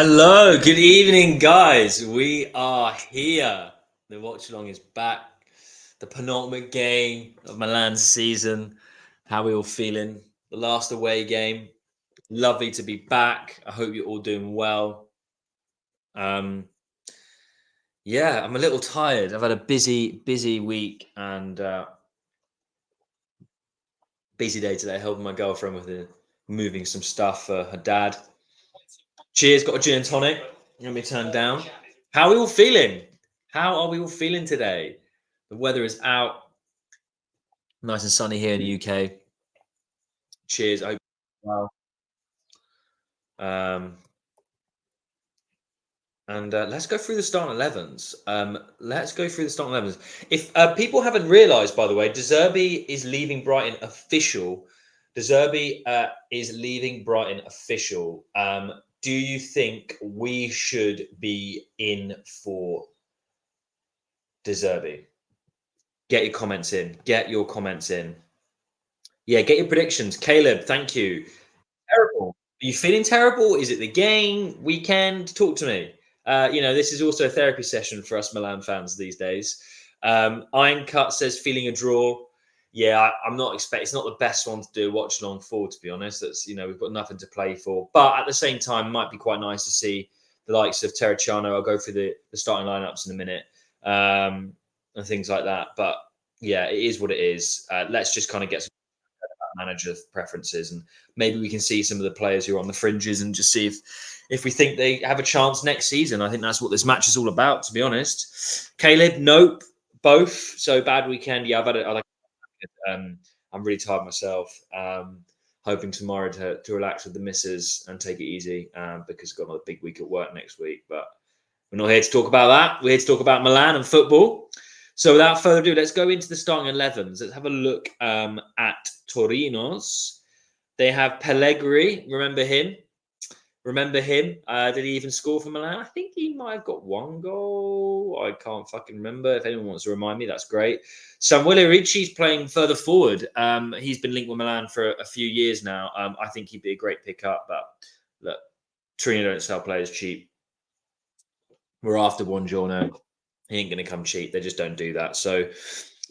Hello, good evening, guys. We are here. The Watchalong is back. The penultimate game of Milan's season. How are we all feeling? The last away game. Lovely to be back. I hope you're all doing well. Um, yeah, I'm a little tired. I've had a busy week and busy day today, helping my girlfriend with moving some stuff for her dad. Cheers, got a gin and tonic. Let me turn down. How are we all feeling? How are we all feeling today? The weather is out, nice and sunny here in the UK. Cheers. I hope well. Um, and let's go through the starting 11s. Let's go through the starting 11s. If people haven't realised, by the way, De Zerbi is leaving Brighton official. De Zerbi is leaving Brighton official. Do you think we should be in for De Zerbi? Get your comments in. Get your comments in. Yeah, get your predictions. Caleb, thank you. Terrible. Are you feeling terrible? Is it the game, weekend? Talk to me. This is also a therapy session for us Milan fans these days. Iron Cut says feeling a draw. Yeah, I'm not expecting. It's not the best one to do watch along for, to be honest. That's we've got nothing to play for, but at the same time, it might be quite nice to see the likes of Terracciano. I'll go through the starting lineups in a minute and things like that. But yeah, it is what it is. Let's just kind of get some manager preferences, and maybe we can see some of the players who are on the fringes and just see if we think they have a chance next season. I think that's what this match is all about, to be honest. Caleb, nope, both. So bad weekend. Yeah, I'm really tired myself. Hoping tomorrow to relax with the missus and take it easy because I've got another big week at work next week. But we're not here to talk about that. We're here to talk about Milan and football. So without further ado, let's go into the starting 11s. Let's have a look at Torino's. They have Pellegrini. Remember him? Did he even score for Milan? I think he might have got one goal. I can't fucking remember. If anyone wants to remind me, that's great. Samuele Ricci's playing further forward. He's been linked with Milan for a few years now. I think he'd be a great pickup. But look, Torino don't sell players cheap. We're after Buongiorno. He ain't going to come cheap. They just don't do that. So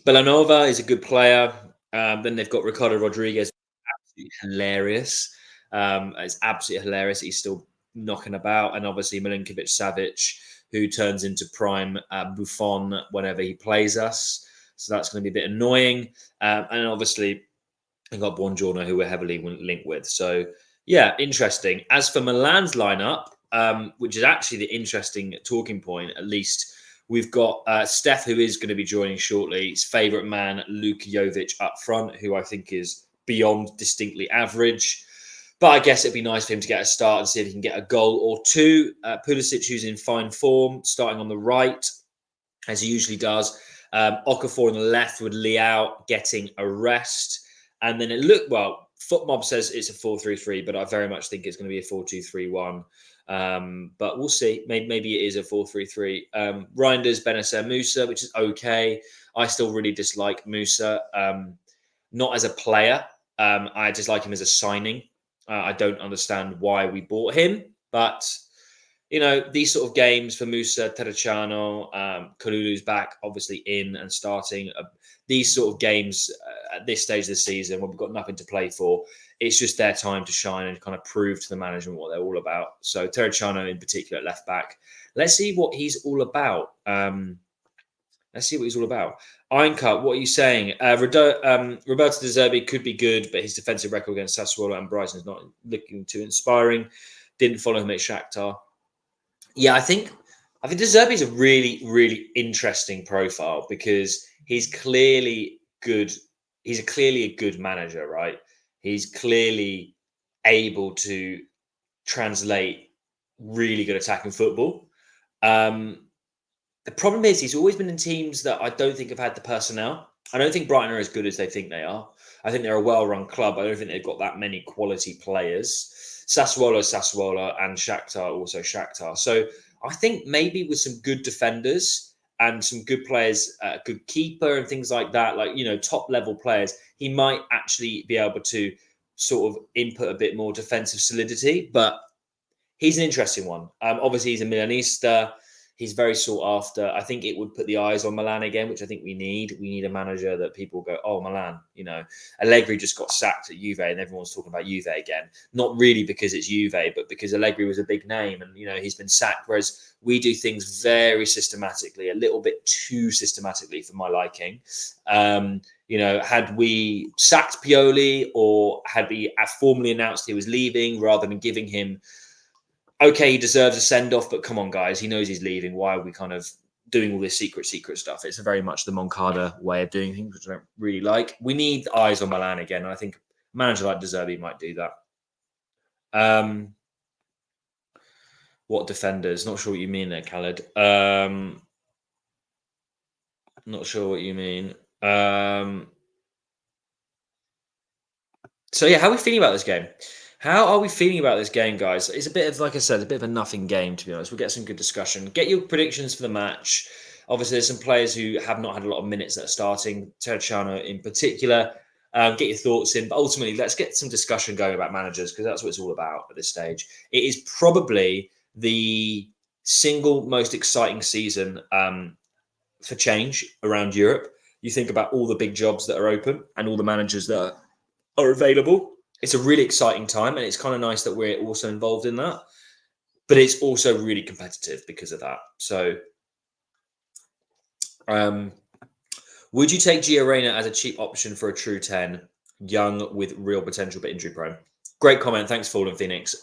Bellanova is a good player. Then they've got Ricardo Rodriguez, absolutely hilarious. It's absolutely hilarious. He's still knocking about. And obviously Milinkovic Savic, who turns into prime Buffon whenever he plays us. So that's going to be a bit annoying. And obviously we've got Buongiorno, who we're heavily linked with. So yeah, interesting. As for Milan's lineup, which is actually the interesting talking point, at least we've got Steph, who is going to be joining shortly. His favourite man, Luka Jovic, up front, who I think is beyond distinctly average. But I guess it'd be nice for him to get a start and see if he can get a goal or two. Pulisic, who's in fine form, starting on the right, as he usually does. Okafor on the left with Leao getting a rest. And then it looked, well, FootMob says it's a 4-3-3, but I very much think it's going to be a 4-2-3-1. But we'll see. Maybe it is a 4-3-3. Reinders, Benacer, Musa, which is okay. I still really dislike Musa. Not as a player. I dislike him as a signing. I don't understand why we bought him. But, these sort of games for Musa, Terracciano, Kalulu's back, obviously in and starting. These sort of games at this stage of the season when we've got nothing to play for, it's just their time to shine and kind of prove to the management what they're all about. So Terracciano in particular at left back. Let's see what he's all about. Ironcut, what are you saying? Roberto De Zerbi could be good, but his defensive record against Sassuolo and Brighton is not looking too inspiring. Didn't follow him at Shakhtar. Yeah, I think De Zerbi is a really, really interesting profile because he's clearly good. He's clearly a good manager, right? He's clearly able to translate really good attacking football. The problem is he's always been in teams that I don't think have had the personnel. I don't think Brighton are as good as they think they are. I think they're a well-run club. I don't think they've got that many quality players. Sassuolo, and Shakhtar, also Shakhtar. So I think maybe with some good defenders and some good players, a good keeper and things like that, top-level players, he might actually be able to sort of input a bit more defensive solidity. But He's an interesting one. Obviously, he's a Milanista. He's very sought after. I think it would put the eyes on Milan again, which I think we need. We need a manager that people go, oh, Milan, you know. Allegri just got sacked at Juve and everyone's talking about Juve again. Not really because it's Juve, but because Allegri was a big name and, you know, he's been sacked. Whereas we do things very systematically, a little bit too systematically for my liking. You know, had we sacked Pioli or had we formally announced he was leaving rather than giving him, okay, he deserves a send-off, but come on, guys, he knows he's leaving. Why are we kind of doing all this secret stuff? It's very much the Moncada way of doing things, which I don't really like. We need eyes on Milan again, and I think a manager like De Zerbi might do that. What defenders? Not sure what you mean there, Khaled. Not sure what you mean. So, yeah, how are we feeling about this game? How are we feeling about this game, guys? It's a bit of, like I said, a bit of a nothing game, to be honest. We'll get some good discussion. Get your predictions for the match. Obviously, there's some players who have not had a lot of minutes that are starting, Terracciano in particular. Get your thoughts in. But ultimately, let's get some discussion going about managers, because that's what it's all about at this stage. It is probably the single most exciting season for change around Europe. You think about all the big jobs that are open and all the managers that are available. It's a really exciting time, and it's kind of nice that we're also involved in that. But it's also really competitive because of that. So, would you take Gio Reyna as a cheap option for a true 10, young with real potential but injury prone? Great comment. Thanks, Fallen Phoenix.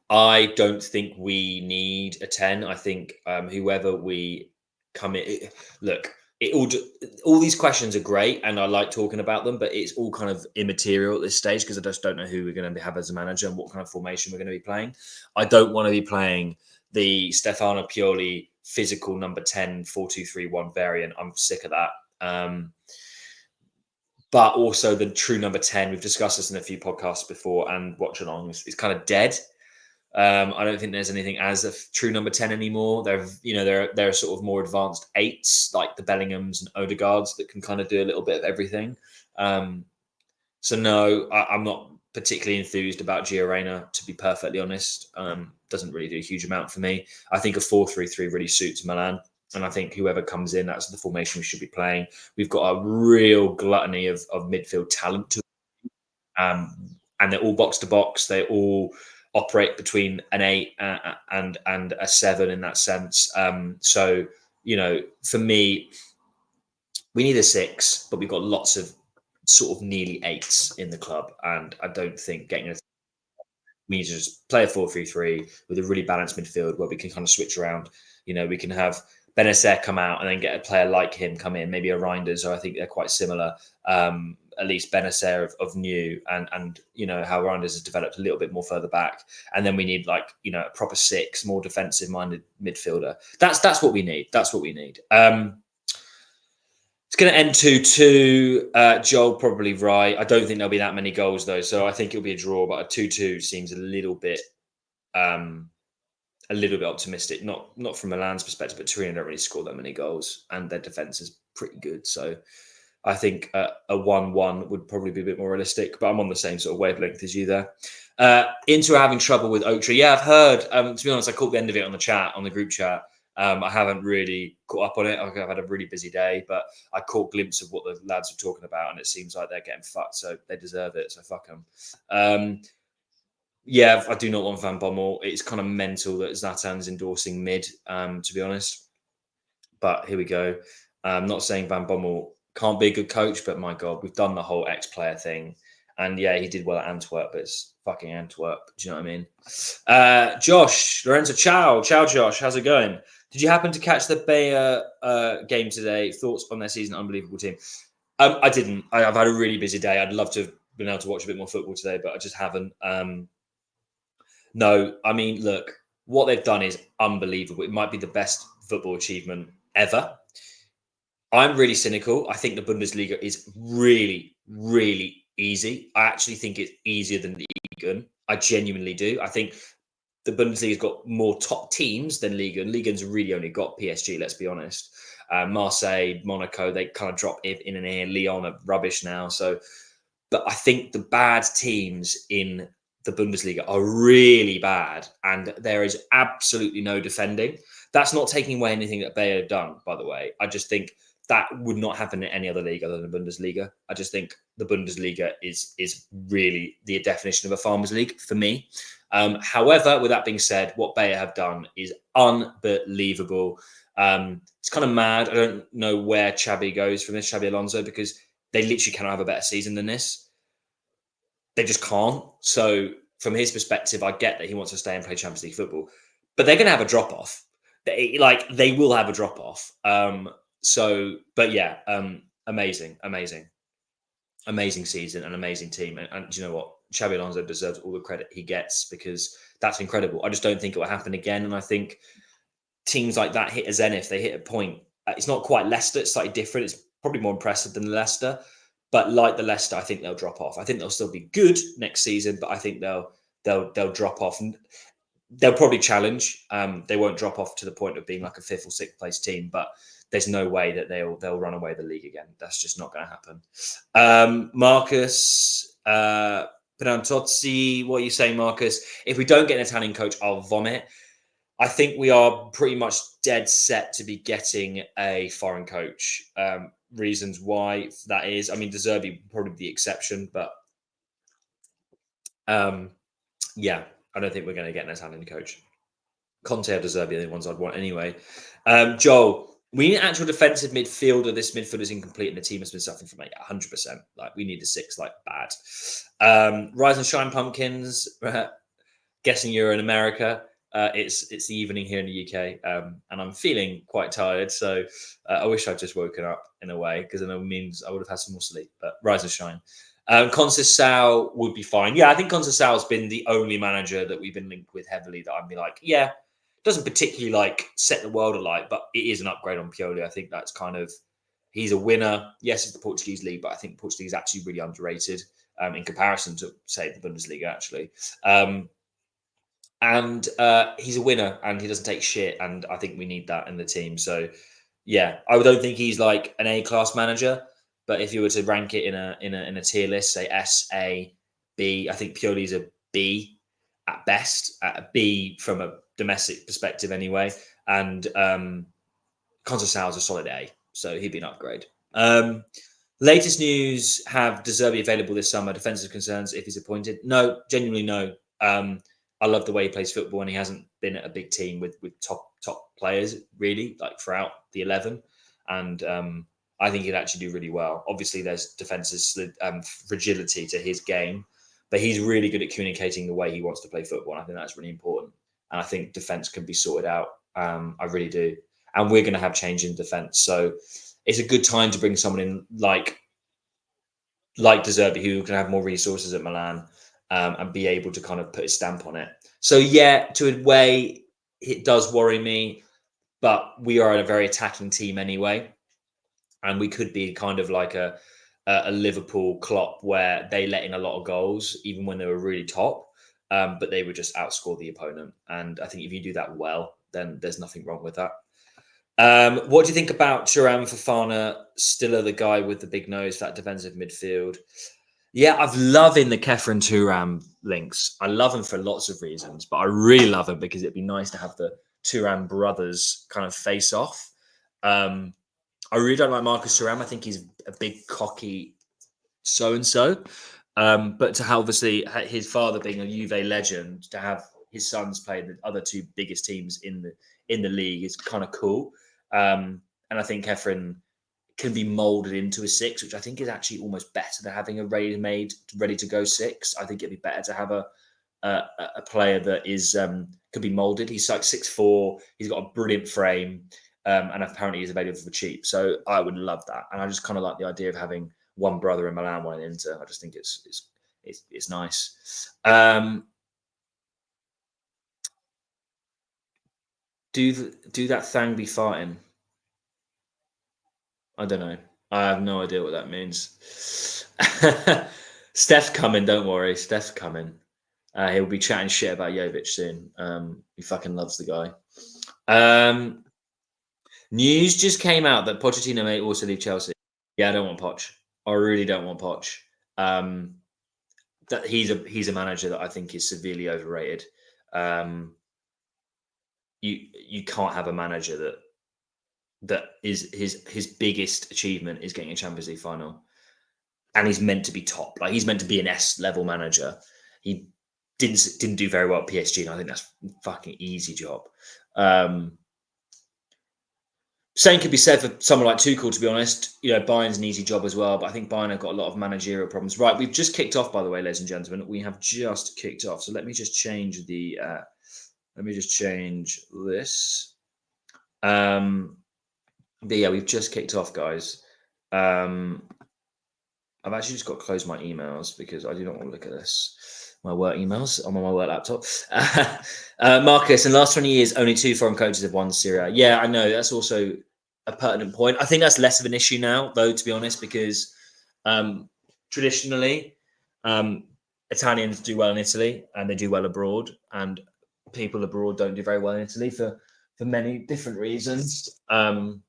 I don't think we need a 10. I think whoever we come in, look, all these questions are great and I like talking about them, but it's all kind of immaterial at this stage because I just don't know who we're going to have as a manager and what kind of formation we're going to be playing. I don't want to be playing the Stefano Pioli physical number 10 4-2-3-1 variant. I'm sick of that. But also the true number 10, we've discussed this in a few podcasts before, and Watchalong is kind of dead. I don't think there's anything as a true number 10 anymore. There are sort of more advanced 8s like the Bellinghams and Odegaards that can kind of do a little bit of everything. So no, I'm not particularly enthused about Gio Reyna, to be perfectly honest. Doesn't really do a huge amount for me. I think a 4-3-3 really suits Milan. And I think whoever comes in, that's the formation we should be playing. We've got a real gluttony of midfield talent. And they're all box to box. They all operate between an 8 and a 7 in that sense. So, you know, for me, we need a 6, but we've got lots of sort of nearly 8s in the club. And I don't think we need to just play a 4-3-3 with a really balanced midfield where we can kind of switch around. You know, we can have Benacer come out and then get a player like him come in, maybe a Reinders, or I think they're quite similar. At least Benacer of new, and you know how Reinders has developed a little bit more further back. And then we need like, you know, a proper 6, more defensive minded midfielder. That's what we need. That's what we need. It's going to end 2-2. Joel probably right. I don't think there'll be that many goals though, so I think it'll be a draw. But a 2-2 seems a little bit optimistic. Not from Milan's perspective, but Torino don't really score that many goals, and their defense is pretty good. So I think a 1-1 would probably be a bit more realistic. But I'm on the same sort of wavelength as you there. Inter having trouble with Oak Tree. Yeah, I've heard. To be honest, I caught the end of it on the group chat. I haven't really caught up on it. I've had a really busy day, but I caught a glimpse of what the lads were talking about, and it seems like they're getting fucked, so they deserve it. So fuck them. Yeah, I do not want Van Bommel. It's kind of mental that Zlatan's endorsing mid, to be honest. But here we go. I'm not saying Van Bommel can't be a good coach, but my God, we've done the whole ex-player thing. And yeah, he did well at Antwerp, but it's fucking Antwerp. Do you know what I mean? Josh, Lorenzo, ciao, Josh. How's it going? Did you happen to catch the Bayer game today? Thoughts on their season? Unbelievable team. I didn't. I've had a really busy day. I'd love to have been able to watch a bit more football today, but I just haven't. No, I mean, look, what they've done is unbelievable. It might be the best football achievement ever. I'm really cynical. I think the Bundesliga is really, really easy. I actually think it's easier than the Liga 1. I genuinely do. I think the Bundesliga's got more top teams than Liga 1. Liga 1's really only got PSG, let's be honest. Marseille, Monaco, they kind of drop in and here. Lyon are rubbish now. So, but I think the bad teams in the Bundesliga are really bad, and there is absolutely no defending. That's not taking away anything that Bayer have done, by the way. I just think that would not happen in any other league other than the Bundesliga. I just think the Bundesliga is really the definition of a farmers league for me. However, with that being said, what Bayer have done is unbelievable. It's kind of mad. I don't know where Xabi goes from this, Xabi Alonso, because they literally cannot have a better season than this. They just can't. So from his perspective, I get that he wants to stay and play Champions League football, but they're going to have a drop off. They will have a drop off. But yeah, amazing season, an amazing team, and you know what? Xabi Alonso deserves all the credit he gets because that's incredible. I just don't think it will happen again, and I think teams like that hit a zenith. They hit a point. It's not quite Leicester. It's slightly different. It's probably more impressive than Leicester. But like the Leicester, I think they'll drop off. I think they'll still be good next season, but I think they'll drop off, and they'll probably challenge. They won't drop off to the point of being like a 5th or 6th place team, but there's no way that they'll run away the league again. That's just not going to happen. Marcus Penantozzi, what are you saying, Marcus? If we don't get an Italian coach, I'll vomit. I think we are pretty much dead set to be getting a foreign coach. Reasons why that is, I mean, De Zerbi probably the exception, but yeah, I don't think we're going to get an Italian coach. Conte or De Zerbi are the ones I'd want anyway. Joel, we need an actual defensive midfielder. This midfield is incomplete, and the team has been suffering from it 100%. Like, we need a 6, like, bad. Rise and Shine Pumpkins. Guessing you're in America. It's the evening here in the UK, and I'm feeling quite tired. So I wish I'd just woken up in a way, because then it means I would have had some more sleep. But rise and shine. Conceição would be fine. Yeah, I think Conceição has been the only manager that we've been linked with heavily that I'd be like, yeah, doesn't particularly like set the world alight, but it is an upgrade on Pioli. I think that's kind of, he's a winner. Yes, it's the Portuguese league, but I think Portuguese is actually really underrated in comparison to, say, the Bundesliga, actually. And he's a winner, and he doesn't take shit, and I think we need that in the team. So, yeah, I don't think he's like an A-class manager, but if you were to rank it in a tier list, say S, A, B, I think Pioli's a B at best, at a B from a domestic perspective anyway, and Conceição's a solid A, so he'd be an upgrade. Latest news: have De Zerbi available this summer? Defensive concerns if he's appointed? No, genuinely no. I love the way he plays football, and he hasn't been at a big team with top players really, like throughout the 11. And I think he'd actually do really well. Obviously, there's defensive fragility to his game, but he's really good at communicating the way he wants to play football. And I think that's really important. And I think defense can be sorted out. I really do. And we're going to have change in defense, so it's a good time to bring someone in like De Zerbi, who can have more resources at Milan. And be able to kind of put his stamp on it. So yeah, to a way, it does worry me, but we are a very attacking team anyway, and we could be kind of like a Liverpool Klopp, where they let in a lot of goals even when they were really top, but they would just outscore the opponent. And I think if you do that well, then there's nothing wrong with that. What do you think about Thuram, Fofana, Stiller, the guy with the big nose, that defensive midfield? Yeah, I've loving the Kefren Thuram links. I love them for lots of reasons, but I really love them because it'd be nice to have the Thuram brothers kind of face off. I really don't like Marcus Thuram. I think he's a big cocky so-and-so. But to have, obviously, his father being a Juve legend, to have his sons play the other 2 biggest teams in the league is kind of cool. And I think Kefren can be molded into a 6, which I think is actually almost better than having a ready-made, ready-to-go 6. I think it'd be better to have a player that is could be molded. He's like 6'4". He's got a brilliant frame, and apparently he's available for cheap. So I would love that, and I just kind of like the idea of having one brother in Milan, one in Inter. I just think it's nice. Do that thing be farting? I don't know. I have no idea what that means. Steph's coming, don't worry. Steph's coming. He'll be chatting shit about Jovic soon. He fucking loves the guy. News just came out that Pochettino may also leave Chelsea. Yeah, I don't want Poch. I really don't want Poch. that he's a manager that I think is severely overrated. You can't have a manager that is his biggest achievement is getting a Champions League final, and he's meant to be top. Like, he's meant to be an S level manager. He didn't do very well at PSG, and I think that's a fucking easy job. Same could be said for someone like Tuchel, to be honest. Bayern's an easy job as well, but I think Bayern have got a lot of managerial problems. Right, we've just kicked off, by the way, ladies and gentlemen. We have just kicked off. So let me just change the. Let me just change this. But yeah, we've just kicked off, guys. I've actually just got to close my emails because I do not want to look at this. My work emails. I'm on my work laptop. Marcus, in the last 20 years, only 2 foreign coaches have won Serie A. Yeah, I know. That's also a pertinent point. I think that's less of an issue now, though, to be honest, because traditionally, Italians do well in Italy and they do well abroad, and people abroad don't do very well in Italy for many different reasons. But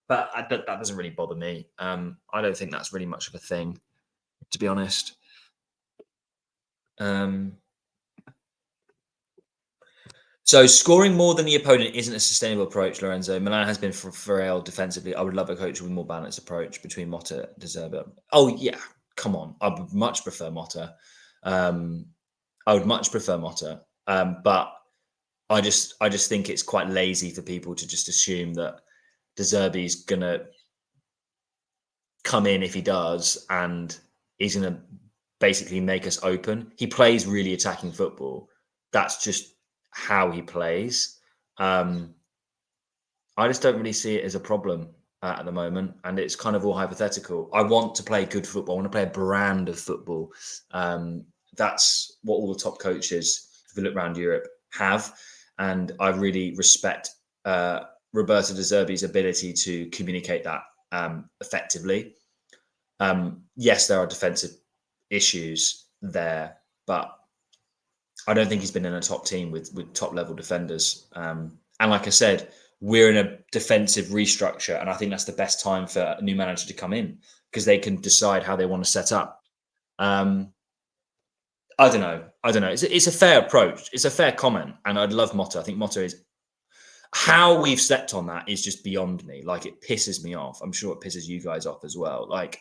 that doesn't really bother me. I don't think that's really much of a thing, to be honest. So scoring more than the opponent isn't a sustainable approach, Lorenzo. Milan has been frail defensively. I would love a coach with a more balanced approach between Motta and De Zerbi. Oh, yeah. Come on. I would much prefer Motta. But I just think it's quite lazy for people to just assume that De Zerbi's going to come in if he does, and he's going to basically make us open. He plays really attacking football. That's just how he plays. I just don't really see it as a problem at the moment, and it's kind of all hypothetical. I want to play good football. I want to play a brand of football. That's what all the top coaches, if we look around Europe, have, and I really respect Roberto De Zerbi's ability to communicate that effectively. Yes, there are defensive issues there, but I don't think he's been in a top team with top level defenders. And like I said, we're in a defensive restructure, and I think that's the best time for a new manager to come in because they can decide how they want to set up. I don't know. It's a fair approach. It's a fair comment, and I'd love Motta. I think Motta is. How we've slept on that is just beyond me. Like, it pisses me off. I'm sure it pisses you guys off as well. Like,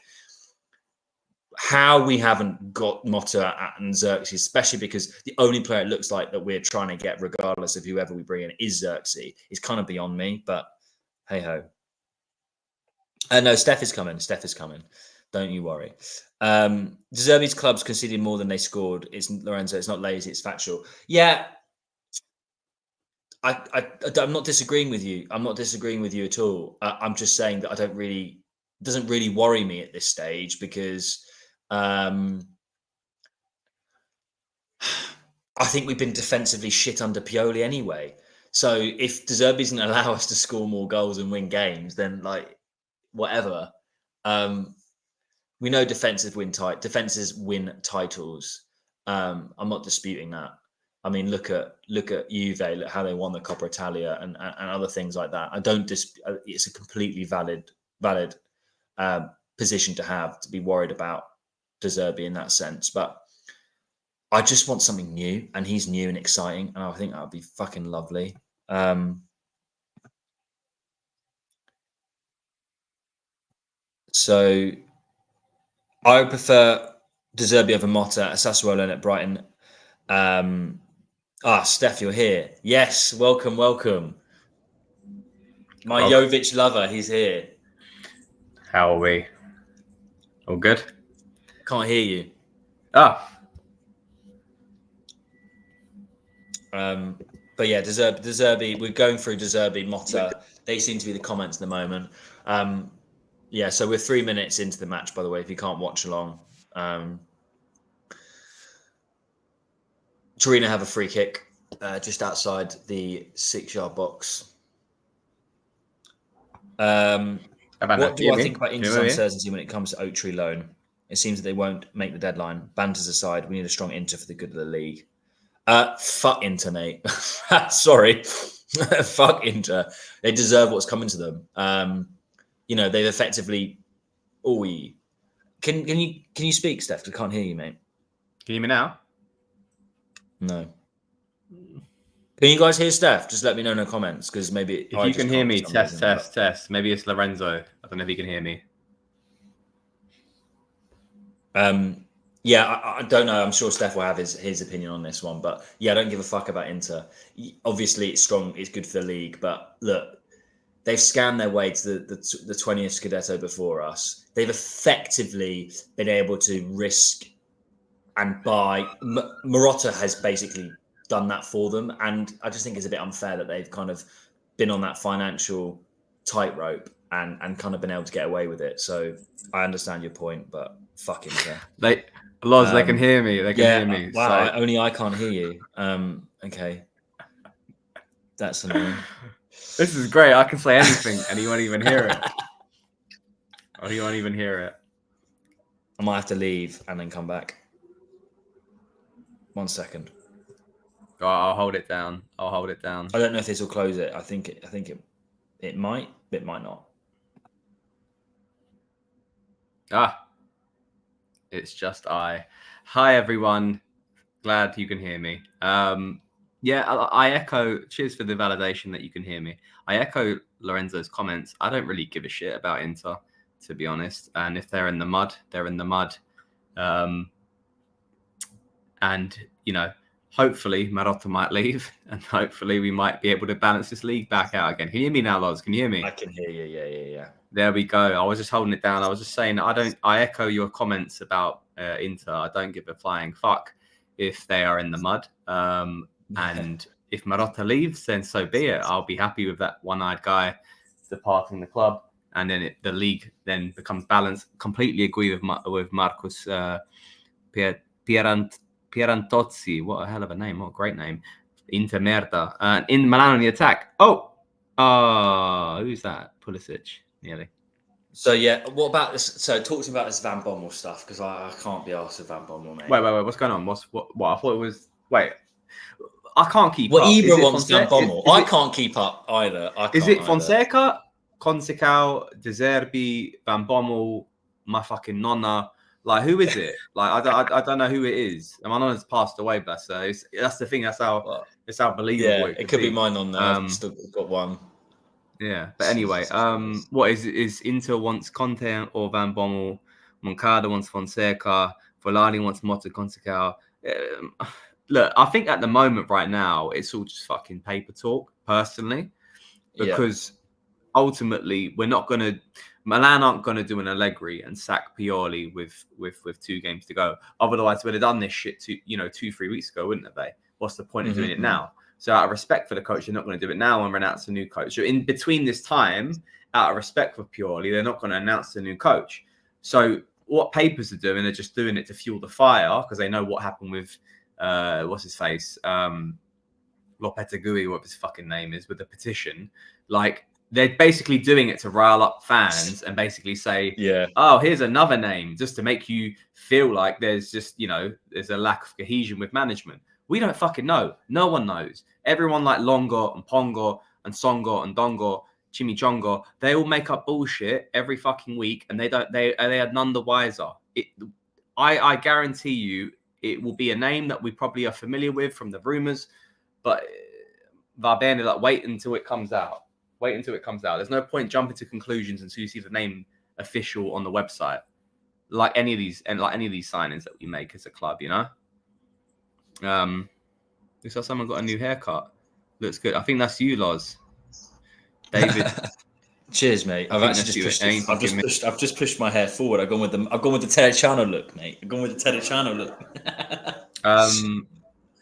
how we haven't got Motta and Xerxes, especially because the only player it looks like that we're trying to get, regardless of whoever we bring in, is Xerxes. It's kind of beyond me, but hey ho. No, Steph is coming. Don't you worry. De Zerbi's clubs conceded more than they scored. It's Lorenzo. It's not lazy. It's factual. Yeah. I'm not disagreeing with you. I'm not disagreeing with you at all. I'm just saying that it doesn't really worry me at this stage because I think we've been defensively shit under Pioli anyway. So if De Zerbi doesn't allow us to score more goals and win games, then like whatever. We know defenses win titles. I'm not disputing that. I mean, look at Juve, look how they won the Coppa Italia and other things like that. It's a completely valid position to have, to be worried about De Zerbi in that sense. But I just want something new, and he's new and exciting, and I think that would be fucking lovely. So I would prefer De Zerbi over Motta at Sassuolo and at Brighton. Steph, you're here. Yes, welcome. My Jovic lover, he's here. How are we? All good? Can't hear you. But yeah, De Zerbi, we're going through De Zerbi, Motta. They seem to be the comments at the moment. Yeah, so we're 3 minutes into the match, by the way, if you can't watch along. Torino have a free kick just outside the 6-yard box. What do I think about Inter's uncertainty when it comes to Oak Tree loan? It seems that they won't make the deadline. Banters aside, we need a strong Inter for the good of the league. Fuck Inter, mate. Sorry. Fuck Inter. They deserve what's coming to them. They've effectively... Can you speak, Steph? I can't hear you, mate. Can you hear me now? No. Can you guys hear Steph? Just let me know in the comments, because maybe if you can hear me, test. Maybe it's Lorenzo. I don't know if you can hear me. Yeah, I don't know. I'm sure Steph will have his opinion on this one, but yeah, I don't give a fuck about Inter. Obviously, it's strong. It's good for the league, but look, they've scammed their way to the 20th Scudetto before us. They've effectively been able to risk and buy. Marotta has basically done that for them, and I just think it's a bit unfair that they've kind of been on that financial tightrope and kind of been able to get away with it. So I understand your point, but fucking they can hear me. They can hear me. Wow, so. Only I can't hear you. Okay, that's annoying. This is great. I can say anything, and you won't even hear it. Or you won't even hear it. I might have to leave and then come back. 1 second. Oh, I'll hold it down. I don't know if this will close it. I think it might. It might not. It's just I. Hi everyone. Glad you can hear me. Yeah, I echo. Cheers for the validation that you can hear me. I echo Lorenzo's comments. I don't really give a shit about Inter, to be honest. And if they're in the mud, they're in the mud. And hopefully Marotta might leave, and hopefully we might be able to balance this league back out again. Can you hear me now, Loz? Can you hear me? I can hear you. Yeah. There we go. I was just holding it down. I was just saying I echo your comments about Inter. I don't give a flying fuck if they are in the mud. And if Marotta leaves, then so be it. I'll be happy with that one-eyed guy departing the club, and then the league then becomes balanced. Completely agree with Marcus Pierantozzi. What a hell of a name! What a great name. Inter merda. In Milan on the attack. Who's that? Pulisic. Nearly. So yeah, what about this? So talk to me about this Van Bommel stuff, because I can't be asked with Van Bommel, mate. Wait. What's going on? What? I thought it was. Wait. I can't keep up. Ibra wants Van Bommel. I can't keep up either. Is it Fonseca, Conceição, De Zerbi, Van Bommel, my fucking nonna? Like, who is it? Like, I don't know who it is. And my nonna's passed away, bless her. That's the thing. That's how believable it could be my nonna. I've still got one. Yeah, but anyway, what is Inter wants Conte or Van Bommel, Moncada wants Fonseca, Volani wants Motta Conceição. Look, I think at the moment right now, it's all just fucking paper talk, personally, because ultimately Milan aren't going to do an Allegri and sack Pioli with 2 games to go. Otherwise, we'd have done this shit 2-3 weeks ago, wouldn't they? What's the point of doing it now? So out of respect for the coach, they're not going to do it now and announce a new coach. So in between this time, out of respect for Pioli, they're not going to announce a new coach. So what papers are doing, they're just doing it to fuel the fire, because they know what happened with what's his face, Lopetegui, what his fucking name is, with the petition. Like, they're basically doing it to rile up fans and basically say, here's another name, just to make you feel like there's just, there's a lack of cohesion with management. We don't fucking know. No one knows. Everyone like Longo and Pongo and Songo and Dongo, Chimichongo, they all make up bullshit every fucking week, and they are none the wiser. I guarantee you, it will be a name that we probably are familiar with from the rumors, but Varbene, like, wait until it comes out. There's no point jumping to conclusions until you see the name official on the website. Like any of these signings that we make as a club, Looks like someone got a new haircut. Looks good. I think that's you, Loz. David. Cheers, mate. I've just pushed my hair forward. I've gone with the Terracciano look, mate.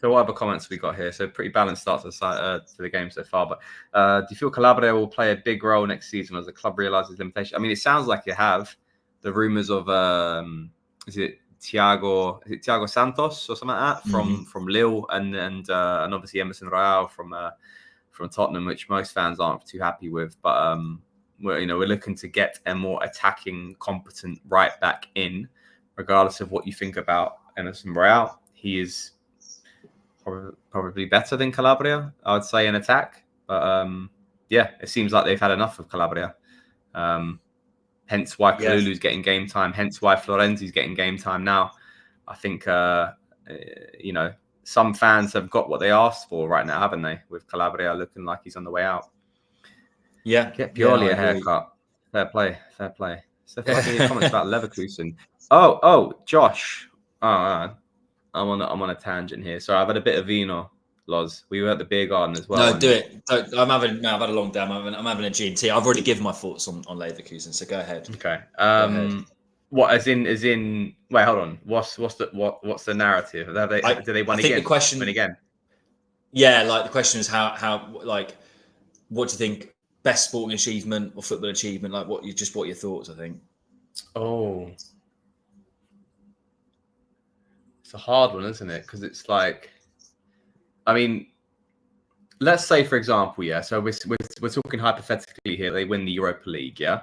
So what other comments we got here? So pretty balanced start to the game so far. But do you feel Calabria will play a big role next season as the club realizes limitations? I mean, it sounds like you have. The rumors of is it Thiago Santos or something like that from Lille, and obviously Emerson Royal from Tottenham, which most fans aren't too happy with. But we're looking to get a more attacking, competent right back in, regardless of what you think about Emerson Royal. He is probably better than Calabria, I would say, in attack. But it seems like they've had enough of Calabria. Hence why Kalulu's getting game time. Hence why Florenzi's getting game time now. I think you know, some fans have got what they asked for right now, haven't they? With Calabria looking like he's on the way out. Yeah. Get Pioli a haircut. Fair play. Stefano, any comments about Leverkusen? Oh, Josh. I'm on a tangent here. So I've had a bit of vino, Loz. We were at the beer garden as well. No, do it. I've had a long day. I'm having a G&T. I've already given my thoughts on Leverkusen, so go ahead. Okay. Go ahead. What as in? Wait, hold on. What's the narrative? Do they win again? The question. Win again? Yeah, like the question is how like what do you think best sporting achievement or football achievement? Like what your thoughts? I think. Oh, it's a hard one, isn't it? Because it's like, I mean, let's say for example, yeah. So we're talking hypothetically here. They win the Europa League, yeah.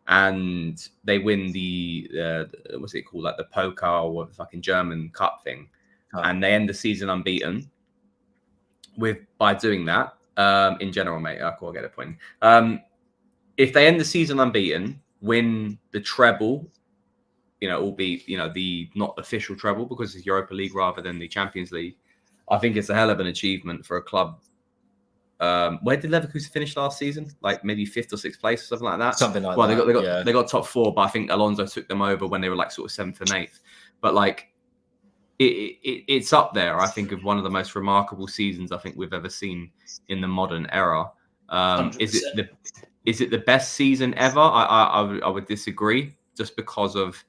And they win the what's it called, like the Pokal or the fucking German Cup thing, and they end the season unbeaten. By doing that, in general, mate, I get a point. If they end the season unbeaten, win the treble, you know, albeit the not official treble because it's Europa League rather than the Champions League, I think it's a hell of an achievement for a club. Where did Leverkusen finish last season? Like maybe 5th or 6th place or something like that. Something like that. They got top 4, but I think Alonso took them over when they were like sort of 7th and 8th. But like it's up there, I think, of one of the most remarkable seasons I think we've ever seen in the modern era. Is it the best season ever? I would disagree, just because of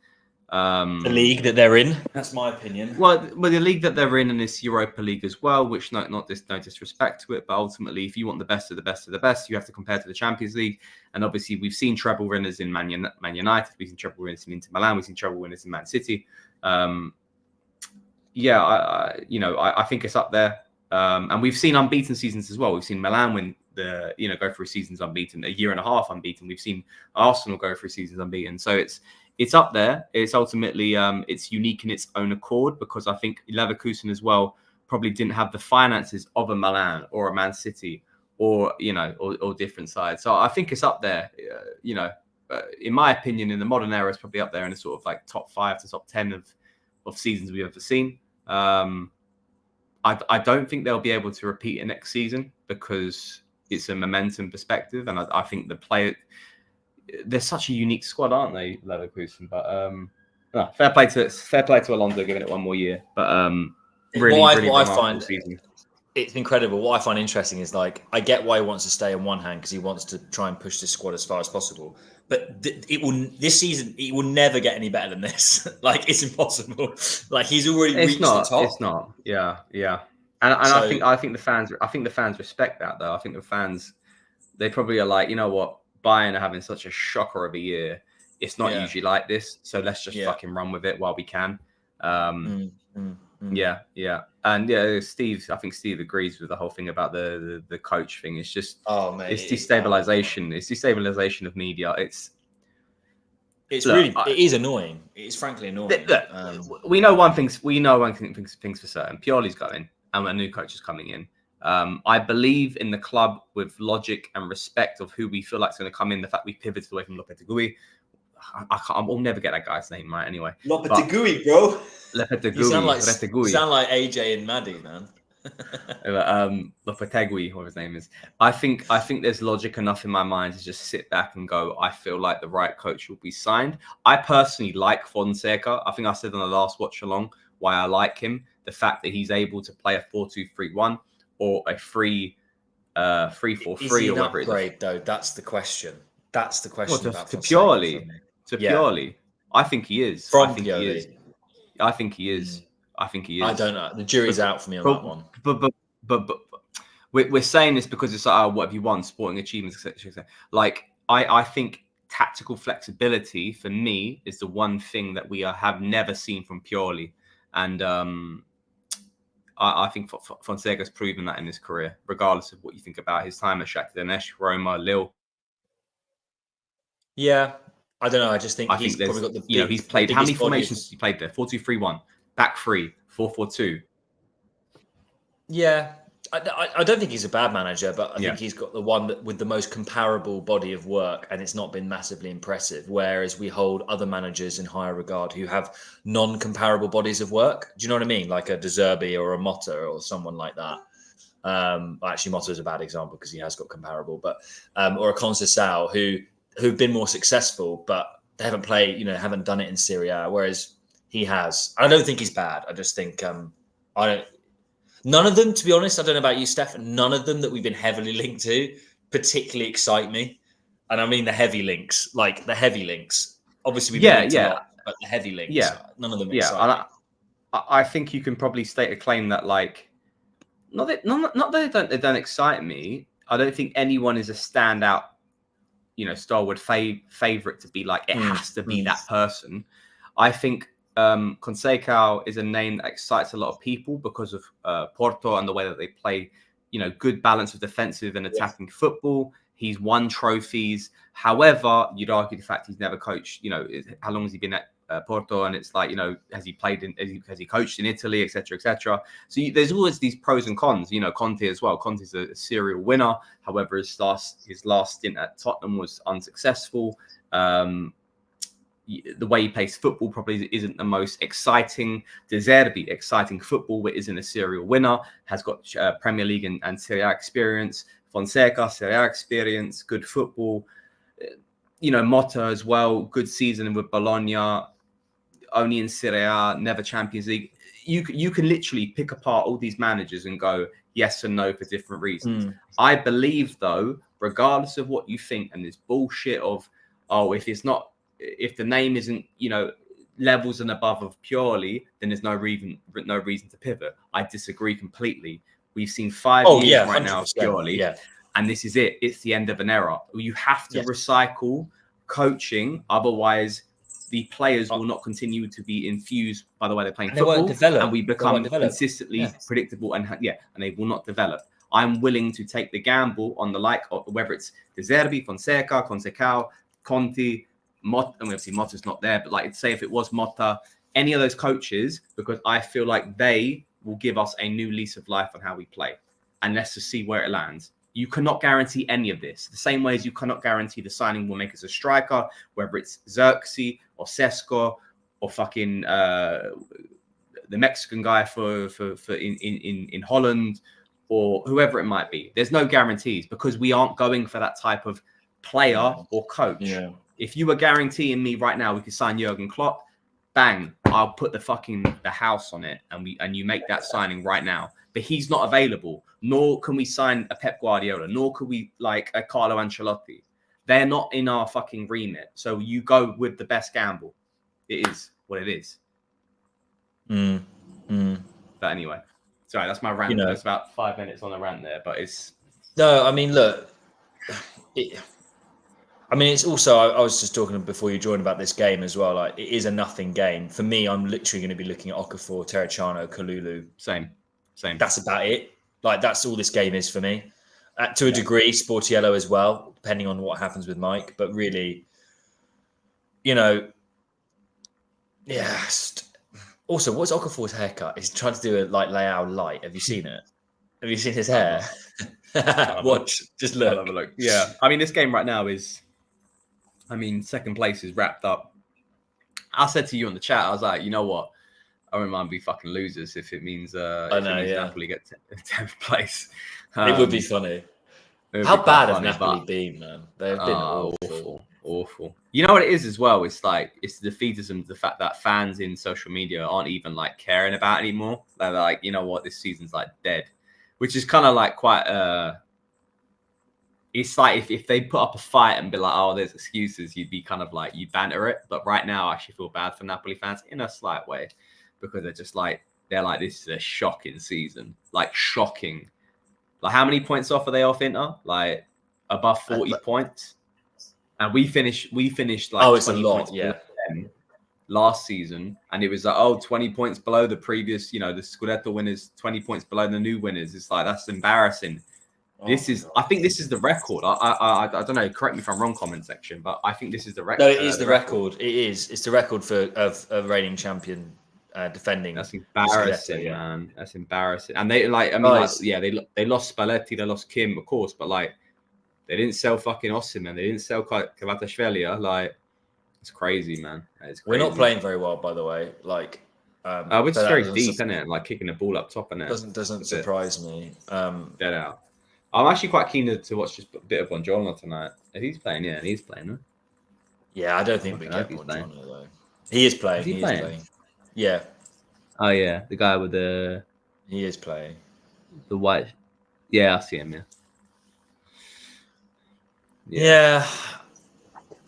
the league that they're in. That's my opinion. Well, the league that they're in, and this Europa League as well, which no disrespect to it, but ultimately, if you want the best of the best of the best, you have to compare to the Champions League. And obviously, we've seen treble winners in Man United, we've seen treble winners in Inter Milan, we've seen treble winners in Man City. I think it's up there. And we've seen unbeaten seasons as well. We've seen Milan win go through seasons unbeaten, a year and a half unbeaten. We've seen Arsenal go through seasons unbeaten. So it's up there. It's ultimately it's unique in its own accord, because I think Leverkusen as well probably didn't have the finances of a Milan or a Man City or different sides. So I think it's up there. In my opinion, in the modern era, it's probably up there in the sort of like top 5 to top 10 of seasons we've ever seen. I don't think they'll be able to repeat it next season because it's a momentum perspective, and I think they're such a unique squad, aren't they, Leverkusen? But fair play to Alonso giving it one more year. But really what I find season. It's incredible. What I find interesting is, like, I get why he wants to stay on one hand because he wants to try and push this squad as far as possible. But this season, it will never get any better than this. Like, it's impossible. Like, he's already reached the top. It's not. Yeah. And so, I think the fans respect that, though. I think the fans, they probably are like, you know what, Bayern are having such a shocker of a year. It's not usually like this, so let's just fucking run with it while we can. Yeah. And Steve, I think Steve agrees with the whole thing about the coach thing. It's just, it's destabilization. It's destabilization of media. It is annoying. It is frankly annoying. We know one thing for certain. Pioli's going, and a new coach is coming in. I believe in the club with logic and respect of who we feel like is going to come in. The fact we pivoted away from Lopetegui. I'll never get that guy's name right anyway. Lopetegui, bro. Lopetegui. You sound like AJ and Maddie, man. Lopetegui, what his name is. I think there's logic enough in my mind to just sit back and go, I feel like the right coach will be signed. I personally like Fonseca. I think I said on the last watch along why I like him. The fact that he's able to play a 4-2-3-1 or a 3-4-3 or whatever it is. Though, that's the question. That's the question. To Pioli, I think he is. I think he is. I don't know. The jury's out for me on that one. But we're saying this because it's like, what have you won? Sporting achievements, etc. Like, I think tactical flexibility for me is the one thing that we have never seen from Pioli, and I think Fonseca's proven that in his career, regardless of what you think about his time at Shakhtar Donetsk, Roma, Lille. Yeah, I don't know. I just think he's probably got the he's played, how many formations has he played there? 4-2-3-1, back 3, 4-4-2. Yeah, I don't think he's a bad manager, but I Yeah. think he's got the one that with the most comparable body of work, and it's not been massively impressive. Whereas we hold other managers in higher regard who have non-comparable bodies of work. Do you know what I mean? Like a De Zerbi or a Motta or someone like that. Actually, Motta is a bad example because he has got comparable, but or a Conceição who've been more successful, but they haven't played, haven't done it in Serie A, whereas he has. I don't think he's bad. I just think I don't. None of them, to be honest, I don't know about you, Steph, none of them that we've been heavily linked to particularly excite me. And I mean the heavy links, like the heavy links. Obviously, we've been linked a lot, but the heavy links, none of them excite me. I think you can probably state a claim that, like, not that they don't excite me. I don't think anyone is a standout, stalwart favorite to be like, it has to be that person. I think Conceição is a name that excites a lot of people because of Porto and the way that they play, good balance of defensive and attacking football. He's won trophies. However, you'd argue the fact he's never coached, how long has he been at Porto? And it's like, has he coached in Italy, etc., etc. So there's always these pros and cons, Conte as well. Conte's a serial winner. However, his last stint at Tottenham was unsuccessful. The way he plays football probably isn't the most exciting. De Zerbi, exciting football, but isn't a serial winner. Has got Premier League and Serie A experience. Fonseca, Serie A experience, good football. Motta as well, good season with Bologna. Only in Serie A, never Champions League. You can literally pick apart all these managers and go yes and no for different reasons. I believe, though, regardless of what you think, and this bullshit of, if the name isn't, levels and above of purely, then there's no reason to pivot. I disagree completely. We've seen 5 years right now of purely, and this is it. It's the end of an era. You have to recycle coaching, otherwise the players will not continue to be infused by the way they're playing football, and we become consistently predictable, and they will not develop. I'm willing to take the gamble on the like of whether it's De Zerbi, Fonseca, Conceição, Conte, Motta, and obviously Motta's not there, but like, say if it was Motta, any of those coaches, because I feel like they will give us a new lease of life on how we play. And let's just see where it lands. You cannot guarantee any of this. The same way as you cannot guarantee the signing will make us a striker, whether it's Xerxes or Sesko or fucking the Mexican guy for in Holland or whoever it might be. There's no guarantees because we aren't going for that type of player or coach. Yeah. If you were guaranteeing me right now, we could sign Jurgen Klopp, bang, I'll put the house on it, and you make that signing right now. But he's not available. Nor can we sign a Pep Guardiola. Nor could we like a Carlo Ancelotti. They're not in our fucking remit. So you go with the best gamble. It is what it is. But anyway, sorry, that's my rant. That's about 5 minutes on the rant there. But it's no. I mean, look. It's also, I was just talking before you joined about this game as well. Like, it is a nothing game. For me, I'm literally going to be looking at Okafor, Terracciano, Kalulu. Same. That's about it. Like, that's all this game is for me. To a degree, Sportiello as well, depending on what happens with Mike. But really, Also, what's Okafor's haircut? He's trying to do a Leao light. Have you seen it? Have you seen his hair? Watch. Just look. I'll have a look. Yeah. This game right now is... second place is wrapped up. I said to you on the chat, I was like, you know what? I wouldn't mind be fucking losers if it means Napoli get 10th place. It would be funny. How bad have Napoli been, man? They've been awful. You know what it is as well? It's like, it's the defeatism, the fact that fans in social media aren't even like caring about it anymore. They're like, you know what? This season's like dead, which is kind of like quite... It's like if they put up a fight and be like, oh, there's excuses, you'd be kind of like, you'd banter it. But right now, I actually feel bad for Napoli fans in a slight way because they're like, this is a shocking season. Like, shocking. Like, how many points off are they off Inter? Like, above 40 points. And we finished like, it's 20 a lot, last season. And it was like, 20 points below the previous, the Scudetto winners, 20 points below the new winners. It's like, that's embarrassing. I think this is the record. I don't know. Correct me if I'm wrong, comment section, but I think this is the record. No, it is the record. It is. It's the record of reigning champion defending. That's embarrassing, yeah. man. That's embarrassing. And they they lost Spalletti, they lost Kim, of course, but like they didn't sell fucking Osimhen, they didn't sell Kvaratskhelia. Like it's crazy, man. It's crazy. We're not playing very well, by the way. Like, which is very deep, isn't it? Like kicking the ball up top, innit? Doesn't surprise me. Dead out. I'm actually quite keen to watch just a bit of Bongiorno tonight. If he's playing, yeah, he's playing. Huh? Yeah, I don't think we get Bongiorno though. He is playing. He is playing. Yeah. Oh yeah, the guy with the. He is playing. The white. Yeah, I see him. Yeah.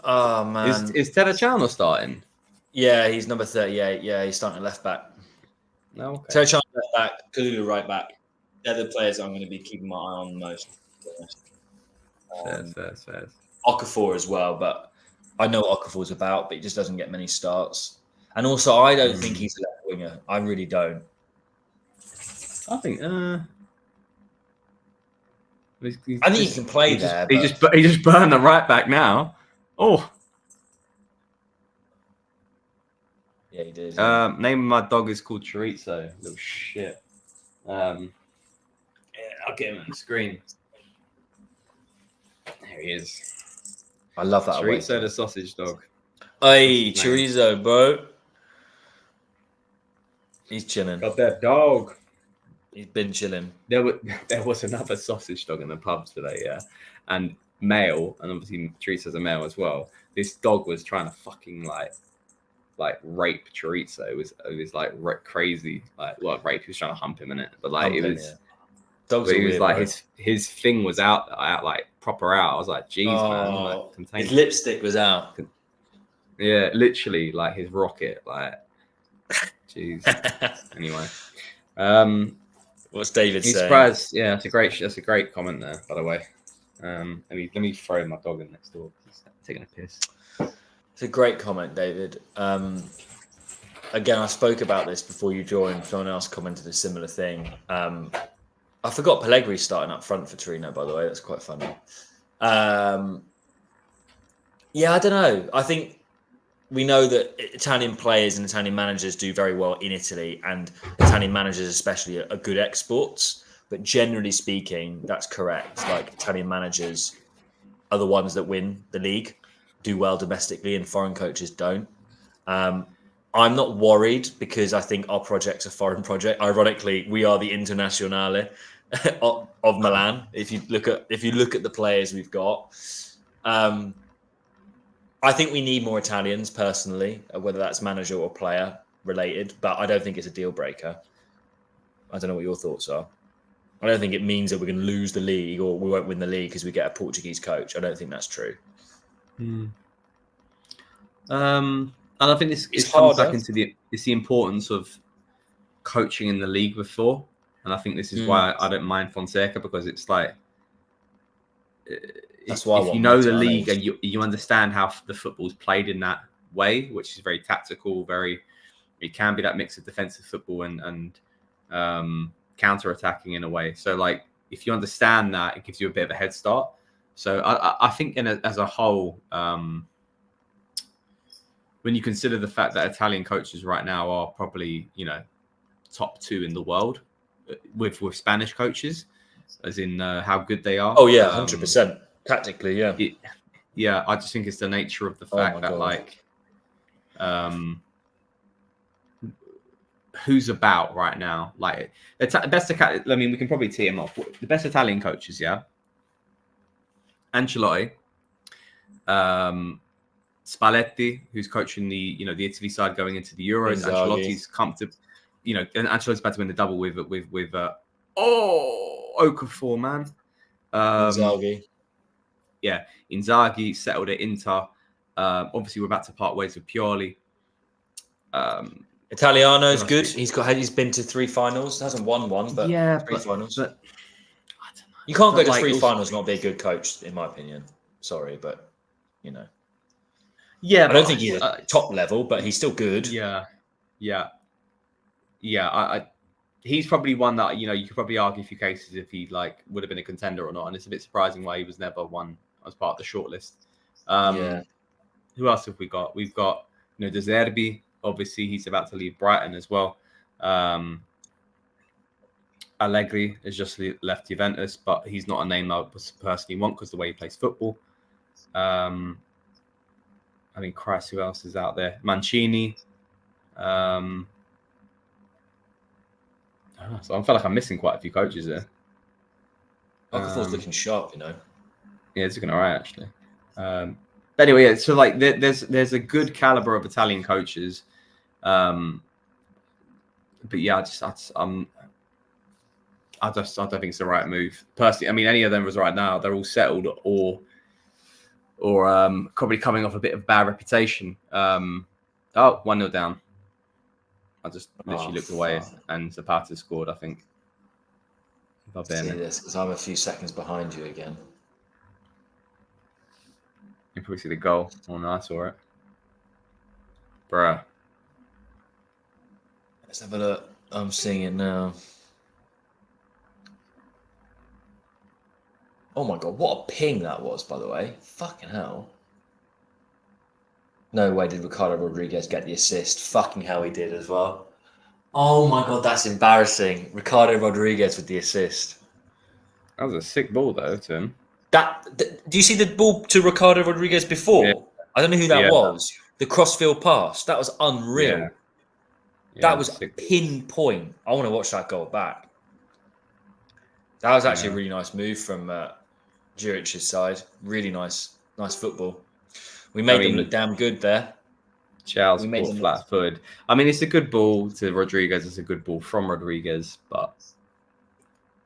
Oh man. Is Terracciano starting? Yeah, he's number 38. Yeah, he's starting left back. No, okay. Terracciano left back, Kalulu right back. They're the players I'm going to be keeping my eye on most. Fair. Okafor as well, but I know what Okafor's about, but he just doesn't get many starts. And also, I don't think he's a left winger. I really don't. I think. I think he can play there. He just burned the right back now. Oh. Yeah, he did. Name of my dog is called Chorizo. Little shit. I'll get him on the screen. There he is. I love that. Chorizo the sausage dog. Hey, Chorizo, bro. He's chilling. Got that dog. He's been chilling. There was another sausage dog in the pub today, yeah. And male, and obviously Chorizo's a male as well. This dog was trying to fucking like rape Chorizo. It was like crazy. Like rape, he was trying to hump him in it. But like it was dogs. It was weird, like his thing was out like proper out. I was like, geez, man. Like, his lipstick was out. Yeah, literally like his rocket, like jeez. Anyway. What's David saying? Surprised. Yeah, that's a great comment there, by the way. Let me throw my dog in next door. He's taking a piss. It's a great comment, David. Again, I spoke about this before you joined. Someone else commented a similar thing. I forgot Pellegrini starting up front for Torino, by the way. That's quite funny. Yeah, I don't know. I think we know that Italian players and Italian managers do very well in Italy, and Italian managers especially are good exports. But generally speaking, that's correct. Like Italian managers are the ones that win the league, do well domestically, and foreign coaches don't. I'm not worried because I think our project's a foreign project. Ironically, we are the Internazionale of Milan. If you look at the players we've got, I think we need more Italians personally, whether that's manager or player related. But I don't think it's a deal breaker. I don't know what your thoughts are. I don't think it means that we're going to lose the league or we won't win the league because we get a Portuguese coach. I don't think that's true. And I think this comes back into the importance of coaching in the league before. And I think this is why I don't mind Fonseca, because it's like, that's why if you know the league and you understand how the football's played in that way, which is very tactical, it can be that mix of defensive football and counter-attacking in a way. So like, if you understand that, it gives you a bit of a head start. So I think as a whole, when you consider the fact that Italian coaches right now are probably, top 2 in the world with Spanish coaches, as in how good they are. Oh yeah, 100%. Tactically, yeah. Yeah, I just think it's the nature of the fact that like, who's about right now? Like the best. I mean, we can probably tee him off. The best Italian coaches, yeah. Ancelotti, Spalletti, who's coaching the the Italy side going into the Euros. Ancelotti's comfortable, and Ancelotti's about to win the double with Okafor, man. Inzaghi. Yeah, Inzaghi settled at Inter. Obviously, we're about to part ways with Pioli. Italiano's good. He's been to 3 finals. Hasn't won one, but 3 finals. But I don't know. You can't go to 3 finals and not be a good coach, in my opinion. Sorry, but Yeah, I don't think he's top level, but he's still good. Yeah. He's probably one that you could probably argue a few cases if he would have been a contender or not, and it's a bit surprising why he was never one as part of the shortlist. Who else have we got? We've got De Zerbi, obviously he's about to leave Brighton as well. Allegri has just left Juventus, but he's not a name I would personally want because the way he plays football. I mean, Christ, who else is out there? Mancini. So I feel like I'm missing quite a few coaches there. Okafor's looking sharp, you know. Yeah, it's looking all right, actually. But anyway, yeah, so like there's a good caliber of Italian coaches. But yeah, I don't think it's the right move. Personally, I mean, any of them was right now, they're all settled or probably coming off a bit of bad reputation. 1-0 down. I just literally looked away and Zapata scored, I think. See this, because I'm a few seconds behind you again. You probably see the goal. Oh, no, I saw it. Bruh. Let's have a look. I'm seeing it now. Oh my God, what a ping that was, by the way. Fucking hell. No way did Ricardo Rodriguez get the assist. Fucking hell he did as well. Oh my God, that's embarrassing. Ricardo Rodriguez with the assist. That was a sick ball, though, to him. Do you see the ball to Ricardo Rodriguez before? Yeah. I don't know who that was. The crossfield pass. That was unreal. Yeah, that was pinpoint. I want to watch that goal back. That was actually a really nice move from Juric's side. Really nice football. We made them look damn good there. Charles caught flat-footed. I mean, it's a good ball to Rodriguez. It's a good ball from Rodriguez, but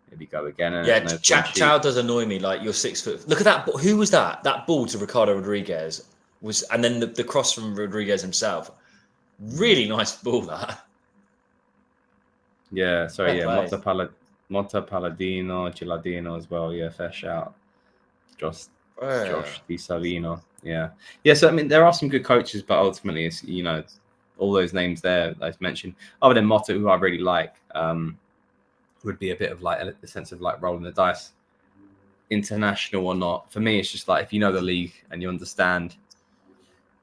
maybe go again. Yeah, Chow does annoy me. Like, you're 6 foot. Look at that. Who was that? That ball to Ricardo Rodriguez was, and then the cross from Rodriguez himself. Really nice ball, that. Yeah, sorry, Motta Palladino, Gilardino as well. Yeah, fair shout. Josh Di Salino. Yeah. So I mean, there are some good coaches, but ultimately, it's, you know, all those names there I've mentioned, other than Motta, who I really like, would be a bit of like a sense of like rolling the dice, international or not. For me, it's just like, if you know the league and you understand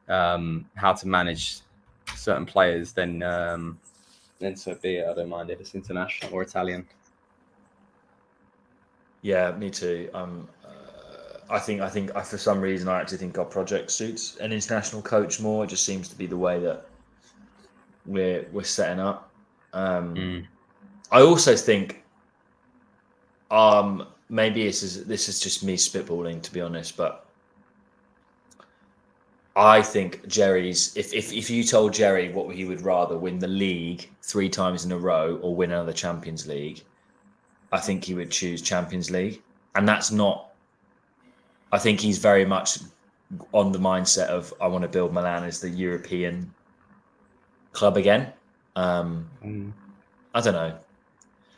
how to manage certain players, then so be it. I don't mind if it's international or Italian. Yeah, me too. I think for some reason I actually think our project suits an international coach more. It just seems to be the way that we're setting up. I also think maybe this is just me spitballing, to be honest, but I think Jerry's if you told Jerry what he would rather win the league 3 times in a row or win another Champions League, I think he would choose Champions League. And that's not, I think he's very much on the mindset of, I want to build Milan as the European club again. I don't know.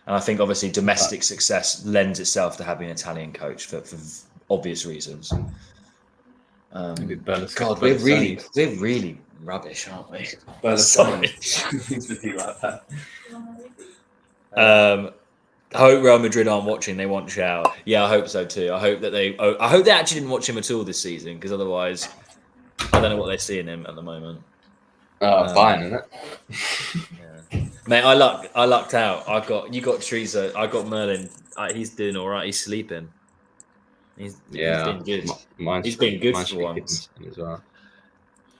And I think obviously domestic success lends itself to having an Italian coach for obvious reasons. God, we're really rubbish, aren't we? Sorry. To do like that. I hope Real Madrid aren't watching. They want Chow. Yeah, I hope so too. I hope they actually didn't watch him at all this season, because otherwise, I don't know what they see in him at the moment. Fine, isn't it? Yeah. Mate, I lucked out. You got Teresa. I got Merlin. He's doing all right. He's sleeping. He's been good. He's been good for once as well.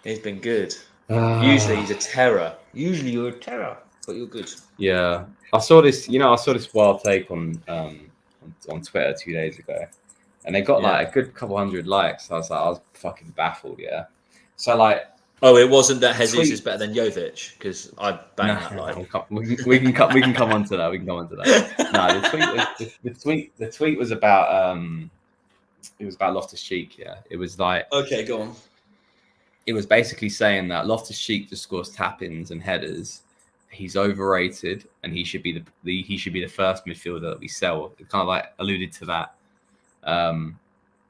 He's been good. Usually he's a terror. Usually you're a terror, but you're good. Yeah, I saw this wild take on Twitter 2 days ago, and they got like a good couple hundred likes. I was fucking baffled. Yeah, so like, it wasn't that Jesus is better than Jovic, because I bang that like. We can come on to that. No, the tweet was about it was about Loftus-Cheek. Yeah, it was like, okay, go on. It was basically saying that Loftus-Cheek just scores tap-ins and headers. He's overrated, and he should be the first midfielder that we sell. It kind of like alluded to that.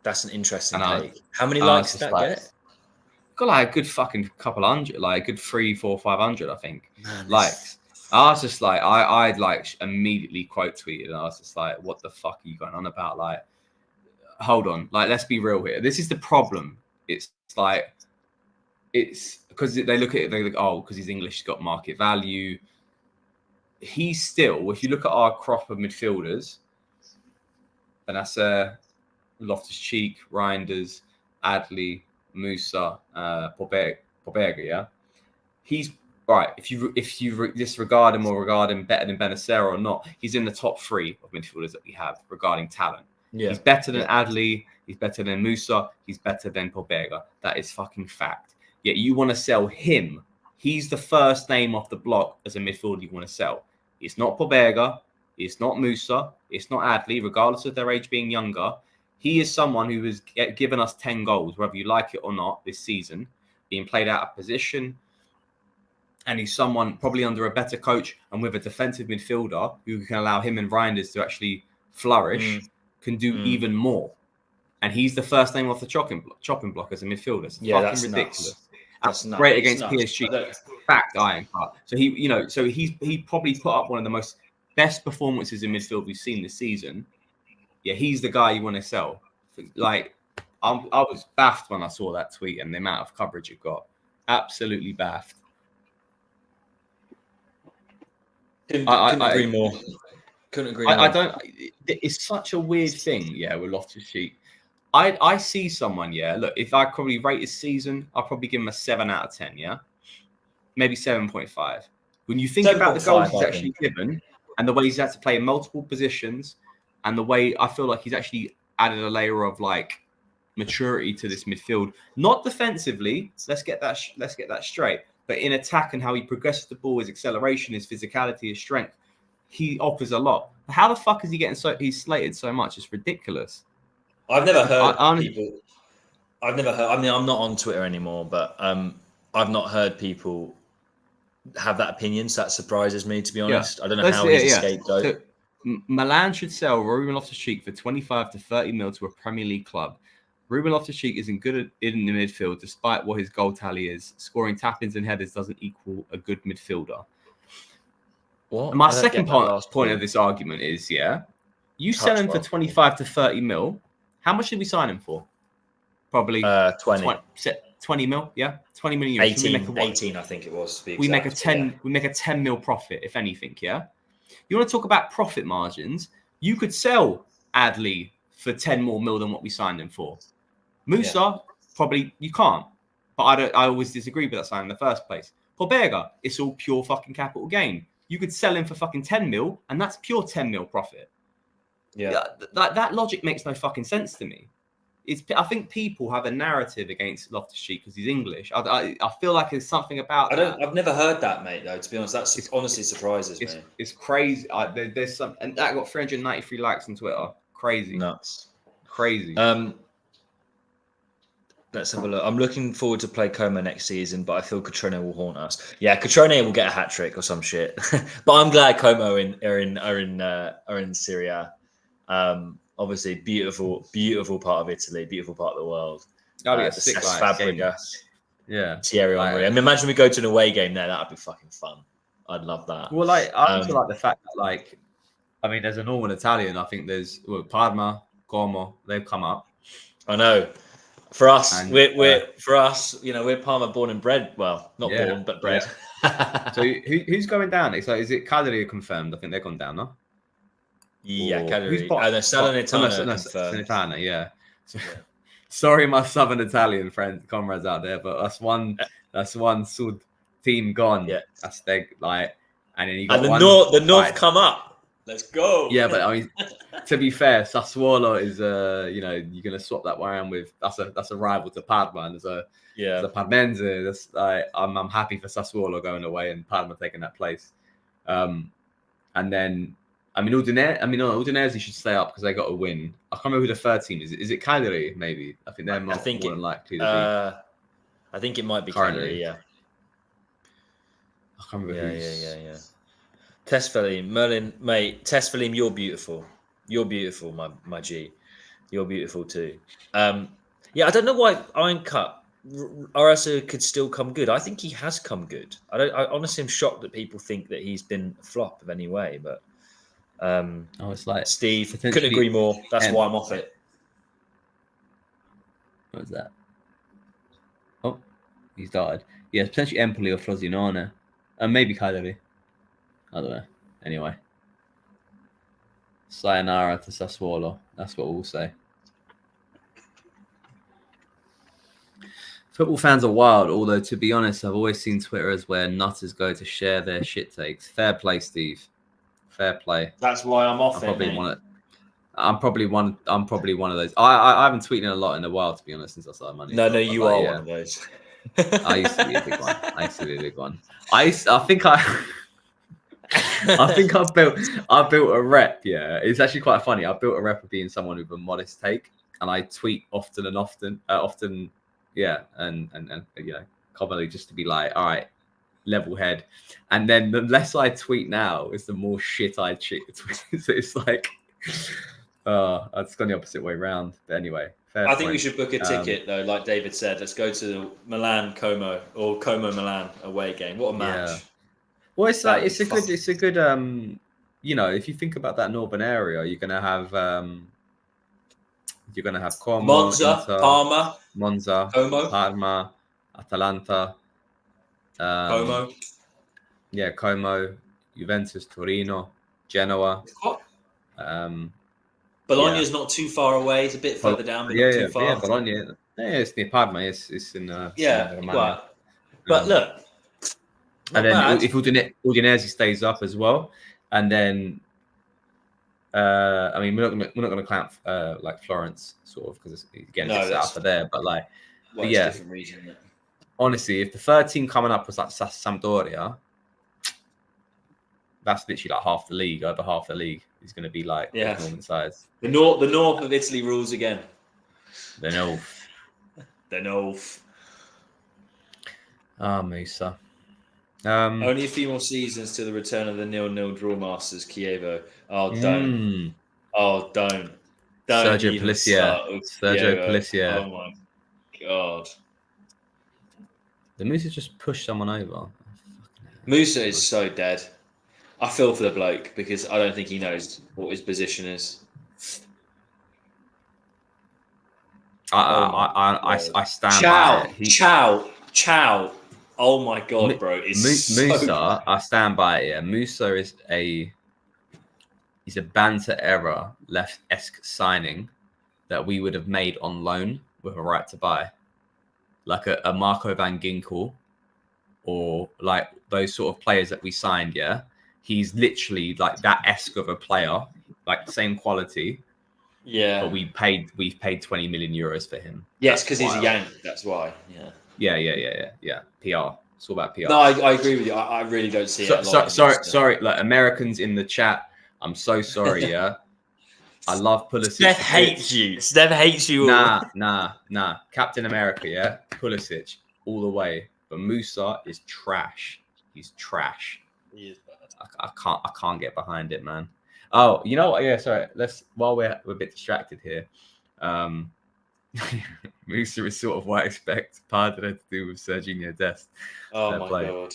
That's an interesting take. How many likes did that get? Got like a good fucking couple hundred, like a good 300, 400, 500, I think. Likes. I was just like, I'd like immediately quote tweeted, and I was just like, what the fuck are you going on about? Like, hold on, like, let's be real here. This is the problem. It's like, it's because they look at it, they look, oh, because he's English, he's got market value. He's still, if you look at our crop of midfielders, and that's Loftus-Cheek, Reinders, Adley, Musa, Pobega, yeah? He's right. If you disregard him or regard him better than Benacer or not, he's in the top 3 of midfielders that we have regarding talent. Yeah. He's better than Adley. He's better than Musa. He's better than Pobega. That is fucking fact. Yet you want to sell him. He's the first name off the block as a midfielder you want to sell. It's not Pobega. It's not Musa. It's not Adley, regardless of their age being younger. He is someone who has given us 10 goals, whether you like it or not, this season, being played out of position. And he's someone probably under a better coach and with a defensive midfielder who can allow him and Reinders to actually flourish, can do even more. And he's the first name off the chopping block as a midfielder. It's fucking ridiculous. Nuts. That's nuts. Great against PSG. Fact, iron cut. So he probably put up one of the most best performances in midfield we've seen this season. Yeah, he's the guy you want to sell. Like, I was baffed when I saw that tweet and the amount of coverage it got. Absolutely baffed. Couldn't agree more. Couldn't agree more. I don't. It's such a weird thing, yeah, with Loftus-Cheek. I see someone, yeah. Look, if I probably rate his season, I'll probably give him a 7 out of 10, yeah, maybe 7.5. When you think about the goals he's actually given and the way he's had to play in multiple positions, and the way I feel like he's actually added a layer of like maturity to this midfield, not defensively. Let's get that straight. But in attack and how he progresses the ball, his acceleration, his physicality, his strength, he offers a lot. How the fuck is he getting he's slated so much? It's ridiculous. I've never heard people. I've never heard. I mean, I'm not on Twitter anymore, but I've not heard people have that opinion. So that surprises me, to be honest. I don't know how he's a scapegoat. So, Milan should sell Ruben Loftus-Cheek for 25 to 30 mil to a Premier League club. Ruben Loftus-Cheek isn't good in the midfield, despite what his goal tally is. Scoring tap-ins and headers doesn't equal a good midfielder. What? And my second point of this argument is, you sell him for 25 to 30 mil. How much did we sign him for? Probably 20 mil, yeah? 20 million euros. 18, I think it was. We make a 10 mil profit, if anything, yeah? You want to talk about profit margins? You could sell Adley for 10 more mil than what we signed him for. Musa, probably you can't. But I always disagree with that sign in the first place. Pobega, it's all pure fucking capital gain. You could sell him for fucking 10 mil, and that's pure 10 mil profit. Yeah. That logic makes no fucking sense to me. I think people have a narrative against Loftus-Cheek because he's English. I feel like there's something about I've never heard that, mate, though, to be honest. It honestly surprises me. It's crazy. There's some, and that got 393 likes on Twitter. Crazy. Nuts. Crazy. Let's have a look. I'm looking forward to play Como next season, but I feel Cotrone will haunt us. Yeah, Cotrone will get a hat trick or some shit. But I'm glad Como are in Serie A. Obviously, beautiful part of Italy, beautiful part of the world. That'd be a sick Fabregas. Yeah. Thierry Henry. I mean, imagine we go to an away game there. That'd be fucking fun. I'd love that. Well, I also like the fact that, as a normal Italian, I think there's Parma, Como, they've come up. I know. For us, and, we're Parma born and bred. Well, not born, but bred. Yeah. So who's going down? Is it Cagliari confirmed? I think they've gone down, no? Yeah, Cagliari. Salernitana, yeah. Sorry, my southern Italian friends, comrades out there, but that's one Sud team gone. Yeah, that's and then you got the North come up. Let's go. Yeah, but I mean, to be fair, Sassuolo is you're gonna swap that around with that's a rival to Parma, and there's a Parmense. That's I'm happy for Sassuolo going away and Parma taking that place. And then Udinese should stay up because they got a win. I can't remember who the third team is. Is it Cagliari? Maybe I think they're more than likely to be. I think it might be Cagliari. Yeah. I can't remember. Yeah. Tesfalim, Merlin, mate. Tesfalim, you're beautiful. You're beautiful, my G. You're beautiful too. I don't know why Iron Cut Arasa could still come good. I think he has come good. I honestly am shocked that people think that he's been a flop of any way. But it's like Steve couldn't agree more. That's why I'm off it. What was that? Oh, He's died. Yeah, potentially Empoli or Frosinone. And maybe Cagliari. I don't know. Anyway. Sayonara to Sassuolo. That's what we'll say. Football fans are wild, although to be honest, I've always seen Twitters where nutters go to share their shit takes. Fair play, Steve. Fair play. That's why I'm off. I'm probably one of those. I haven't tweeted a lot in a while, to be honest, since I started money. No, you are one of those. I used to be a big one. I think I built a rep. Yeah, it's actually quite funny. I built a rep of being someone with a modest take, and I tweet often. Yeah, and you know, commonly just to be like, all right, level head. And then the less I tweet now, is the more shit I tweet. So it's like, it's gone the opposite way around. But anyway, I think we should book a ticket though, like David said. Let's go to the Milan Como or Como Milan away game. What a match! Yeah. Well, it's a good. You know, if you think about that northern area, you're gonna have Como, Monza, Inter, Parma, Monza, Como, Parma, Atalanta, Como. Yeah, Como, Juventus, Torino, Genoa. Bologna's not too far away. It's a bit further down, but not too far. Yeah, Bologna. Yeah, it's near Parma. It's in Romania. But look. And then if Udinese stays up as well, and then I mean we're not going to count like Florence sort of because again it's out of there, but like it's a different region. Isn't it? Honestly, if the third team coming up was like Sampdoria, that's literally like half the league. Over half the league is going to be like Norman size. The north of Italy rules again. The north. Musa. Only a few more seasons to the return of the 0-0 draw masters, Chievo. Oh, don't. Sergio Palicia. Oh, my God. The Musa just pushed someone over. Musa is so dead. I feel for the bloke because I don't think he knows what his position is. I stand by it. Ciao. Oh my God, bro! Musa, I stand by it. Yeah, Musa is he's a Banter era left-esque signing that we would have made on loan with a right to buy, like a Marco van Ginkel, or like those sort of players that we signed. Yeah, he's literally like that esque of a player, like the same quality. Yeah, but we've paid 20 million euros for him. Yes, because he's a Yank. That's why. Yeah. PR. It's all about PR. No, I agree with you. I really don't see it. Sorry. Like Americans in the chat, I'm so sorry. Yeah, I love Pulisic. Steph hates you. Nah. Captain America. Yeah, Pulisic all the way. But Musa is trash. He's trash. He is bad. I can't get behind it, man. Oh, you know what? Yeah, sorry. While we're a bit distracted here. Musa is sort of what I expect Padre to do with Serginho Dest. Oh my God.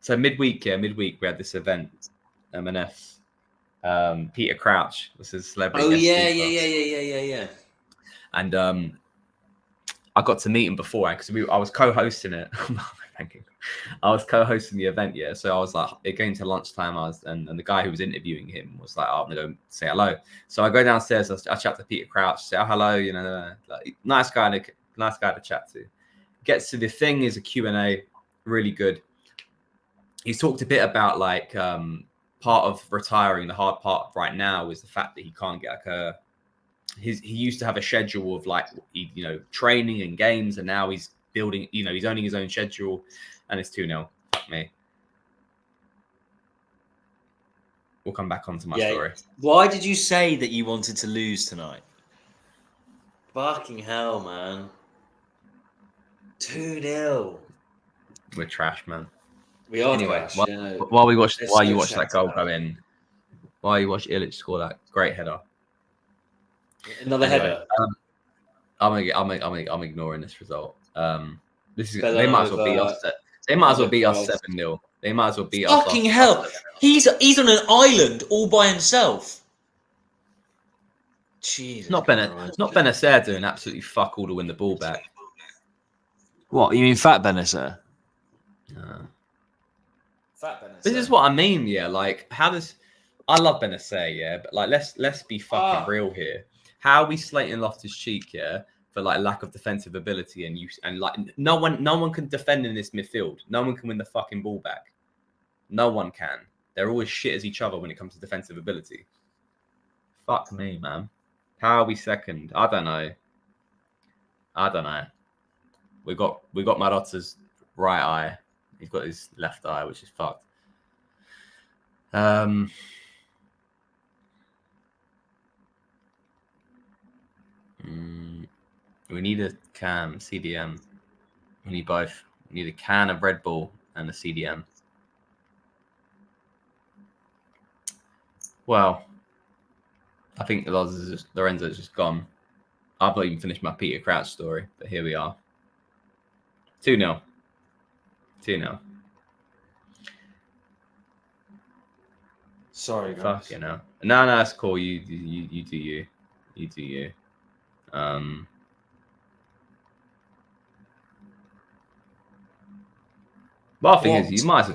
So midweek we had this event, M&S. Peter Crouch was his celebrity. Oh yeah. And I got to meet him before because I was co-hosting it. I was co-hosting the event, yeah. So I was like, it came to lunchtime. And the guy who was interviewing him was like, I'm gonna go say hello. So I go downstairs. I chat to Peter Crouch, say hello. You know, like, nice guy to chat to. Gets to the thing is a Q&A, really good. He's talked a bit about like part of retiring. The hard part right now is the fact that he can't get like he used to have a schedule of like training and games, and now he's building. He's owning his own schedule. And it's 2-0. Fuck me. We'll come back onto my story. Why did you say that you wanted to lose tonight? Fucking hell, man. 2-0. We're trash, man. We are anyway, trash. While you watch that goal go in, while you watch Illich score that great header. Another header. I'm ignoring this result. They might as well beat us. They might as well beat us 7-0. They might as well beat us. Fucking hell! He's on an island all by himself. Jesus. Not Benacer doing absolutely fuck all to win the ball back. What, you mean Fat Benacer? Fat Benacer. This is what I mean, yeah. Like, how does... I love Benacer, yeah, but like, let's be fucking real here. How are we slating Loftus-Cheek, yeah, for like lack of defensive ability and like no one can defend in this midfield. No one can win the fucking ball back. No one can. They're always shit as each other when it comes to defensive ability. Fuck me, man. How are we second? I don't know. We got Marotta's right eye. He's got his left eye, which is fucked. We need a cam, CDM. We need both. We need a can of Red Bull and a CDM. Well, I think Lorenzo's just gone. I've not even finished my Peter Crouch story, but here we are. 2-0. 2-0. Sorry, guys. Fuck, you know. No, that's cool. You do you. You do you. Well, the thing is, you might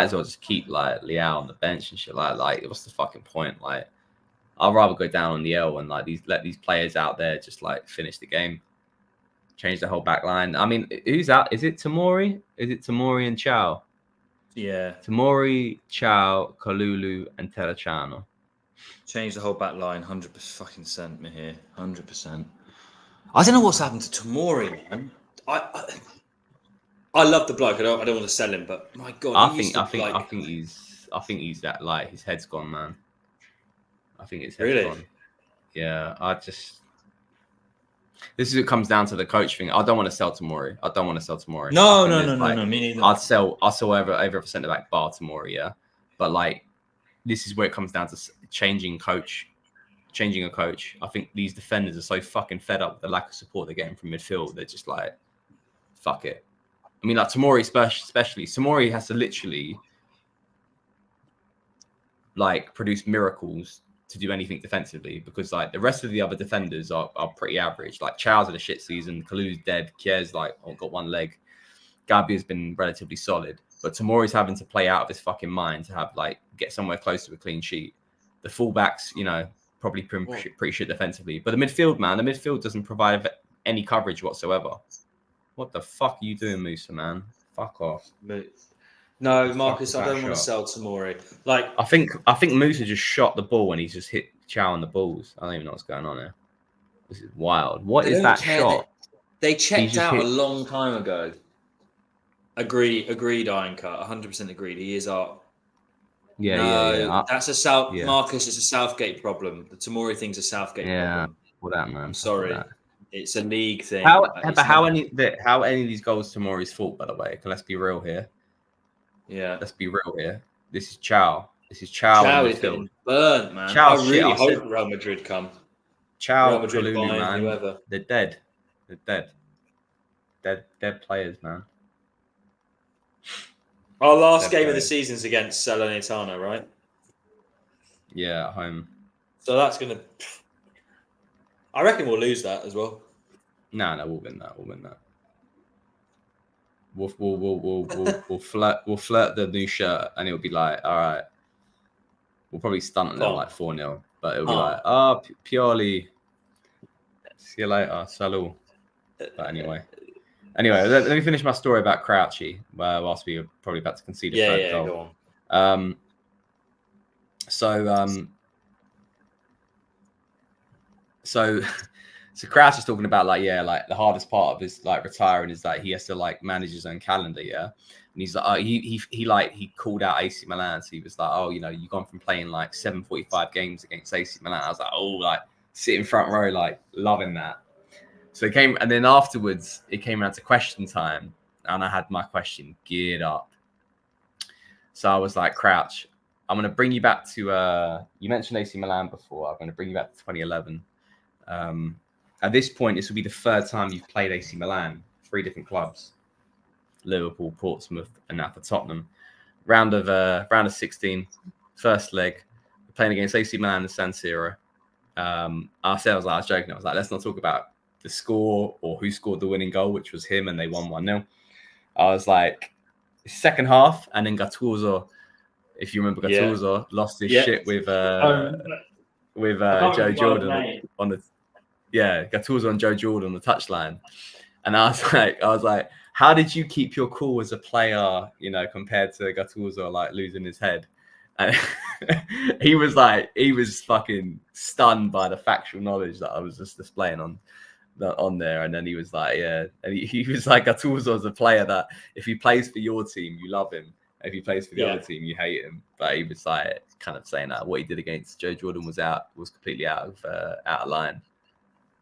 as well just keep like Liao on the bench and shit. Like, what's the fucking point? Like, I'd rather go down on the L and like let these players out there just like finish the game, change the whole back line. I mean, who's out? Is it Tamori? Is it Tamori and Chow? Yeah. Tamori, Chow, Kalulu, and Terracciano. Change the whole back line, 100% me here, 100%. I don't know what's happened to Tamori, man. I love the bloke. I don't want to sell him, but my God, I think he's that like his head's gone, man. I think his head's gone. Yeah, this is what comes down to the coach thing. I don't want to sell Tamori. No, me neither. I'd sell every centre back bar Tamori, yeah. But like, this is where it comes down to changing a coach. I think these defenders are so fucking fed up with the lack of support they're getting from midfield. They're just like, fuck it. I mean, like Tamori especially. Tamori has to literally like produce miracles to do anything defensively because like the rest of the other defenders are pretty average. Like Chow's had a shit season. Kalu's dead. Kier's like got one leg. Gabi's been relatively solid. But Tamori's having to play out of his fucking mind to have like get somewhere close to a clean sheet. The fullbacks, you know, probably pretty shit defensively. But the midfield doesn't provide any coverage whatsoever. What the fuck are you doing, Musa, man? Fuck off. No, Marcus, I don't want to sell Tamori. Like, I think Musa just shot the ball and he's just hit Chow on the balls. I don't even know what's going on here. This is wild. What is that shot? They checked out a long time ago. Agreed, Ironcut. 100% agreed. He is our... Yeah. That's Marcus, it's a Southgate problem. The Tamori thing's a Southgate problem. For that, man. I'm sorry. It's a league thing. How any of these goals Tamori's fault, by the way? Let's be real here. Yeah. Let's be real here. This is Chow. Chow is getting burnt, man. I really hope Real Madrid come. Chow, Kalulu, man. Whoever. They're dead. Dead players, man. Our last game of the season is against Salernitana, right? Yeah, at home. So that's going to... I reckon we'll lose that as well. No, we'll win that. We'll flirt the new shirt, and it'll be like, all right. We'll probably stunt them like 4-0, but it'll be like, Pioli. See you later, salut. But anyway, let me finish my story about Crouchy. Whilst we are probably about to concede a third goal. Go on. So Crouch is talking about like the hardest part of his like retiring is that he has to like manage his own calendar, yeah. And he's like, he called out AC Milan, so he was like, oh, you know, you've gone from playing like 745 games against AC Milan. I was like, oh, like sitting front row, like loving that. So it came, and then afterwards it came around to question time, and I had my question geared up. So I was like, Crouch, I'm going to bring you back to, you mentioned AC Milan before. I'm going to bring you back to 2011. At this point, this will be the third time you've played AC Milan, 3 different clubs, Liverpool, Portsmouth, and now for Tottenham. Round of 16, first leg, playing against AC Milan and San Siro. I was joking. I was like, let's not talk about the score or who scored the winning goal, which was him, and they won 1-0. I was like, second half, and then Gattuso, if you remember, Gattuso lost his shit with Joe Jordan on the Gattuso and Joe Jordan on the touchline. And I was like, how did you keep your cool as a player, compared to Gattuso like losing his head? And he was fucking stunned by the factual knowledge that I was just displaying on there. And then he was like, and he was like, Gattuso is a player that if he plays for your team, you love him. If he plays for the other team, you hate him. But he was like kind of saying that what he did against Joe Jordan was completely out of line.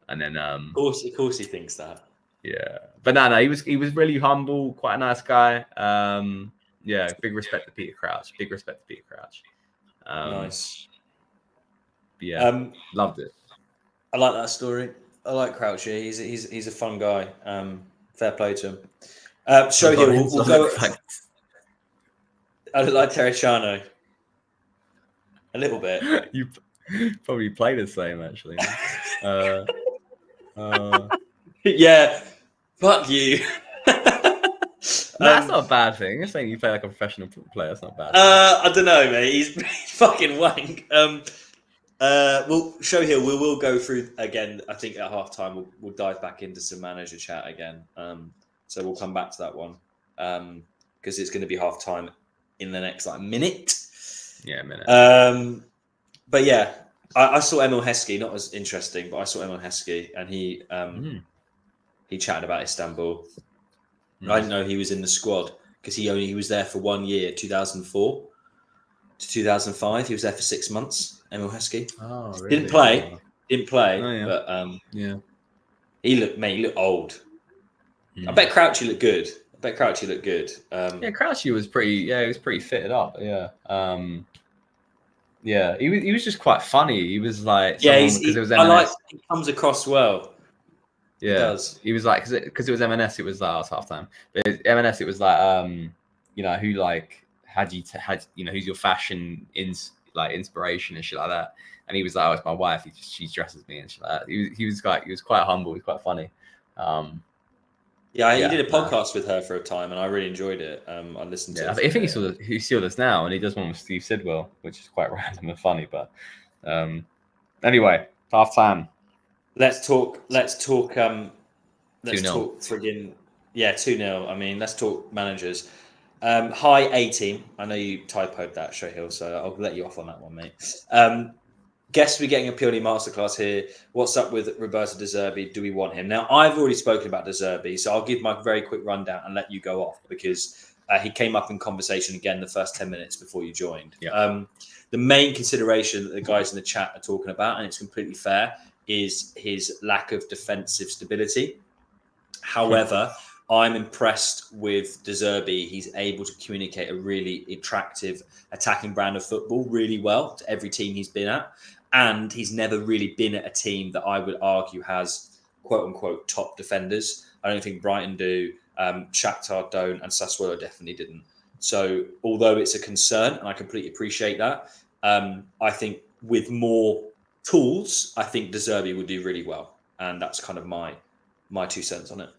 And then of course he thinks that. Yeah, but no, he was really humble, quite a nice guy. Big respect to Peter Crouch. Nice. Yeah, loved it. I like that story. I like Crouch. Yeah, he's a fun guy. Fair play to him. So here we'll go. I like Terracciano. A little bit. You probably play the same, actually. Yeah. Fuck you. That's not a bad thing. You're saying you play like a professional player. That's not bad. I don't know, mate. He's fucking wank. We'll show here. We will go through again. I think at halftime we'll dive back into some manager chat again. So we'll come back to that one because it's going to be halftime in the next minute. Yeah, a minute. But yeah, I saw Emil Heskey. Not as interesting, but I saw Emil Heskey, and he chatted about Istanbul. I didn't know he was in the squad because he was there for 1 year, 2004 to 2005. He was there for 6 months. Emil Heskey. Oh, really? Didn't play, Oh, yeah. but he looked old. I bet Crouchy looked good. Crouchy was pretty. Yeah, he was pretty fitted up. Yeah. He was just quite funny. He was like, he comes across well. Yeah, he does. He was like, because it was M&S. It was like halftime. But M&S, it was like, who like had who's your fashion inspiration and shit like that. And he was like, oh, it's my wife. She dresses me and shit like that. He was quite humble. He was quite funny. He did a podcast with her for a time, and I really enjoyed it. I listened to it. I think he's still this now, and he does one with Steve Sidwell, which is quite random and funny. But anyway, halftime. Let's talk. 2-0. Friggin' 2-0. I mean, let's talk managers. Hi A team. I know you typoed that, Shohill, so I'll let you off on that one, mate. Guess we're getting a purely masterclass here. What's up with Roberto De Zerbi? Do we want him? Now, I've already spoken about De Zerbi, so I'll give my very quick rundown and let you go off because he came up in conversation again the first 10 minutes before you joined. Yeah. The main consideration that the guys in the chat are talking about, and it's completely fair, is his lack of defensive stability. However, I'm impressed with De Zerbi. He's able to communicate a really attractive attacking brand of football really well to every team he's been at. And he's never really been at a team that I would argue has quote unquote top defenders. I don't think Brighton do, Shakhtar don't, and Sassuolo definitely didn't. So although it's a concern, and I completely appreciate that, I think with more tools, I think De Zerbi would do really well. And that's kind of my 2 cents on it.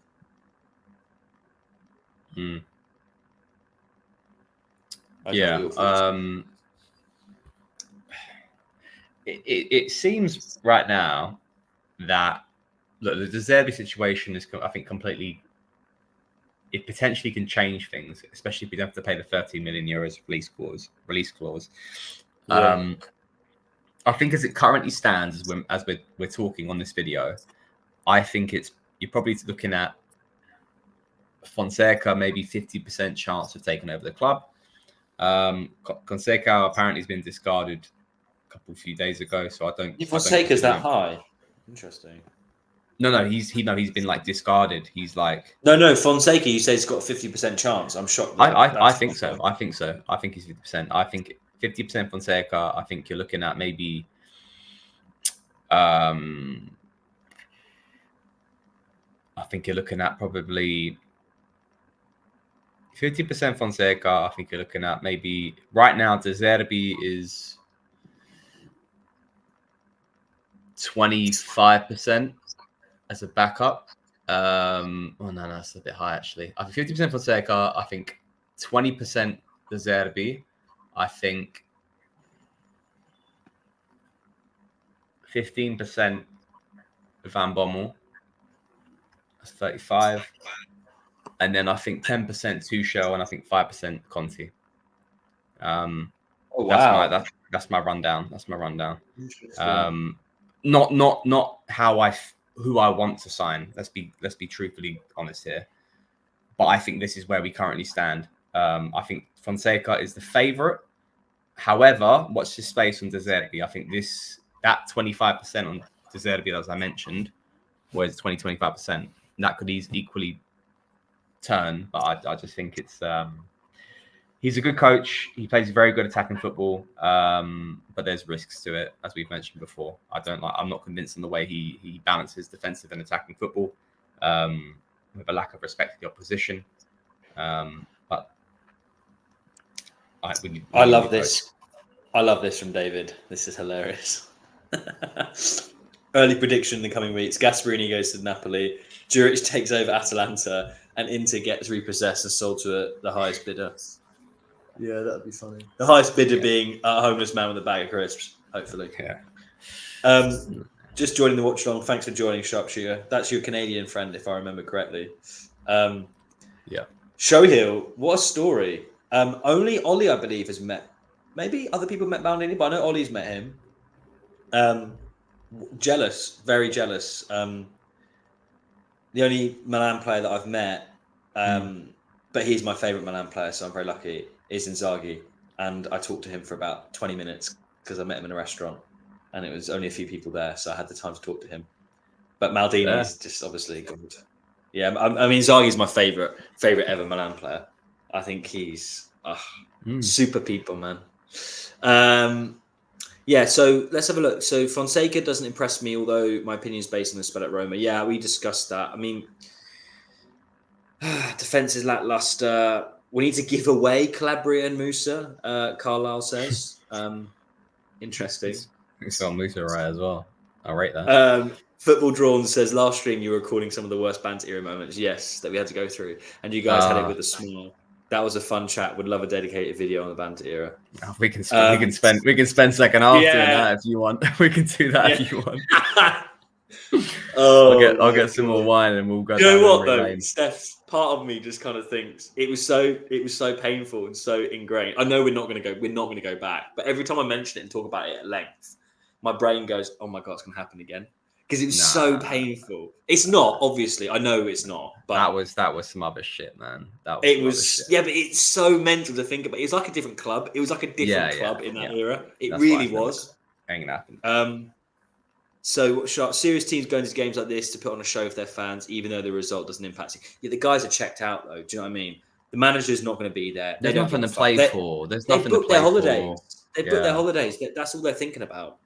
It seems right now that the De Zerbi situation is, I think, completely. It potentially can change things, especially if you don't have to pay the 13 million euros release clause. Yeah. I think as it currently stands, as we're talking on this video, I think you're probably looking at Fonseca maybe 50% chance of taking over the club. Fonseca apparently has been discarded a few days ago, so I don't. Fonseca's that high? Interesting. No, he's been like discarded. He's like no Fonseca. You say he's got a 50% chance. I'm shocked. I think so. I think he's 50%. I think 50% Fonseca. I think you're looking at maybe. I think you're looking at probably 50% Fonseca. I think you're looking at maybe right now De Zerbi is 25%. as a backup. No, that's a bit high actually. I think 50% Fonseca. I think 20% De Zerbi. I think 15% Van Bommel. That's 35. And then I think 10% Tuchel, and I think 5% Conte. Oh wow, that's my rundown. That's my rundown. Not how who I want to sign. Let's be truthfully honest here. But I think this is where we currently stand. I think Fonseca is the favourite. However, watch this space on De Zerbi. I think that 25% on De Zerbi, as I mentioned, was 25%. That could equally turn, but I just think it's he's a good coach. He plays very good attacking football, but there's risks to it, as we've mentioned before. I'm not convinced in the way he balances defensive and attacking football, with a lack of respect for the opposition. But I love this. I love this from David. This is hilarious. Early prediction in the coming weeks: Gasperini goes to Napoli, Juric takes over Atalanta, and Inter gets repossessed and sold to the highest bidder. Yeah, that'd be funny. The highest bidder being a homeless man with a bag of crisps, hopefully. Yeah. Just joining the watch along. Thanks for joining, Sharpshooter. That's your Canadian friend, if I remember correctly. Yeah. Showhill, what a story. Only Ollie, I believe, has met. Maybe other people met Maldini, but I know Ollie's met him. Jealous, very jealous. The only Milan player that I've met, but he's my favourite Milan player, so I'm very lucky, is Inzaghi. And I talked to him for about 20 minutes because I met him in a restaurant and it was only a few people there, so I had the time to talk to him. But Maldini is just obviously good. Yeah, I mean, Inzaghi's my favourite ever Milan player. I think he's super people, man. Yeah, so let's have a look. So Fonseca doesn't impress me, although my opinion is based on the spell at Roma. Yeah, we discussed that. I mean, defense is lackluster. We need to give away Calabria and Musa, Carlisle says. Interesting. It's on Musa right as well. I rate that. Football Drawn says, last stream you were recording some of the worst Banter era moments. Yes, that we had to go through. And you guys had it with a smile. That was a fun chat. Would love a dedicated video on the Banter era. We can spend second half doing that if you want. We can do that if you want. I'll get some more wine and we'll go. You know what though, Steph? Part of me just kind of thinks it was so painful and so ingrained. I know we're not going to go back. But every time I mention it and talk about it at length, my brain goes, "Oh my god, it's going to happen again." Because it was so painful. It's not, obviously. I know it's not. But that was some other shit, man. But it's so mental to think about. It was like a different club. It was like a different club in that era. It really was. Ain't gonna happen. So serious teams going to games like this to put on a show for their fans, even though the result doesn't impact it. Yeah, the guys are checked out though. Do you know what I mean? The manager's not going to be there. There's nothing to play for. There's nothing to play for. They booked their holidays. That's all they're thinking about.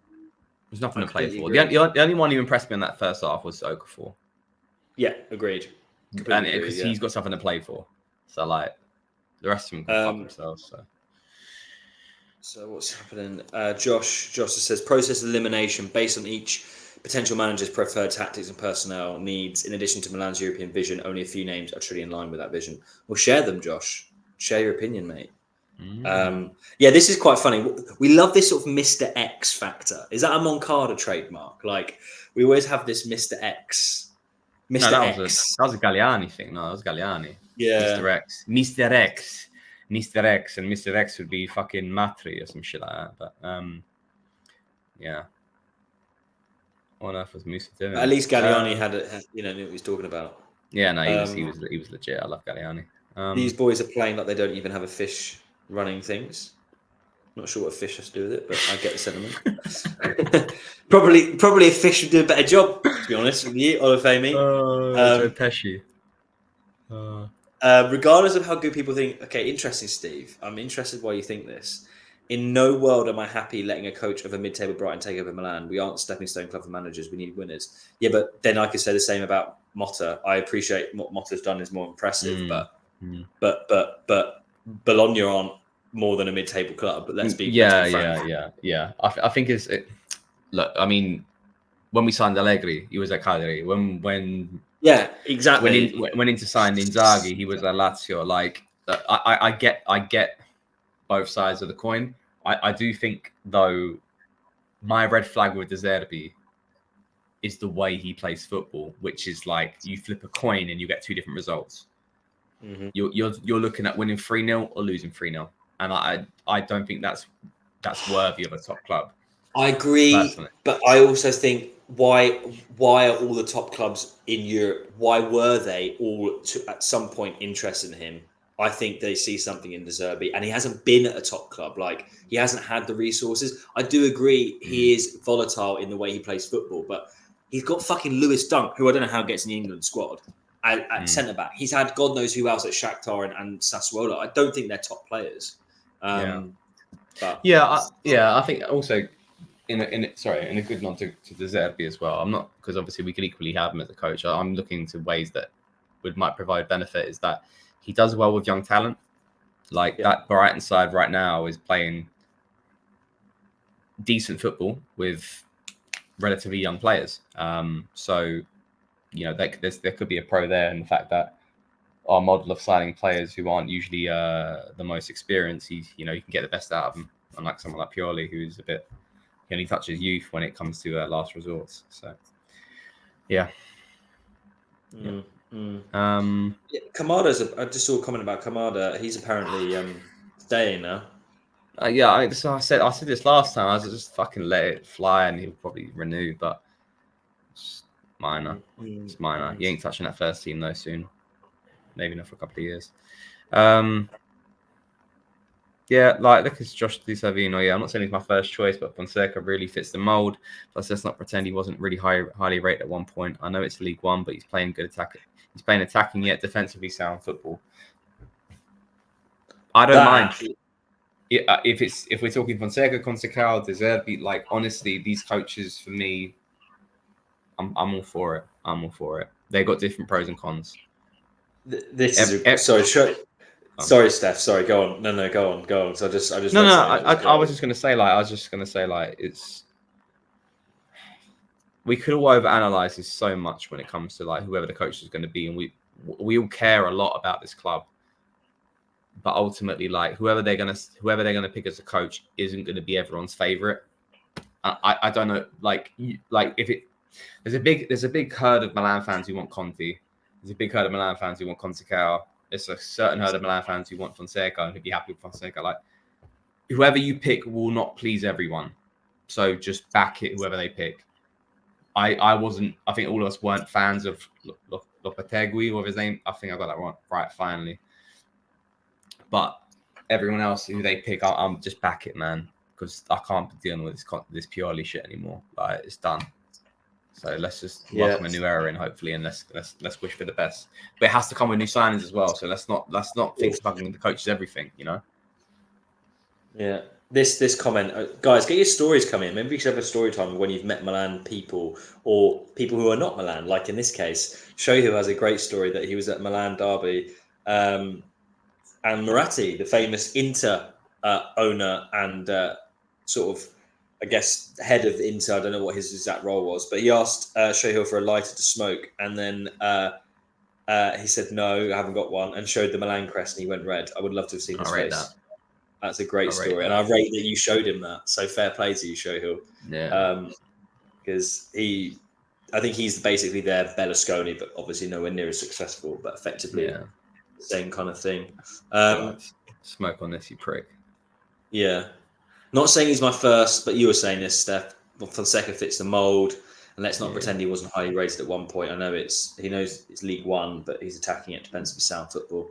There's nothing to play for. The only one who impressed me in that first half was Okafor. Yeah, agreed. And because he's got something to play for. So, like, the rest of them can fuck themselves. So what's happening? Josh says, process elimination based on each potential manager's preferred tactics and personnel needs. In addition to Milan's European vision, only a few names are truly in line with that vision. Well, share them, Josh. Share your opinion, mate. Yeah, this is quite funny. We love this sort of Mr. X factor. Is that a Moncada trademark? Like, we always have this Mr. X. That was a Galliani thing. No, that was Galliani. Yeah. Mr. X. And Mr. X would be fucking Matri or some shit like that. But, yeah. What on earth was Musa doing? At least Galliani knew what he was talking about. Yeah, no, he was legit. I love Galliani. These boys are playing like they don't even have a fish running things. Not sure what a fish has to do with it, but I get the sentiment. probably a fish would do a better job, to be honest with you, Olafemi. Joe Pesci. Regardless of how good people think, okay, interesting, Steve. I'm interested why you think this. In no world am I happy letting a coach of a mid-table Brighton take over Milan. We aren't a stepping stone club for managers. We need winners. Yeah, but then I could say the same about Motta. I appreciate what Motta's done is more impressive, but Bologna aren't more than a mid-table club. But let's be yeah. I think look. I mean, when we signed Allegri, he was at Cagliari. When Yeah, exactly. When Inter signed Inzaghi, he was at Lazio. Like I get both sides of the coin. I do think though, my red flag with De Zerbi is the way he plays football, which is like you flip a coin and you get two different results. Mm-hmm. You're looking at winning 3-0 or losing 3-0, and I don't think that's worthy of a top club. I agree, personally. but I also think why are all the top clubs in Europe? Why were they all at some point interested in him? I think they see something in De Zerbi, and he hasn't been at a top club. Like he hasn't had the resources. I do agree he is volatile in the way he plays football, but he's got fucking Lewis Dunk, who I don't know how gets in the England squad at centre back. He's had God knows who else at Shakhtar and Sassuolo. I don't think they're top players. But I think also in a good nod to De Zerbi as well. I'm not, because obviously we could equally have him as a coach. I'm looking to ways that might provide benefit. Is that he does well with young talent, like that Brighton side right now is playing decent football with relatively young players. So there could be a pro there in the fact that our model of signing players who aren't usually the most experienced, you can get the best out of them, unlike someone like Pioli, who's he only touches youth when it comes to last resorts. So, yeah. Kamada's. I just saw a comment about Kamada. He's apparently staying now. I said this last time. I was just fucking let it fly, and he'll probably renew, but it's minor. It's minor. He ain't touching that first team though soon. Maybe not for a couple of years. Look at Josh Di Savino. I'm not saying he's my first choice, but Fonseca really fits the mold. Plus, let's not pretend he wasn't really highly rated at one point. I know it's League One, but he's playing good attacking. He's playing attacking yet defensively sound football. I don't mind. If we're talking Fonseca, Conceição, De Zerbi, like honestly, these coaches for me, I'm all for it. They got different pros and cons. Sorry, Steph. Sorry, go on. No, go on. So I just. I was just gonna say it's. We could all overanalyze this so much when it comes to like whoever the coach is going to be, and we all care a lot about this club. But ultimately, like whoever they're gonna pick as a coach isn't going to be everyone's favorite. I don't know. There's a big herd of Milan fans who want Conte. There's a big herd of Milan fans who want Conceição. There's a certain herd of Milan fans who want Fonseca and who'd be happy with Fonseca. Like whoever you pick will not please everyone, so just back it whoever they pick. I wasn't. I think all of us weren't fans of Lopetegui or his name. I think I got that right finally. But everyone else who they pick, I'm just back it, man, because I can't be dealing with this Pioli shit anymore. Like it's done. So let's just welcome a new era in, hopefully, and let's wish for the best. But it has to come with new signings as well. So let's not think plugging the coaches everything, Yeah. This comment, guys, get your stories coming in. Maybe we should have a story time when you've met Milan people or people who are not Milan. Like in this case, Shohu has a great story that he was at Milan derby, and Moratti, the famous Inter owner and sort of, I guess, head of Inter. I don't know what his exact role was, but he asked Shohu for a lighter to smoke, and then he said no, I haven't got one, and showed the Milan crest, and he went red. I would love to have seen his face. That. That's a great story, and I rate that you showed him that. So fair play to you, Shohu. Yeah. Because I think he's basically their Berlusconi, but obviously nowhere near as successful, but effectively the same kind of thing. Smoke on this, you prick. Yeah. Not saying he's my first, but you were saying this, Steph. Fonseca fits the mold, and let's not pretend he wasn't highly rated at one point. I know he knows it's League One, but he's attacking it defensively sound football.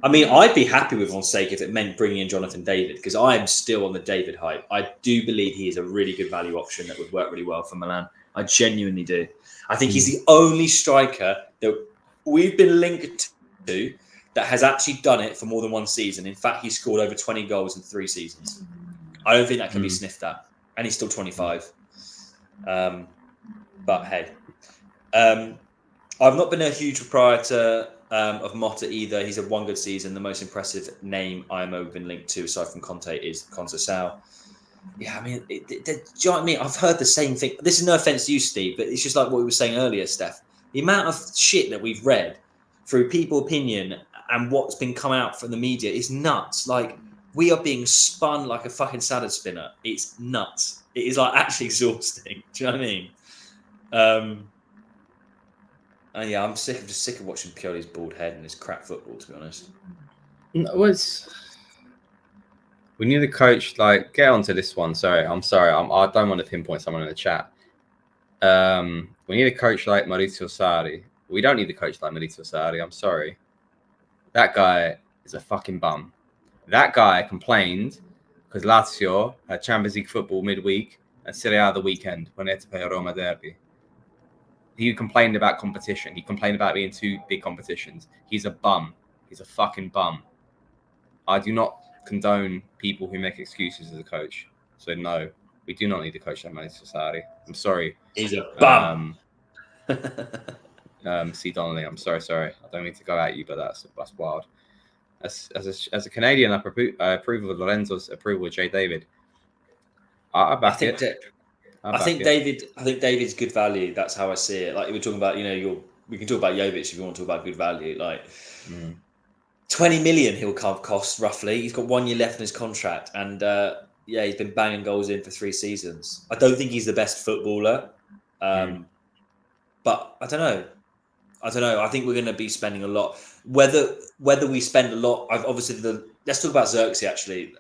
I mean, I'd be happy with Fonseca if it meant bringing in Jonathan David, because I am still on the David hype. I do believe he is a really good value option that would work really well for Milan. I genuinely do. I think he's the only striker that we've been linked to that has actually done it for more than one season. In fact, he scored over 20 goals in 3 seasons. I don't think that can be sniffed at. And he's still 25. But hey. I've not been a huge proprietor of Motta either. He's had one good season. The most impressive name IMO have been linked to, aside from Conte, is Conceição. Yeah, I mean, do you know what I mean? I've heard the same thing. This is no offense to you, Steve, but it's just like what we were saying earlier, Steph. The amount of shit that we've read through people opinion and what's been coming out from the media is nuts. Like, we are being spun like a fucking salad spinner. It's nuts. It is like actually exhausting. Do you know what I mean? And yeah, I'm just sick of watching Pioli's bald head and his crap football, to be honest. We need a coach, like, get onto this one. I'm sorry. I don't want to pinpoint someone in the chat. We need a coach like Maurizio Sarri. We don't need a coach like Maurizio Sarri. I'm sorry. That guy is a fucking bum. That guy complained because Lazio had Champions League football midweek and Serie A the weekend when they had to play a Roma derby. He complained about competition. He complained about being two big competitions. He's a bum. He's a fucking bum. I do not condone people who make excuses as a coach. So no, we do not need a coach like Maurizio Sarri. I'm sorry. He's a bum. C. Donnelly, I'm sorry. I don't mean to go at you, but that's wild. As a Canadian, I approve of Lorenzo's approval of Jay David. I think David's good value. That's how I see it. Like we're talking about, we can talk about Jovic if you want to talk about good value. Like 20 million he'll cost roughly. He's got 1 year left in his contract, and he's been banging goals in for 3 seasons. I don't think he's the best footballer, but I don't know. I think we're going to be spending a lot. Whether we spend a lot, let's talk about Xerxes actually.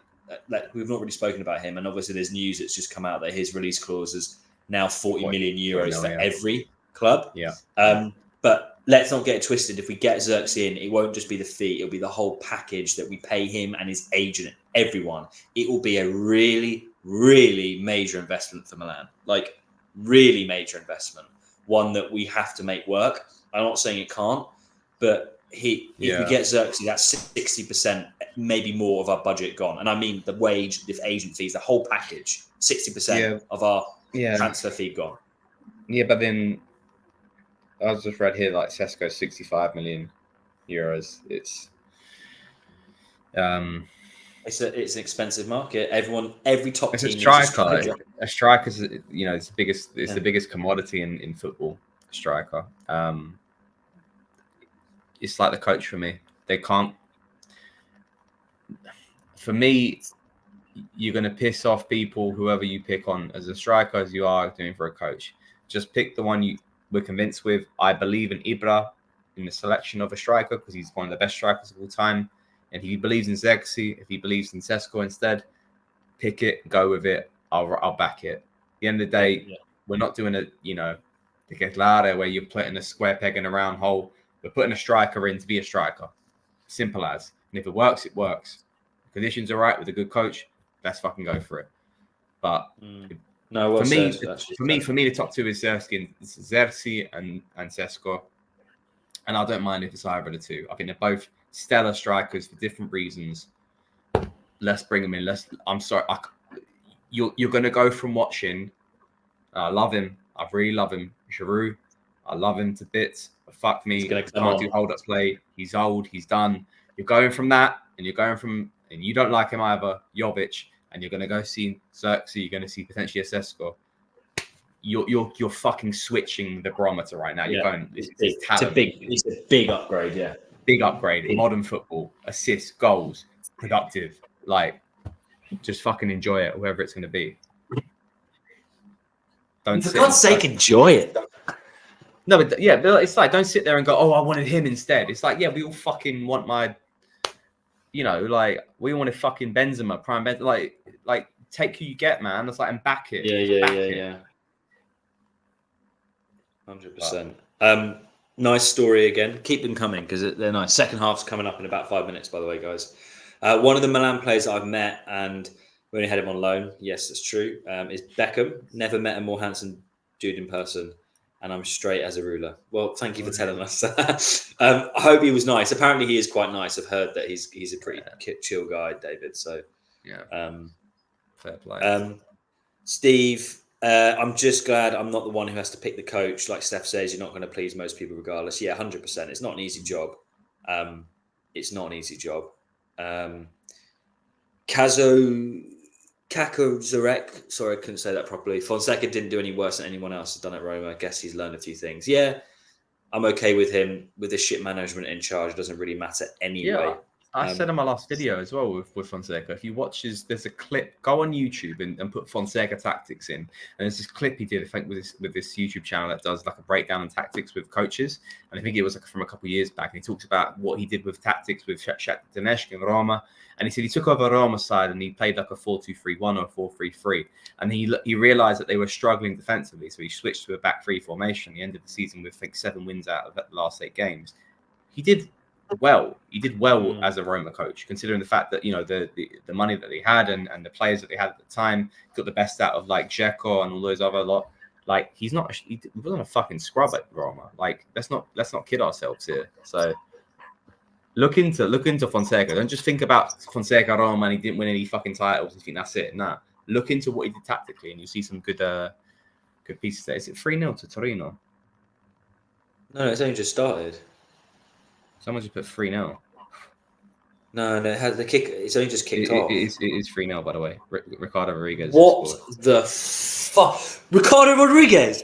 We've not really spoken about him, and obviously there's news that's just come out that his release clause is now 40 million euros for every club. Yeah. But let's not get it twisted. If we get Xerxes in, it won't just be the fee; it'll be the whole package that we pay him and his agent, everyone. It will be a really, really major investment for Milan. Like really major investment, one that we have to make work. I'm not saying it can't, but if we get Xerxes, that's 60%, maybe more of our budget gone. And I mean the wage, the agent fees, the whole package, 60% of our transfer fee gone. Yeah, but then I just read here like Sesko 65 million euros. It's an expensive market. Every top team. A striker. A striker's it's the biggest commodity in football. A striker. It's like the coach for me. They can't. For me, you're going to piss off people, whoever you pick on as a striker, as you are doing for a coach. Just pick the one we're convinced with. I believe in Ibra in the selection of a striker because he's one of the best strikers of all time. And if he believes in Xerxes, if he believes in Sesko instead, pick it, go with it. I'll back it. At the end of the day, we're not doing the Geglare where you're putting a square peg in a round hole. We're putting a striker in to be a striker. Simple as. And if it works, it works. The conditions are right with a good coach, let's fucking go for it. But for me, the top two is Xerxes and Sesko. And I don't mind if it's either of the two. I think they're both stellar strikers for different reasons. Let's bring them in. I'm sorry. You're going to go from watching. I love him. I really love him. Giroud. I love him to bits. But fuck me. Can't do hold up play. He's old. He's done. You're going from that, and you don't like him either, Jovic, and you're going to go see Xerxes. You're going to see potentially a Sesko. You're fucking switching the barometer right now. You're going. It's a big upgrade. Yeah, big upgrade. Modern football, assists, goals, productive. Like, just fucking enjoy it, whoever it's going to be. For God's sake, enjoy it. No, but it's like, don't sit there and go, oh, I wanted him instead. It's like, we all fucking want we wanted fucking Benzema, prime Benzema. Like take who you get, man. It's like, and back it. Yeah. 100%. Nice story again. Keep them coming because they're nice. Second half's coming up in about 5 minutes, by the way, guys. One of the Milan players that I've met, and we only had him on loan. Yes, that's true. Is Beckham. Never met a more handsome dude in person. And I'm straight as a ruler. Well, thank you for telling us that. I hope he was nice. Apparently, he is quite nice. I've heard that he's a pretty chill guy, David. So, fair play. Steve, I'm just glad I'm not the one who has to pick the coach. Like Steph says, you're not going to please most people regardless. Yeah, 100%. It's not an easy job. Caso, Kaká Zarek, sorry, I couldn't say that properly. Fonseca didn't do any worse than anyone else has done at Roma. I guess he's learned a few things. Yeah, I'm okay with him with the shit management in charge. It doesn't really matter anyway. Yeah, I said in my last video as well with Fonseca. If you watch there's a clip. Go on YouTube and put Fonseca tactics in. And there's this clip he did, I think, with this YouTube channel that does like a breakdown on tactics with coaches. And I think it was like from a couple of years back. And he talks about what he did with tactics with Shakhtar Donetsk and Roma. And he said he took over Roma's side and he played like a 4-2-3-1 or 4-3-3. And he realized that they were struggling defensively, so he switched to a back three formation. He ended the season with I think 7 wins out of the last 8 games. He did well as a Roma coach, considering the fact that the money that they had and the players that they had at the time, got the best out of like Dzeko and all those other lot. Like he wasn't a fucking scrub at Roma. Like let's not kid ourselves here. So look into Fonseca. Don't just think about Fonseca Roma and he didn't win any fucking titles and think that's it. Nah, look into what he did tactically and you'll see some good pieces there. Is it 3-0 to Torino? No, it's only just started. Someone just put 3-0. No, it has the kick. It's only just kicked off. It is 3-0, by the way. Ricardo Rodriguez. What the fuck? Ricardo Rodriguez?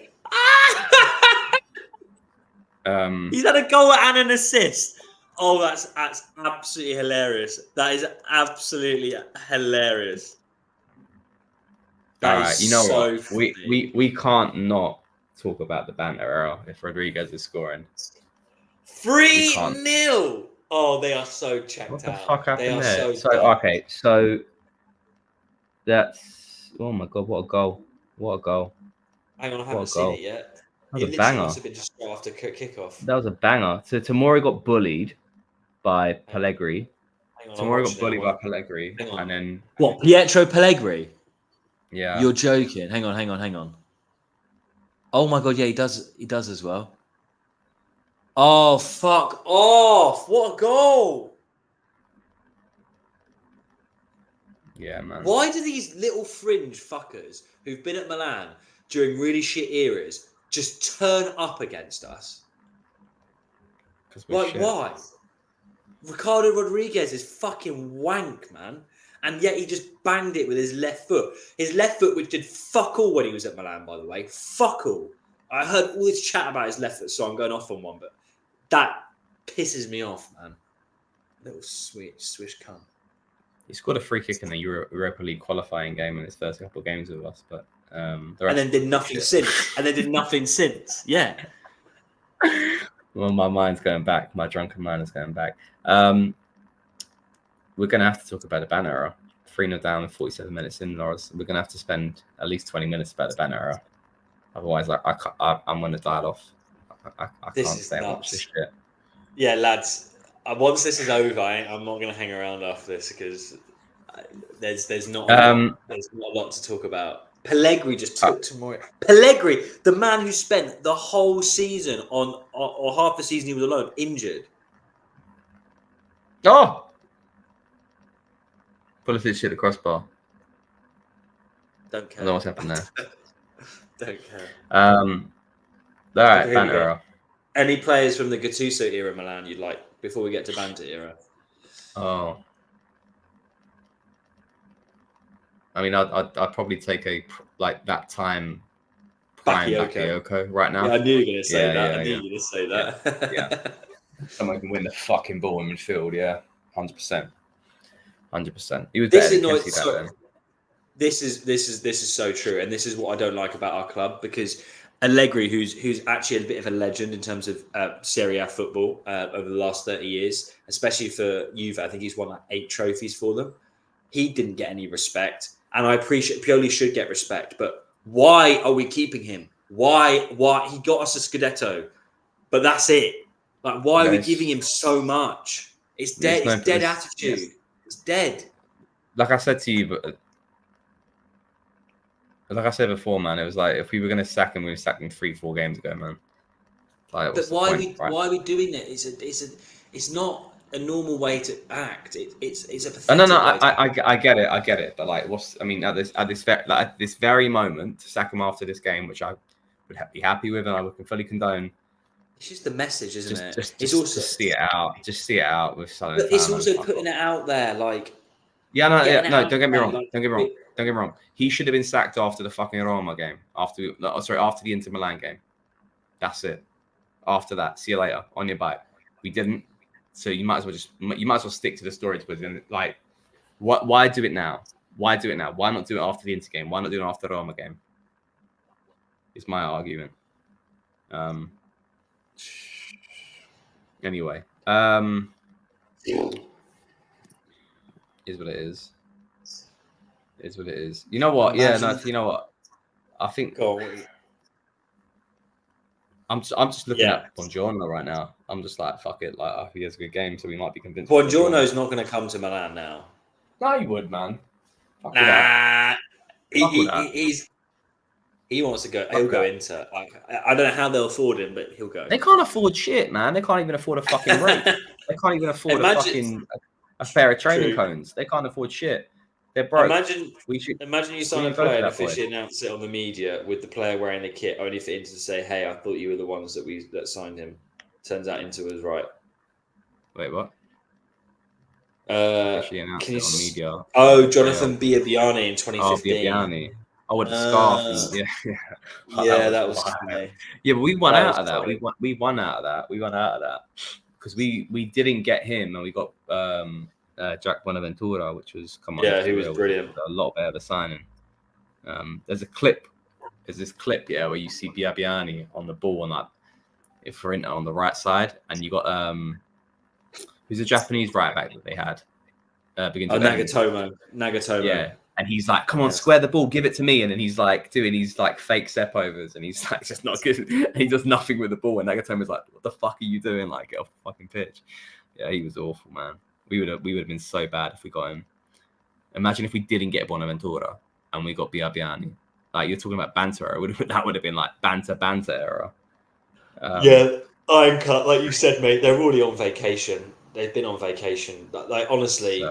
He's had a goal and an assist. Oh, that's absolutely hilarious. That is absolutely hilarious. All right, you know what? We can't not talk about the Banter era if Rodriguez is scoring. 3-0. Oh, they are so checked out. What the fuck happened there? So that's oh my god, what a goal! What a goal! Hang on, I haven't seen it yet. That was a banger. Must have been just after kickoff. That was a banger. So Tomori got bullied by Pellegrini. Tomori got bullied by Pellegrini, and then what? Pietro Pellegrini? Yeah. You're joking. Hang on. Oh my god, yeah, he does as well. Oh, fuck off. What a goal. Yeah, man. Why do these little fringe fuckers who've been at Milan during really shit eras just turn up against us? Like, why? Ricardo Rodriguez is fucking wank, man. And yet he just banged it with his left foot. His left foot, which did fuck all when he was at Milan, by the way. Fuck all. I heard all this chat about his left foot, so I'm going off on one, but that pisses me off, man. Little swish cunt. He scored a free kick in the Europa League qualifying game in his first couple of games with us, but and then did nothing since. Yeah. Well, my mind's going back. My drunken mind is going back. We're going to have to talk about the Banter era. 3-0 down and 47 minutes in, Loris. We're going to have to spend at least 20 minutes about the Banter era. Otherwise, I'm going to dial off. I can't stay and watch this shit. Yeah, lads. Once this is over, I'm not going to hang around after this because there's not a lot to talk about. Pellegrini just took tomorrow. Pellegrini, the man who spent the whole season or half the season he was alone, injured. Oh! Pulisic hit the crossbar. Don't care. I don't know what's happened there. Don't care. All right, Banter era. Any players from the Gattuso era, Milan, you'd like before we get to Banter era? Oh, I mean, I'd probably take that time prime Bakayoko right now. Yeah, I knew you were going to say that. I knew you were going to say that. Yeah. Someone can win the fucking ball in midfield. Yeah, 100%. 100%. He was better than Kessie back then. This is so true, and this is what I don't like about our club because Allegri, who's actually a bit of a legend in terms of Serie A football over the last 30 years, especially for Juve. I think he's won 8 trophies for them. He didn't get any respect, and I appreciate Pioli should get respect. But why are we keeping him? Why he got us a Scudetto, but that's it. Like, why are we giving him so much? It's dead. It's dead attitude. Yes. It's dead. Like I said to you, but like I said before, man, it was like if we were going to sack him, we would sack him 3-4 games ago, man. Like, but why are we doing it? It's not a normal way to act. It's a pathetic. No, I get it. But like, at this very moment, to sack him after this game, which I would be happy with, and I would fully condone. It's just the message, isn't it? It's also just see it out. Just see it out with Salernitano. But it's also putting it out there, like. Yeah, no. Don't get me wrong. Don't get me wrong. Don't get me wrong. He should have been sacked after the fucking Roma game. After the Inter Milan game. That's it. After that, see you later. On your bike. We didn't. So you might as well stick to the story. Because like, why do it now? Why do it now? Why not do it after the Inter game? Why not do it after the Roma game? It's my argument. Anyway, is what it is. Is what it is. You know what? Yeah, no. You know what? I think. I'm just looking at Buongiorno right now. I'm just like, fuck it. Like, he has a good game, so we might be convinced. Buongiorno's not going to come to Milan now. No, he would, man. Fuck he wants to go. He'll go into. I don't know how they'll afford him, but he'll go. They can't afford shit, man. They can't even afford a fucking rate. They can't even afford a pair of training cones. They can't afford shit. They're broke. Imagine you sign a player and officially announce it on the media with the player wearing the kit, only for Inter to say, "Hey, I thought you were the ones that signed him." Turns out Inter was right. Wait, what? Officially announced it on media. Oh, Jonathan Biabiani in 2015. Oh, Biabiani. Oh, with the scarf. Yeah, that was funny. Yeah, but we won out of that. We won out of that. We won out of that because we didn't get him, and we got Jack Bonaventura, which was he was brilliant. A lot better of a signing. There's this clip, where you see Biabiani on the ball on that for Inter on the right side, and you got who's a Japanese right back that they had. Nagatomo. Yeah. And he's like, come on, square the ball, give it to me. And then he's like doing these like fake step overs, and he's like just not good. And he does nothing with the ball. And Nagatomo's like, what the fuck are you doing? Like, get off the fucking pitch. Yeah, he was awful, man. We would have been so bad if we got him. Imagine if we didn't get Bonaventura and we got Biabiani. Like, you're talking about Banter era. That would have been like Banter era. Iron cut, like you said, mate. They're already on vacation. They've been on vacation. Like, honestly,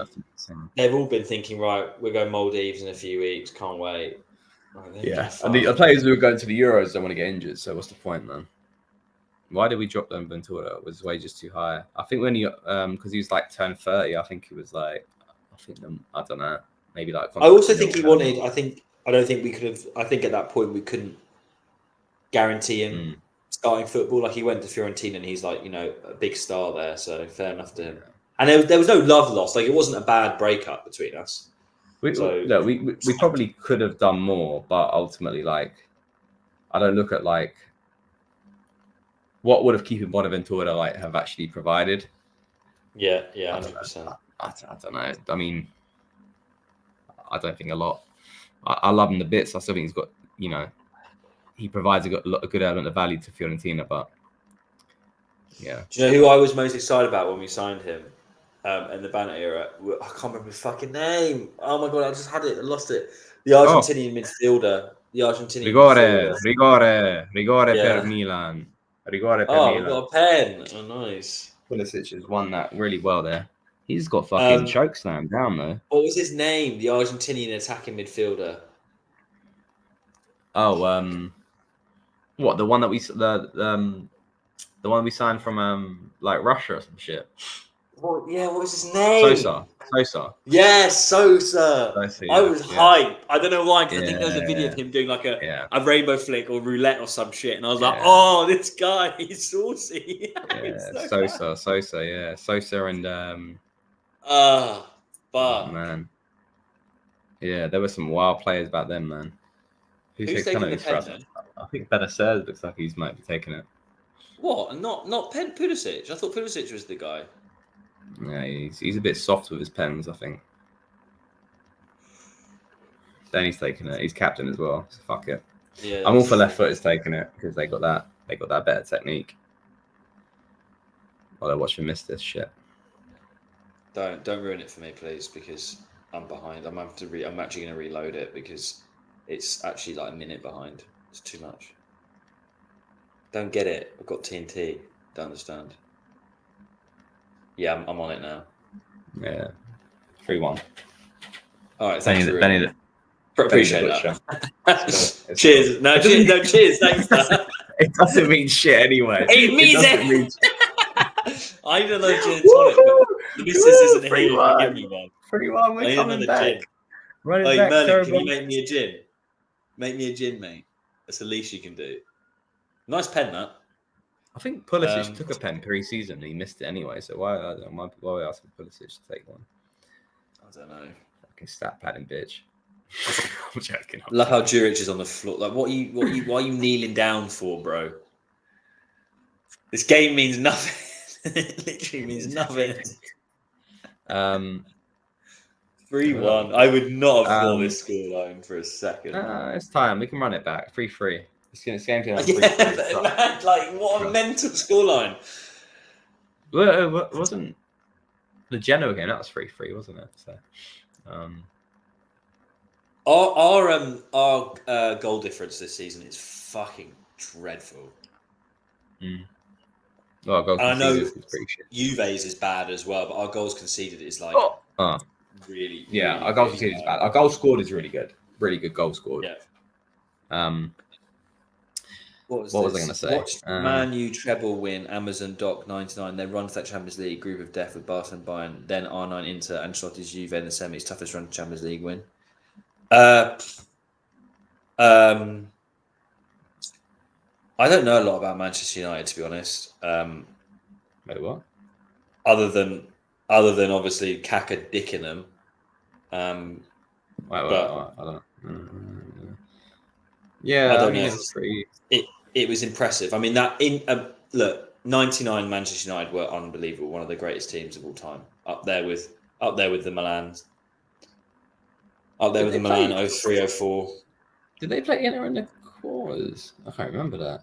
they've all been thinking, right, we're going Maldives in a few weeks. Can't wait. And the players who are going to the Euros don't want to get injured. So what's the point, man? Why did we drop them Ventura? Was his wages too high? I think when he, because he was like turned 30, I think he was like, I don't know, maybe like. I also think he wanted. I don't think we could have. I think at that point we couldn't guarantee him starting football. Like, he went to Fiorentina and he's like, a big star there. So fair enough to him. And there was no love lost. Like, it wasn't a bad breakup between us. We probably could have done more, but ultimately, like, I don't look at like what would have keeping Bonaventura like have actually provided. Yeah, 100%. I don't know. I mean, I don't think a lot. I love him to bits. I still think he's got, he provides a good element of value to Fiorentina, but yeah. Do you know who I was most excited about when we signed him in the Banter era? I can't remember his fucking name. Oh my God, I just had it. I lost it. The Argentinian midfielder. Rigore per Milan. Rigore per Milan. Got a pen. Oh, nice. Pulisic has won that really well there. He's got fucking chokeslam down though. What was his name? The Argentinian attacking midfielder. Oh, what, the one that the one we signed from like Russia or some shit. What was his name? Sosa. Yes, Sosa. I was hyped. I don't know why, because I think there was a video of him doing like a rainbow flick or roulette or some shit, and I was like, oh, this guy, he's saucy. Sosa, yeah. Sosa and oh, man. Yeah, there were some wild players back then, man. Who's taking the pen then? I think Benacer looks like he might be taking it. What? Not Pulisic? I thought Pulisic was the guy. Yeah, he's a bit soft with his pens, I think. Danny's taking it. He's captain as well, so fuck it. Yeah, I'm all for left footers taking it because they got that better technique. While I watch him miss this shit. Don't ruin it for me, please, because I'm behind. I'm actually going to reload it because it's actually like a minute behind. It's too much. Don't get it. I've got TNT. Don't understand. Yeah, I'm on it now. Yeah. 3-1. All right, thanks for Benny, appreciate that. Cheers. No, cheers. Thanks. It doesn't mean shit anyway. It means it. I need another gin and tonic, but the missus isn't here to give me one. 3-1, we're coming back. Running Hey, back, Merlin, can terrible. you make me a gin? Make me a gin, mate. That's the least you can do. Nice pen, that. I think Pulisic took a pen pre-season and he missed it anyway. So why are we asking Pulisic to take one? I don't know. Fucking stat padding bitch. I'm joking. Love how Juric is on the floor. Like, why are you kneeling down for, bro? This game means nothing. It literally means nothing. 3-1. I would not have thought this scoreline for a second. It's time. We can run it back. 3-3. This game can have 3-3. Yeah, man, like, what a mental scoreline. Well, it wasn't the Genoa game. That was 3-3, wasn't it? So, Our goal difference this season is fucking dreadful. Well, goals I know conceded is pretty shit. Juve's is bad as well, but our goals conceded is like really. Yeah, really, our goals really conceded is bad. Our goal scored is really good. Really good goal scored. Yeah. What was I going to say? Watched Man U treble win, Amazon Doc 99, then run to that Champions League group of death with Barca and Bayern, then R9 Inter, Ancelotti's Juve in the semis, toughest run to Champions League win. I don't know a lot about Manchester United, to be honest. Wait, what? Other than obviously Kaka dicking them. I don't know. Yeah, I don't know. It's pretty... It was impressive. I mean, look, 99 Manchester United were unbelievable. One of the greatest teams of all time. Up there with the Milan. Up there with the Milan 03, 04. Did they play Inter in the quarters? I can't remember that.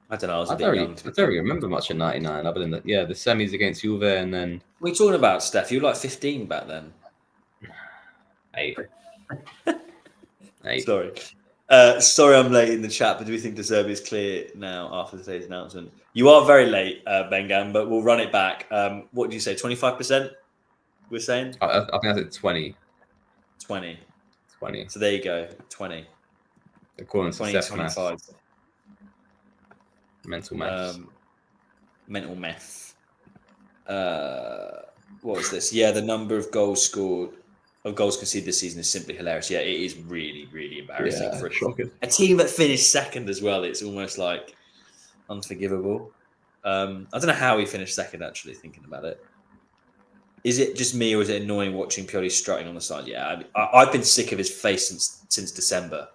I don't know. I was a bit young. I don't really remember much in '99, other than the semis against Juve, and then. What are you talking about, Steph? You were like 15 back then. 8. Sorry, I'm late in the chat, but do we think De Zerbi is clear now after today's announcement? You are very late, Bengan, but we'll run it back. What did you say? 25%? We're saying. I think I said 20. 20. 20. So there you go. 20. According to 20, 25. Mental maths. Mental meth. What was this? Yeah, the number of goals conceded this season is simply hilarious. Yeah, it is really, really embarrassing for a team that finished second as well. It's almost like unforgivable. I don't know how we finished second, actually, thinking about it. Is it just me, or is it annoying watching Pioli strutting on the side? Yeah, I've been sick of his face since December,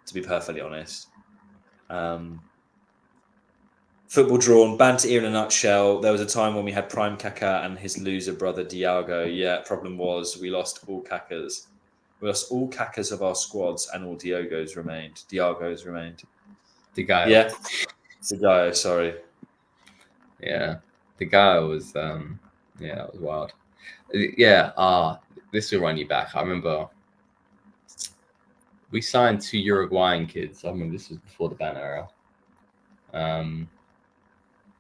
to be perfectly honest. Football drawn, banter here in a nutshell. There was a time when we had prime Kaká and his loser brother Diago. Yeah, problem was we lost all Kakas. We lost all Kakas of our squads, and all Diagos remained. Diago. Yeah, Diago. Sorry. Yeah, Diago was. That was wild. Yeah. This will run you back. I remember we signed 2 Uruguayan kids. I remember this was before the Banter era.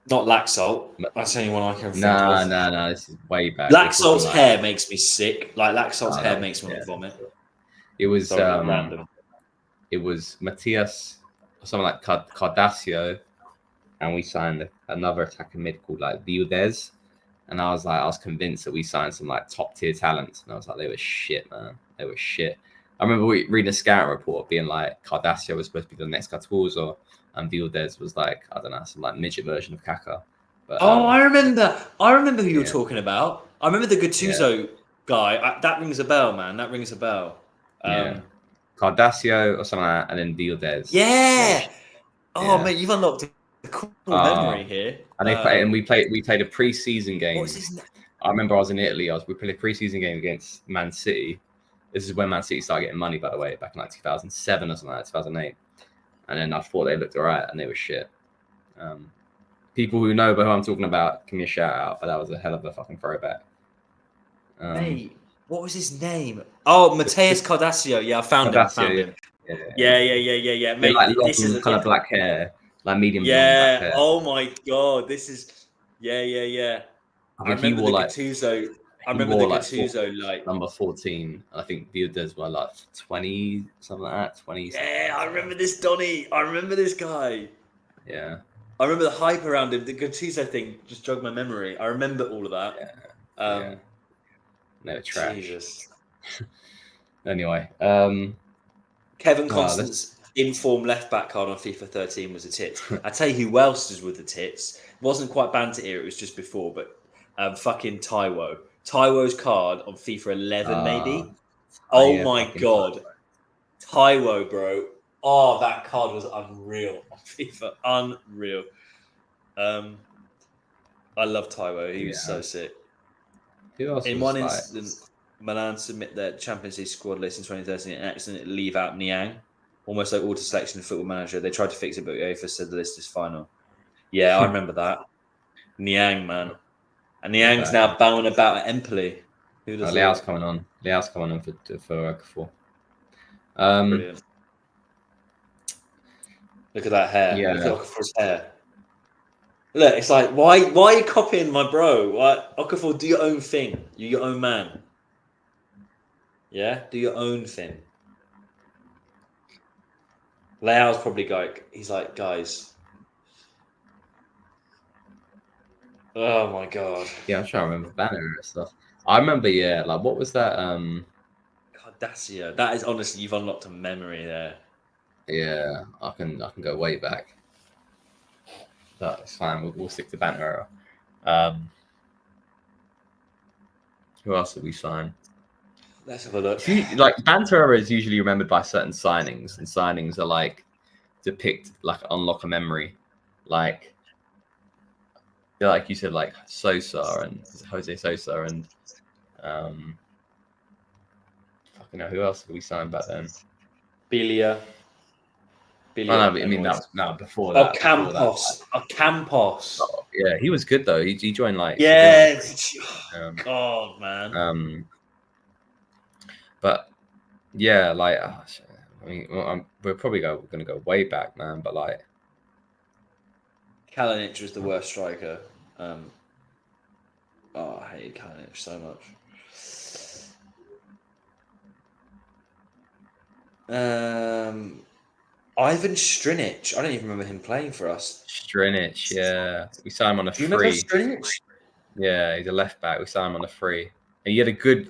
Not Laxalt. That's the only one I can think of. No. This is way back. Laxalt's hair makes me sick. Like, Laxalt's hair makes me want to vomit. It was random. It was Matias, or something like Cardassio, and we signed another attacking mid called like Vildez. And I was convinced that we signed some like top tier talents, and I was like, they were shit, man. They were shit. I remember reading a scout report being like Cardassio was supposed to be the next Gattuso, and Vildez was like, I don't know, some like midget version of Kaká. But, I remember who you were talking about. I remember the Gattuso guy. That rings a bell, man. That rings a bell. Cardassio or something like that, and then Vildez. Yeah. Mate, you've unlocked a cool memory here. And we played a pre-season game. What's his name? I remember I was in Italy. We played a pre-season game against Man City. This is when Man City started getting money, by the way, back in like 2007 or something like that, 2008. And then I thought they looked all right, and they were shit. People who know about who I'm talking about, give me a shout out, but that was a hell of a fucking throwback. Mate, what was his name? Oh, Mateus Cardassio. Yeah, I found him. Yeah. Mate, like this is kind of black hair, like medium blonde black hair. Oh my god, this is yeah. I remember the Gattuso. I remember the Gattuso number 14. I think Vildez were like 20, something like that. 20. Yeah, I remember this Donny. I remember this guy. Yeah. I remember the hype around him. The Gattuso thing just jogged my memory. I remember all of that. No trash. Jesus. Anyway, Kevin no, Constance's informed left back card on FIFA 13 was a tits. I tell you who else was with the tits. It wasn't quite Banter era, it was just before, but fucking Taiwo. Taiwo's card on FIFA 11, maybe. Oh yeah, my god, Taiwo, bro. Oh, that card was unreal on FIFA. Unreal. I love Taiwo. He was so sick. Who else In was one like? incident, Milan submit their Champions League squad list in 2013 and accidentally leave out Niang, almost like auto selection in Football Manager. They tried to fix it, but UEFA said the list is final. Yeah, I remember that. Niang, man. And Niang's now bowing about at Empoli. Who'd have Leao's thought? coming on. Leao's coming on for Okafor. Brilliant. Look at that hair. Yeah. Look at Okafor's hair. Look, it's like, why are you copying my bro? Why, Okafor, do your own thing. You're your own man. Yeah? Do your own thing. Leao's probably like, he's like, guys. Oh my god. Yeah, I'm trying to remember Banner and stuff. I remember, like what was that? Cardassia. That is honestly, you've unlocked a memory there. Yeah, I can go way back. That's fine. We'll stick to Banter era. Who else did we sign? Let's have a look. Like Banter era is usually remembered by certain signings, and signings are like depict like unlock a memory, like you said, like Sosa and Jose Sosa and fucking know who else did we sign back then? Belia. Oh, no, I mean that was before that. Campos. Campos. Oh, yeah, he was good though. He joined like yeah. God, man. But yeah, like I mean, we're probably going to go way back, man. But like, Kalinic was the worst striker. I hated Kalinic so much. Ivan Strinic. I don't even remember him playing for us. Strinic, yeah, we signed him on a free. Do you remember Strinic? Yeah, he's a left back. We signed him on a free. And he had a good.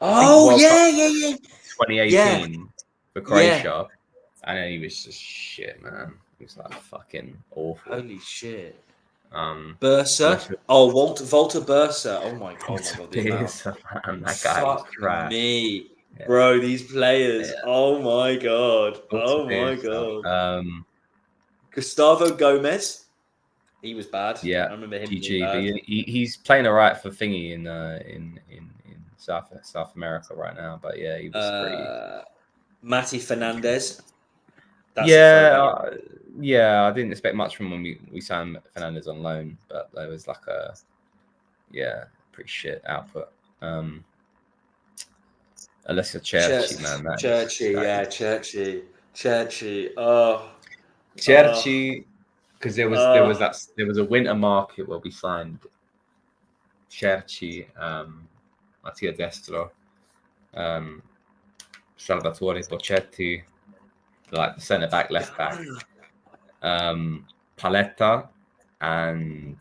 Oh yeah. 2018 for Croatia, and then he was just shit, man. He was like fucking awful. Holy shit. Bursa. Volta Bursa. Oh my god. Bursa, man. That guy was trash. Me. Yeah. Bro, these players. Yeah. Oh my god. My god. Gustavo Gomez. He was bad. Yeah. I remember him. GG, but he's playing alright for thingy in South America right now. But yeah, he was pretty. Matty Fernandez. Yeah, I didn't expect much from when we signed Fernandez on loan, but there was like pretty shit output. Unless you're Cherchi, man. Cherchi. Oh, Cherchi, because there was a winter market where we signed Cherchi, Mattia Destro, Salvatore Bocchetti, like the centre back, left back, Paletta, and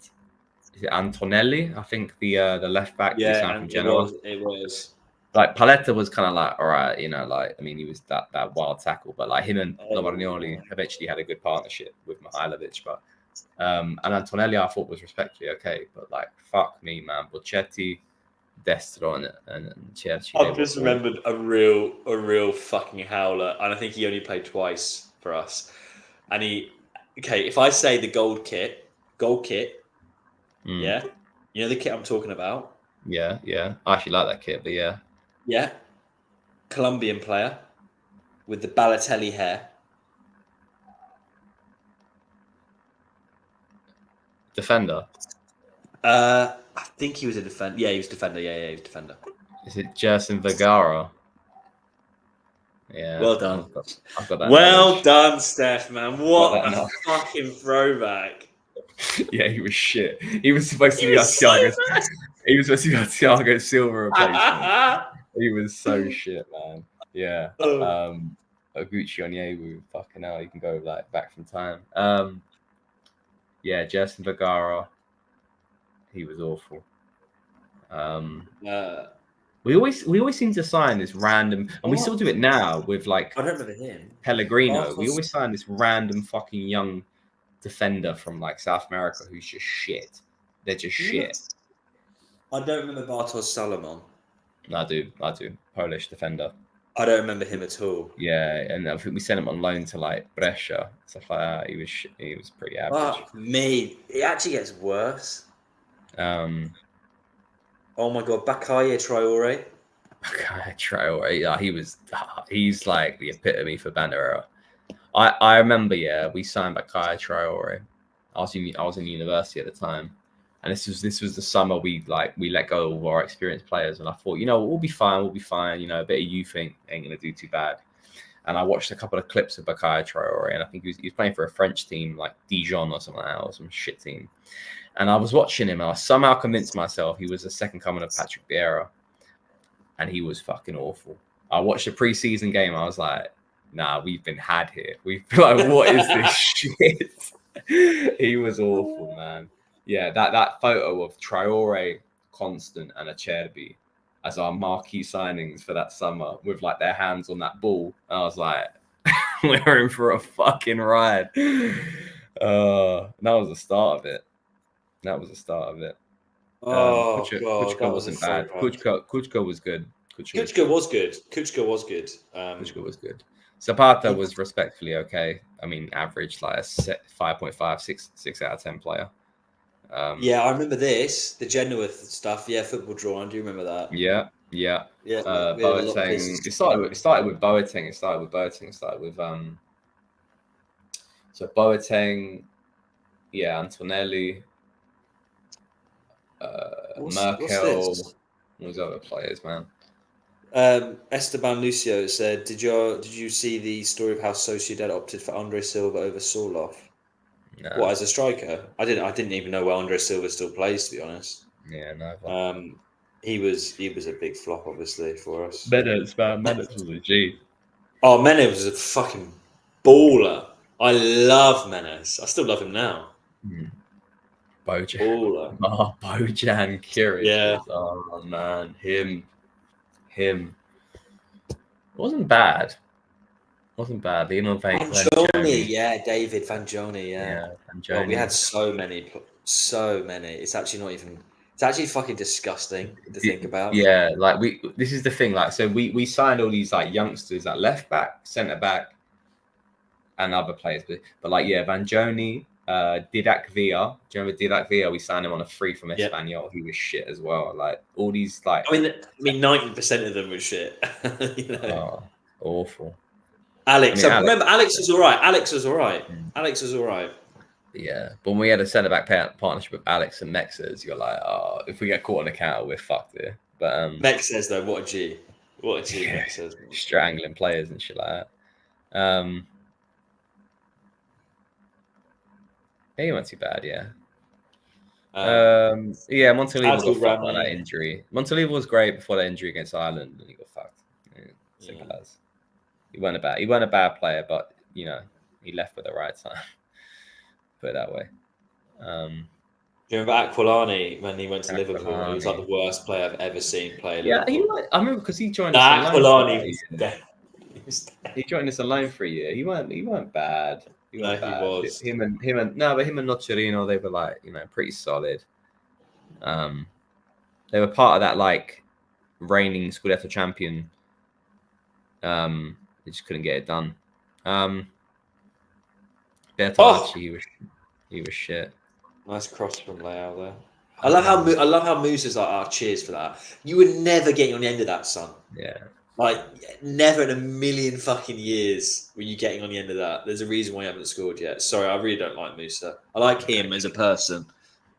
is it Antonelli? I think the left back. Yeah, we signed from Genoa. It was. Like Paletta was kind of like, all right, like I mean, he was that wild tackle, but like him and Lorenzo eventually had a good partnership with Mihailovic, but and Antonelli I thought was respectfully okay, but like fuck me, man, Bocchetti, Destro, and Cherchi. I've just remembered a real fucking howler, and I think he only played twice for us. And if I say the gold kit, yeah, you know the kit I'm talking about. Yeah, I actually like that kit, but yeah. Yeah, Colombian player with the Balotelli hair. Defender. I think he was a defender. Yeah, he was defender. Yeah, he was defender. Is it Jerson Vergara? Yeah. Well done. I've got that. Well done, Steph, man. What a fucking throwback. Yeah, he was shit. He was supposed to be our Thiago. He was supposed to be our Thiago Silva replacement. He was so shit, man. Yeah. Gucci Onyewu, fucking hell, you can go like back from time. Yeah, Jerson Vergara. He was awful. We always seem to sign this random, and we still do it now with like I don't remember him. Pellegrino. We Bartos. always sign this random fucking young defender from like South America who's just shit. They're just shit. I don't remember Bartos Salomon. I do. Polish defender. I don't remember him at all. Yeah, and I think we sent him on loan to like Brescia, stuff like that. He was pretty average. Fuck me. It actually gets worse. Um, Oh my god, Bakaye Traore. Traore, yeah, he's like the epitome for Banter. I remember, yeah, we signed Bakaye Traore. I was in university at the time, and this was the summer we let go of our experienced players, and I thought, we'll be fine, a bit of youth ain't gonna do too bad. And I watched a couple of clips of Bakaye Traore, and I think he was playing for a French team like Dijon or something like that, or some shit team. And I was watching him, and I somehow convinced myself he was the second coming of Patrick Vieira, and he was fucking awful. I watched a preseason game. I was like, nah, we've been had here. What is this shit? He was awful, man. Yeah, that photo of Traore, Constant, and Acerbi as our marquee signings for that summer with like their hands on that ball. And I was like, we're in for a fucking ride. That was the start of it. Oh Kuchka, god, Kuchka that was wasn't so bad. Kuchka was good. Kuchka was good. Kuchka was good. Zapata was respectfully okay. I mean, average, like a 5.5, 6 out of 10 player. Yeah, I remember this, the Genoa stuff. Yeah, football draw. I do remember that. Yeah. Boateng. It started with Boateng. So Boateng, yeah, Antonelli, Merkel, all those other players, man. Esteban Lucio said, "Did you see the story of how Sociedad opted for Andre Silva over Sorloth? No. What, as a striker? I didn't even know where Andre Silva still plays, to be honest. Yeah, no. He was a big flop, obviously, for us. Menace was a G. Oh, Menace was a fucking baller. I love Menace. I still love him now. Bojan. Baller. Oh, Bojan Kiric. Yeah. Oh man, him. It wasn't bad. Vanjoni, yeah, David Vanjoni, yeah. Vanjoni. God, we had so many. It's actually not even. It's actually fucking disgusting to think about. Yeah, like this is the thing. Like, so we signed all these like youngsters at left back, centre back, and other players. But like, yeah, Vanjoni, Didac Villa. Do you remember Didac Villa? We signed him on a free from Espanyol. He was shit as well. Like all these like. I mean, 90% of them were shit. Awful. Alex, remember, Alex was all right. Yeah, but when we had a centre back partnership with Alex and Mexes, you're like, oh, if we get caught on a counter, we're fucked here. But Mexes though, what a G, yeah, Mexes. Strangling players and shit like that. He went too bad, yeah. Yeah, Montalivo got fucked by that injury. Montalivo was great before that injury against Ireland, and he got fucked. Simple as. He wasn't a bad player, but he left at the right time. Put it that way. Do you remember Aquilani when he went to Liverpool? And he was like the worst player I've ever seen play. Yeah, Liverpool. I remember because he joined us. Aquilani he joined us alone for a year. He weren't bad. He was. Him and Nocerino, they were like pretty solid. They were part of that like reigning Scudetto champion. They just couldn't get it done. Bertolacci, he was shit. Nice cross from Leao there. I love how Moose is like, cheers for that. You were never getting on the end of that, son. Yeah. Like, never in a million fucking years were you getting on the end of that. There's a reason why you haven't scored yet. Sorry, I really don't like Musa. I like him as a person,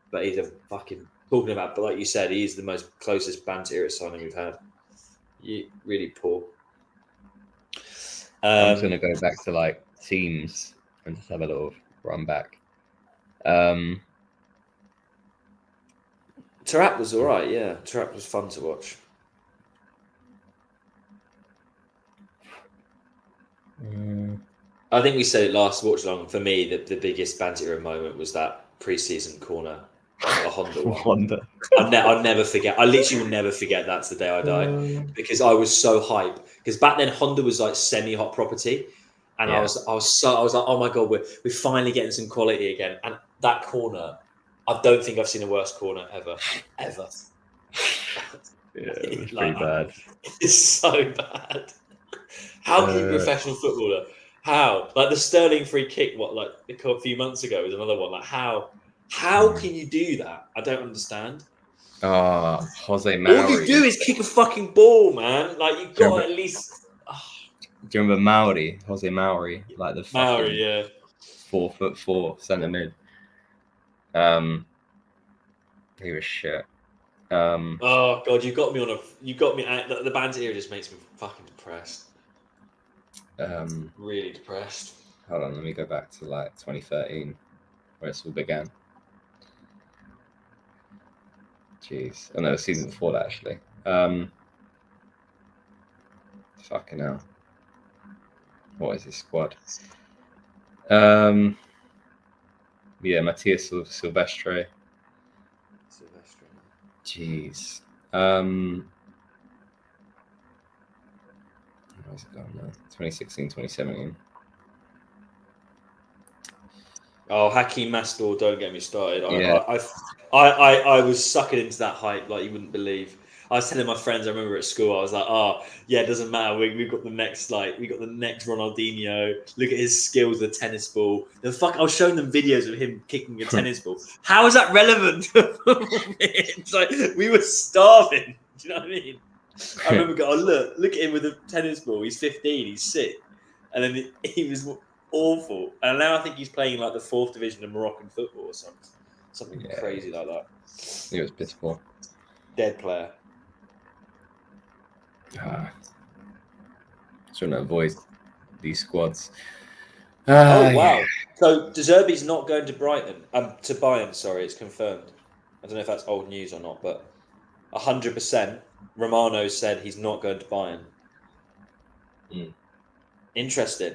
but he's a fucking talking about. But like you said, he's the most closest Banter signing we've had. Really poor. I'm just gonna go back to like teams and just have a little run back. Taarabt was all right. Yeah, Taarabt was fun to watch. I think we said it last watch along. For me, the biggest Banter moment was that pre-season corner A Honda one. Honda. I'll never forget. I literally will never forget that's the day I died because I was so hyped. Because back then Honda was like semi-hot property, and I was like, oh my god, we're finally getting some quality again. And that corner, I don't think I've seen a worse corner ever. Yeah, it was Like, pretty bad. It's so bad. How can you be a professional footballer? How? Like the Sterling free kick, like a few months ago was another one. Like how can you do that? I don't understand. Jose All Mauri. you do is kick a fucking ball, man. Like you've got to at least. Do you remember Mauri? Jose Mauri, like the fucking Mauri, yeah. 4'4" centre mid. He was shit. Oh god, you got me the Banter era just makes me fucking depressed. Really depressed. Hold on, let me go back to like 2013, where it all began. Jeez, and there was season before that actually. Fucking hell. What is his squad? Yeah, Matthias Silvestre. Jeez. Where's it gone now? 2016, 2017. Oh, Hakeem Mastor, don't get me started. Yeah. I was sucking into that hype like you wouldn't believe. I was telling my friends, I remember at school, I was like, oh, yeah, it doesn't matter. We've got the next, Ronaldinho. Look at his skills with a tennis ball. I was showing them videos of him kicking a tennis ball. How is that relevant? It's like, we were starving. Do you know what I mean? I remember going, oh, look at him with a tennis ball. He's 15, he's sick. And then he was awful. And now I think he's playing like the 4th division of Moroccan football or something crazy like that. He was pitiful. Dead player. Trying to avoid these squads. Oh wow! So De Zerbi's not going to Brighton. To Bayern. Sorry, it's confirmed. I don't know if that's old news or not, but 100%. Romano said he's not going to Bayern. Interesting.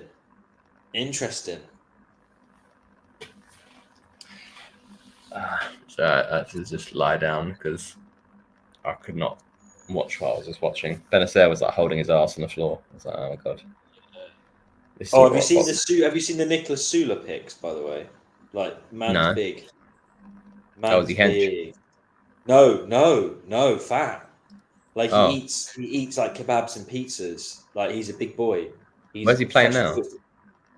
So I had to just lie down because I could not watch what I was just watching. Benacer was like holding his ass on the floor. I was like, oh my god. Have you seen the Nicholas Sula pics, by the way? Like, man's big. Man's big. No, fat. Like he eats like kebabs and pizzas. Like he's a big boy. Where's he playing now?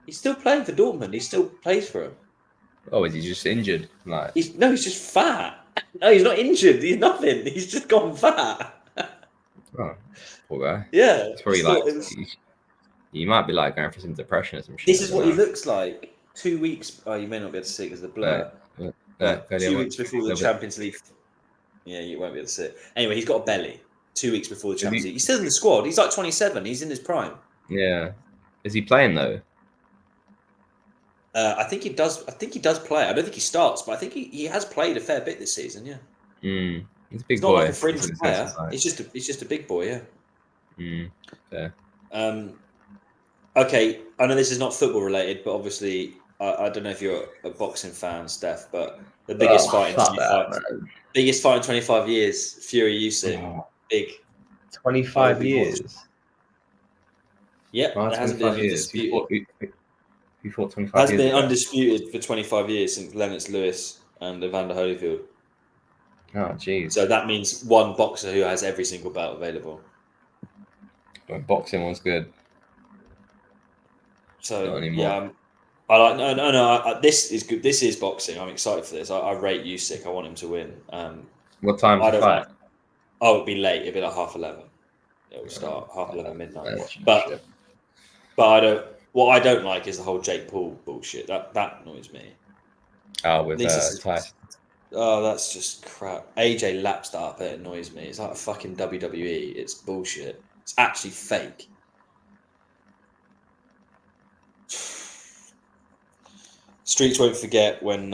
He's still playing for Dortmund. He still plays for him. Oh, is he just injured? Like he's just fat. No, he's not injured. He's nothing. He's just gone fat. Oh, poor guy. Yeah. It's probably you might be like going for some depression or some shit. This is what he looks like. 2 weeks. Oh, you may not be able to see it because of the blur. 2 weeks before the Champions League. Yeah, you won't be able to see it. Anyway, he's got a belly. 2 weeks before the Champions League. He's still in the squad. He's like 27. He's in his prime. Yeah. Is he playing though? I think he does play. I don't think he starts, but I think he has played a fair bit this season. Yeah. He's a big boy. Not like a fringe player. Like. He's just a big boy. Yeah. Fair. Okay, I know this is not football related, but obviously I don't know if you're a boxing fan, Steph, but the biggest fight in 25 years, Fury Usyk, big. 25 years. Yeah, it hasn't been undisputed. He fought 25 years. Has been ago. Undisputed for 25 years since Lennox Lewis and Evander Holyfield. Oh, jeez. So that means one boxer who has every single bout available. Well, boxing was good. So yeah, I like no. This is good. This is boxing. I'm excited for this. I rate Usyk. I want him to win. What time is the fight? It'll be late. It'll be like 11:30. It will start 11:30 midnight. But I don't. What I don't like is the whole Jake Paul bullshit. That annoys me. Oh, with Tyson. Oh, that's just crap. AJ laps that up. It annoys me. It's like a fucking WWE. It's bullshit. It's actually fake. Streets won't forget when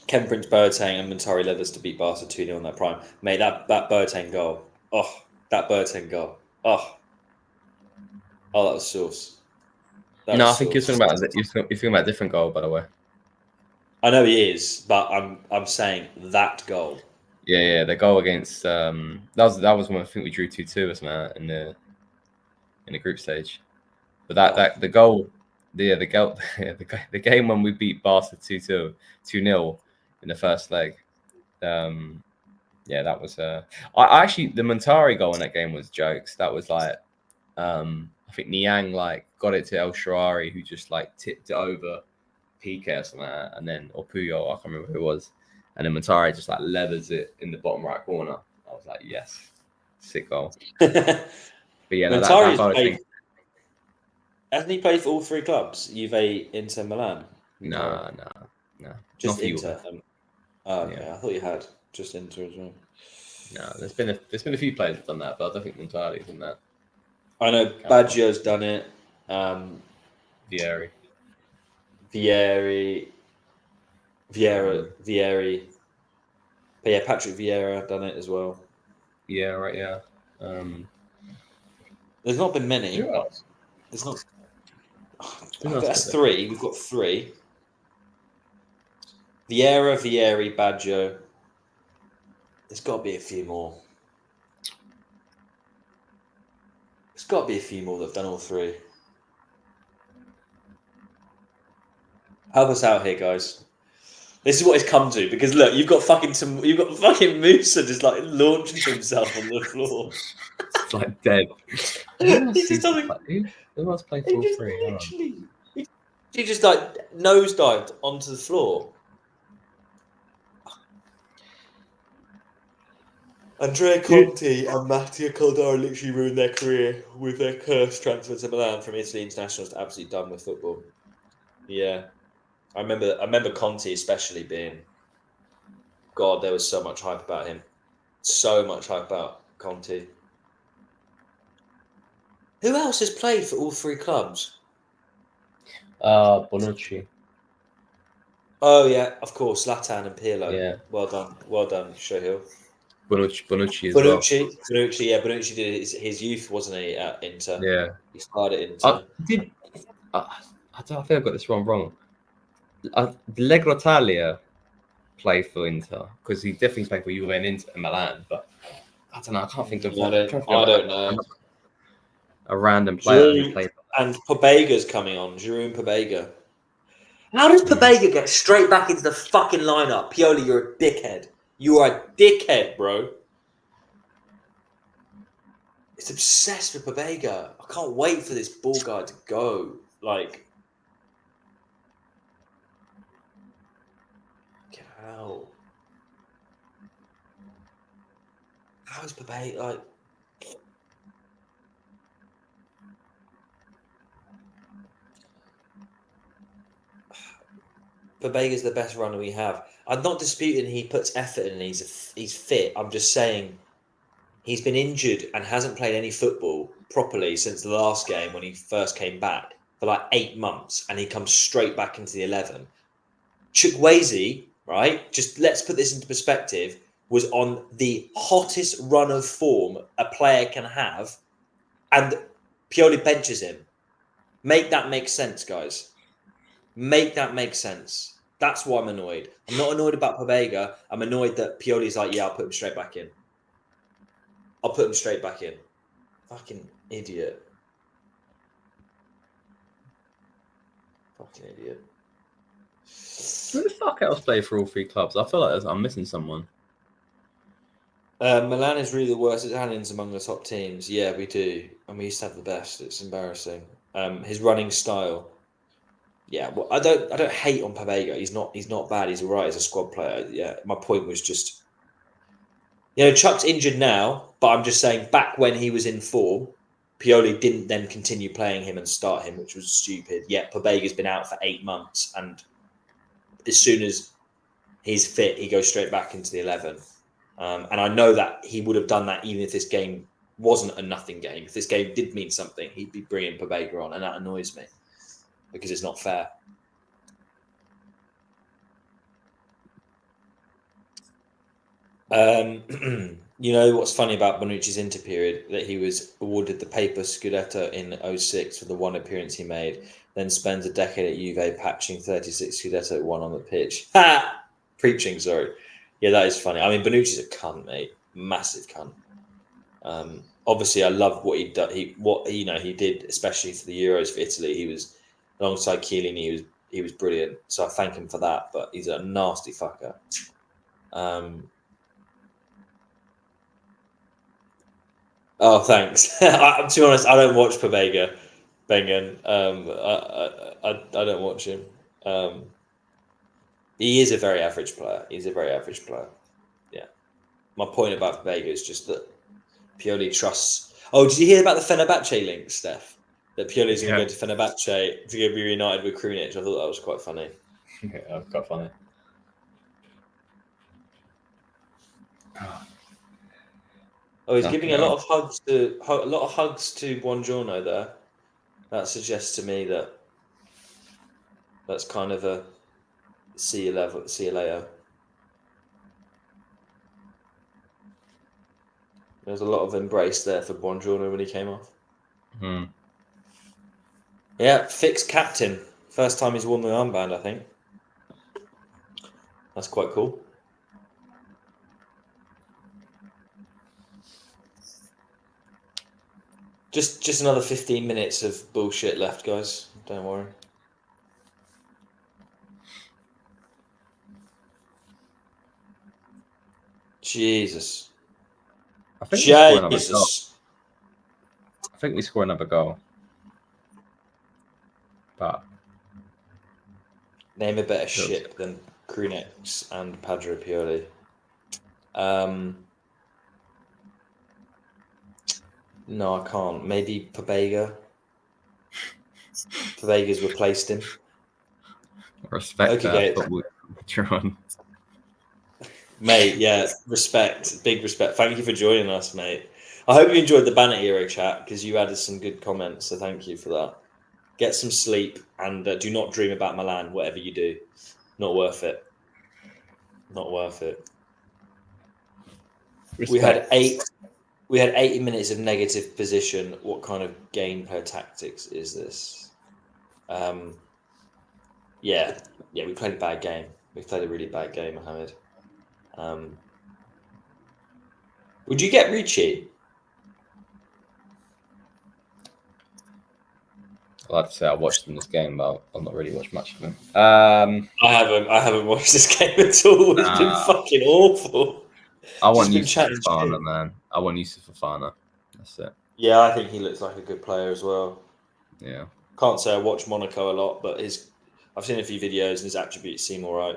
Ken Prince Boateng and Montari led us to beat Barca 2-0 on their prime. Mate, that Boateng goal. Oh, that Boateng goal. Oh, that was sauce. I think you're talking about a different goal, by the way. I know he is, but I'm saying that goal. Yeah, the goal against that was when I think we drew 2-2 as man in the group stage. But that the goal, the goal, the game when we beat Barca 2-0 in the first leg. Yeah, that was I actually the Montari goal in that game was jokes. That was like I think Niang like got it to El Shaarawy, who just like tipped it over Piqué or something like that, and then or Puyol, I can't remember who it was, and then Montari just like levers it in the bottom right corner. I was like, yes, sick goal. But yeah, no, that goal, I think. Hasn't he played for all three clubs? Juve, Inter, Milan. No. Just Not for Inter. Okay, Yeah. I thought you had just Inter as well. No, there's been a few players that have done that, but I don't think Montari's done that. I know Baggio's done it. Vieri. Vieri. But yeah, Patrick Vieira done it as well. Yeah, right. Yeah. There's not been many. Who else? There's not. Who else That's did it? three. We've got three. Vieira, Vieri, Baggio. There's got to be a few more. There's got to be a few more that've done all three. Help us out here, guys. This is what it's come to, because look, you've got fucking Musa just like launching himself on the floor. It's like dead. He just doesn't. Who else played for all three? He just like nosedived onto the floor. Andrea Conti and Mattia Caldara literally ruined their career with their cursed transfer to Milan from Italy internationals to absolutely done with football. Yeah, I remember Conti especially being. God, there was so much hype about him. So much hype about Conti. Who else has played for all three clubs? Bonucci. Oh yeah, of course, Zlatan and Pirlo. Yeah. Well done, Shohil. Bonucci as well. Bonucci did his youth, wasn't he, at Inter? Yeah. He started at Inter. I think I got this wrong. Allegro Italia played for Inter because he definitely played for Juve and Inter and Milan, but I don't know. I can't think of. I don't know. A random player who played. And Pobega's coming on. Jerome Pobega. How does Pobega get straight back into the fucking lineup? Pioli, you're a dickhead. You are a dickhead, bro. It's obsessed with Pobega. I can't wait for this ball guy to go. Like, get out. How is Pobega like? Pobega's the best runner we have. I'm not disputing he puts effort in and he's fit. I'm just saying he's been injured and hasn't played any football properly since the last game when he first came back for like 8 months, and he comes straight back into the 11. Chukwueze, right? Just let's put this into perspective, was on the hottest run of form a player can have, and Pioli benches him. Make that make sense, guys. Make that make sense. That's why I'm annoyed. I'm not annoyed about Pobega. I'm annoyed that Pioli's like, yeah, I'll put him straight back in. Fucking idiot. Who the fuck else played for all three clubs? I feel like I'm missing someone. Milan is really the worst Italians among the top teams. Yeah, we do. And we used to have the best. It's embarrassing. His running style. Yeah, well, I don't hate on Pobega. He's not bad. He's all right as a squad player. Yeah, my point was just, Chuck's injured now, but I'm just saying back when he was in form, Pioli didn't then continue playing him and start him, which was stupid. Yet Pobega's been out for 8 months, and as soon as he's fit, he goes straight back into the 11. And I know that he would have done that even if this game wasn't a nothing game. If this game did mean something, he'd be bringing Pobega on, and that annoys me. Because it's not fair. You know what's funny about Bonucci's Inter period? That he was awarded the paper Scudetto in 2006 for the one appearance he made, then spends a decade at Juve patching 36 Scudetto 1 on the pitch. Ha! Preaching, sorry. Yeah, that is funny. I mean, Bonucci's a cunt, mate. Massive cunt. Obviously, I love what he did, especially for the Euros for Italy. He was alongside Chiellini. He was brilliant. So I thank him for that. But he's a nasty fucker. Oh, thanks. To be honest, I don't watch Pabega, Bengen. I don't watch him. He is a very average player. Yeah. My point about Pabega is just that Pioli trusts. Oh, did you hear about the Fenerbahce link, Steph? That Pioli's going to go to Fenerbahce to be reunited with Krunic. I thought that was quite funny. Yeah, that's quite funny. Oh, he's giving a lot of hugs to Buongiorno there. That suggests to me that that's kind of a see you later. There's a lot of embrace there for Buongiorno when he came off. Yeah, fixed captain. First time he's worn the armband, I think. That's quite cool. Just another 15 minutes of bullshit left, guys. Don't worry. Jesus. I think we score another goal. But name a better ship than Krunic and Padre Pioli. No, I can't. Maybe Pabega. Pabega's replaced him. Respect that, but we're on. Mate, yeah, respect. Big respect. Thank you for joining us, mate. I hope you enjoyed the Banter Hero chat because you added some good comments, so thank you for that. Get some sleep and do not dream about Milan, whatever you do. Not worth it. Not worth it. Respect. We had 80 minutes of negative position. What kind of gameplay tactics is this? Yeah, we played a bad game. We played a really bad game, Mohammed. Would you get Ricci? I'd like to say I watched him this game, but I've not really watched much of him. I haven't watched this game at all. It's been fucking awful. I want Yusuf Fofana, man. I want Yusuf Fofana. That's it. Yeah, I think he looks like a good player as well. Yeah. Can't say I watch Monaco a lot, but I've seen a few videos and his attributes seem all right.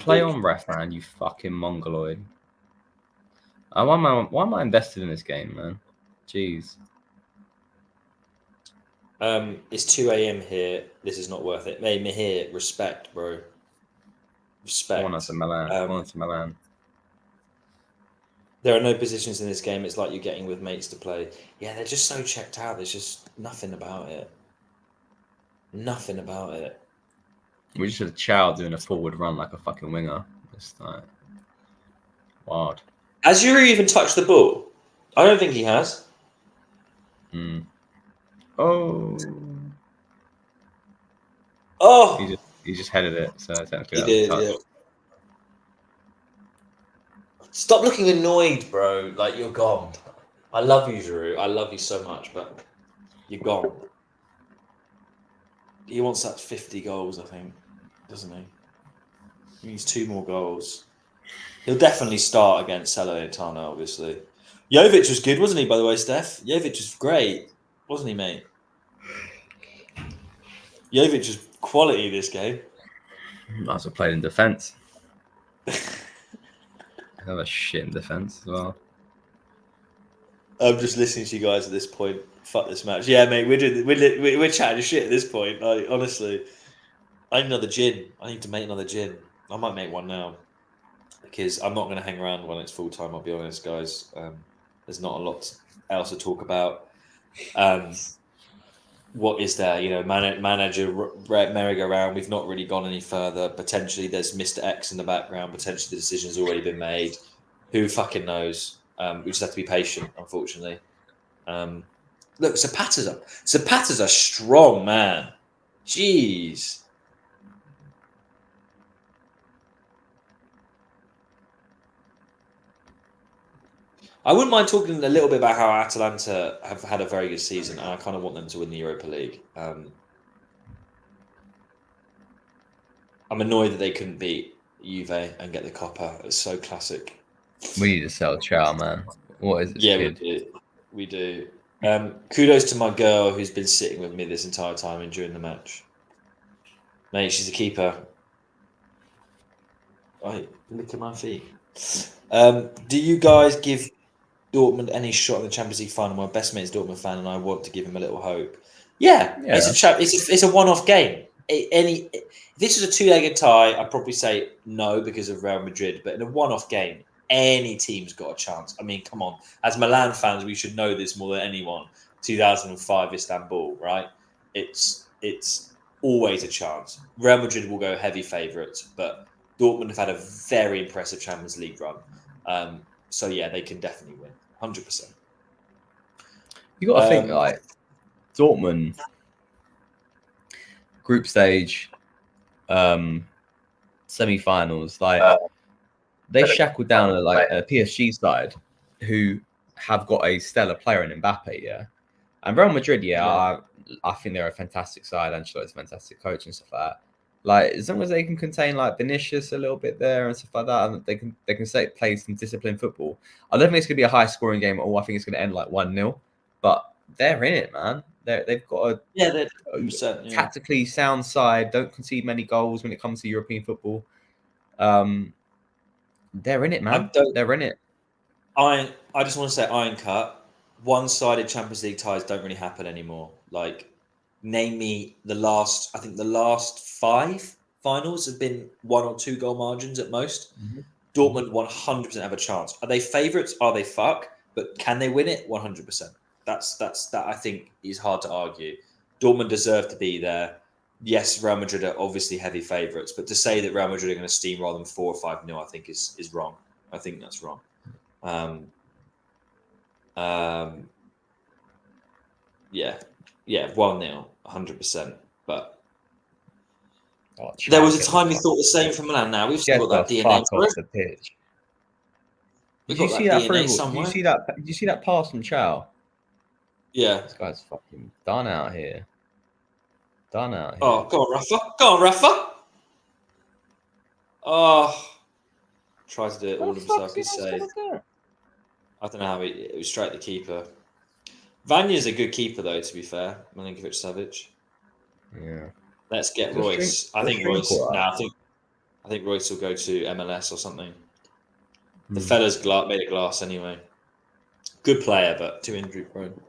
Play on, ref, man, you fucking mongoloid. Why am I invested in this game, man? Jeez. It's 2 a.m. here. This is not worth it. Mate, here, respect, bro. Respect. One to Milan. There are no positions in this game. It's like you're getting with mates to play. Yeah, they're just so checked out. There's just nothing about it. Nothing about it. We just had a child doing a forward run like a fucking winger. Just like wild. Has Yuri even touched the ball? I don't think he has. Oh. He just headed it. So technically he did. Yeah. Stop looking annoyed, bro. Like you're gone. I love you, Giroud. I love you so much, but you're gone. He wants that 50 goals, I think, doesn't he? He needs 2 more goals. He'll definitely start against Salernitana, obviously. Jovic was good, wasn't he, by the way, Steph? Jovic was great, wasn't he, mate? Jovic was quality this game. Might as well played in defence. Another shit in defence as well. I'm just listening to you guys at this point. Fuck this match. Yeah, mate, we're chatting shit at this point. Like, honestly, I need another gin. I need to make another gin. I might make one now because I'm not going to hang around when it's full time. I'll be honest, guys. There's not a lot else to talk about. What is there? You know, manager merry-go-round. We've not really gone any further. Potentially, there's Mr. X in the background. Potentially, the decision's already been made. Who fucking knows? We just have to be patient, unfortunately. Look, Zapata's a strong man. Jeez. I wouldn't mind talking a little bit about how Atalanta have had a very good season, and I kind of want them to win the Europa League. I'm annoyed that they couldn't beat Juve and get the Coppa. It's so classic. We need to sell Chow, man. What is this kid? We do. Kudos to my girl who's been sitting with me this entire time and during the match. Mate, she's a keeper. Right, look at my feet. Do you guys give Dortmund any shot in the Champions League final? My best mate's a Dortmund fan, and I want to give him a little hope. Yeah. It's a one-off game. If this was a two-legged tie, I'd probably say no because of Real Madrid. But in a one-off game, any team's got a chance. I mean, come on. As Milan fans, we should know this more than anyone. 2005 Istanbul, right? It's always a chance. Real Madrid will go heavy favourites, but Dortmund have had a very impressive Champions League run. So yeah, they can definitely win, 100%. You got to think like Dortmund group stage, semi-finals. Like they shackled down a PSG side who have got a stellar player in Mbappe, yeah. And Real Madrid, I think they're a fantastic side. Ancelotti's a fantastic coach and stuff like that. Like as long as they can contain like Vinicius a little bit there and stuff like that, and they can play some disciplined football. I don't think it's gonna be a high scoring game at all. I think it's gonna end like 1-0. But they're in it, man. They've got they're tactically sound side. Don't concede many goals when it comes to European football. They're in it, man. They're in it. I just want to say, iron cut. One-sided Champions League ties don't really happen anymore. Like, name me the last 5 finals have been 1 or 2 goal margins at most. Mm-hmm. Dortmund 100% have a chance. Are they favourites? Are they fuck? But can they win it? 100%. That I think is hard to argue. Dortmund deserve to be there. Yes, Real Madrid are obviously heavy favourites, but to say that Real Madrid are going to steamroll them 4 or 5-0, I think is wrong. I think that's wrong. Yeah, 1-0, 100%. But there was a time we thought the same for Milan. Now we've still got that DNA. Off the pitch. Did you see that through? Did you see that pass from Chow? Yeah, this guy's fucking done out here. Oh, go on, Rafa. Oh, tried to do it all himself. He's safe. I don't know how it was straight at the keeper. Vanya's a good keeper, though. To be fair, Milinkovic Savic. Yeah. Let's get Royce. I think Royce will go to MLS or something. The fella's made of glass anyway. Good player, but too injury prone.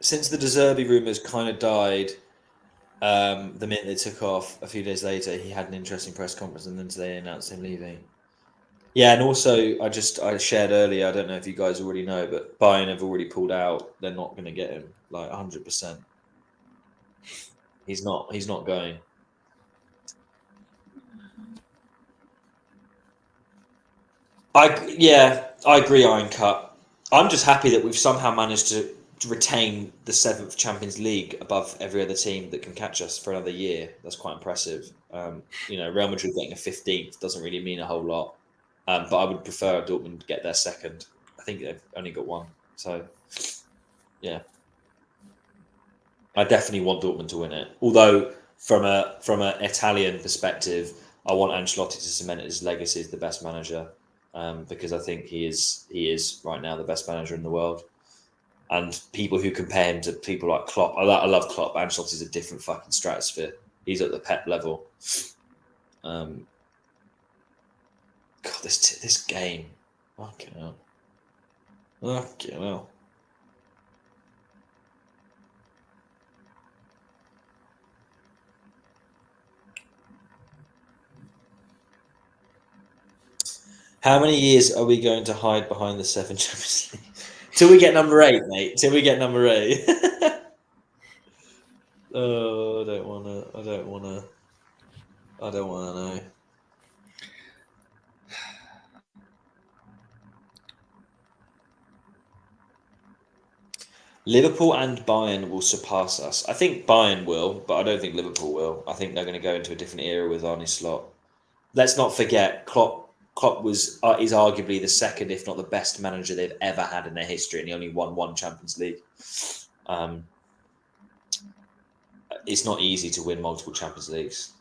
Since the De Zerbi rumours kind of died, the minute they took off, a few days later, he had an interesting press conference, and then today announced him leaving. Yeah, and also I shared earlier. I don't know if you guys already know, but Bayern have already pulled out. They're not going to get him, like 100%. He's not going. I agree, Iron Cut. I'm just happy that we've somehow managed to retain the 7th Champions League above every other team that can catch us for another year. That's quite impressive. Real Madrid getting a 15th doesn't really mean a whole lot. But I would prefer Dortmund to get their 2nd. I think they've only got 1. So, yeah. I definitely want Dortmund to win it. Although, from an Italian perspective, I want Ancelotti to cement his legacy as the best manager. Because I think he is right now the best manager in the world. And people who compare him to people like Klopp, I love Klopp. Ancelotti's a different fucking stratosphere. He's at the Pep level. God, this game. Fucking hell. How many years are we going to hide behind the 7 Champions League? Till we get number 8, mate. Till we get number 8. Oh, I don't wanna know. Liverpool and Bayern will surpass us. I think Bayern will, but I don't think Liverpool will. I think they're going to go into a different era with Arne Slot. Let's not forget, Klopp is arguably the second, if not the best manager they've ever had in their history, and he only won one Champions League. It's not easy to win multiple Champions Leagues.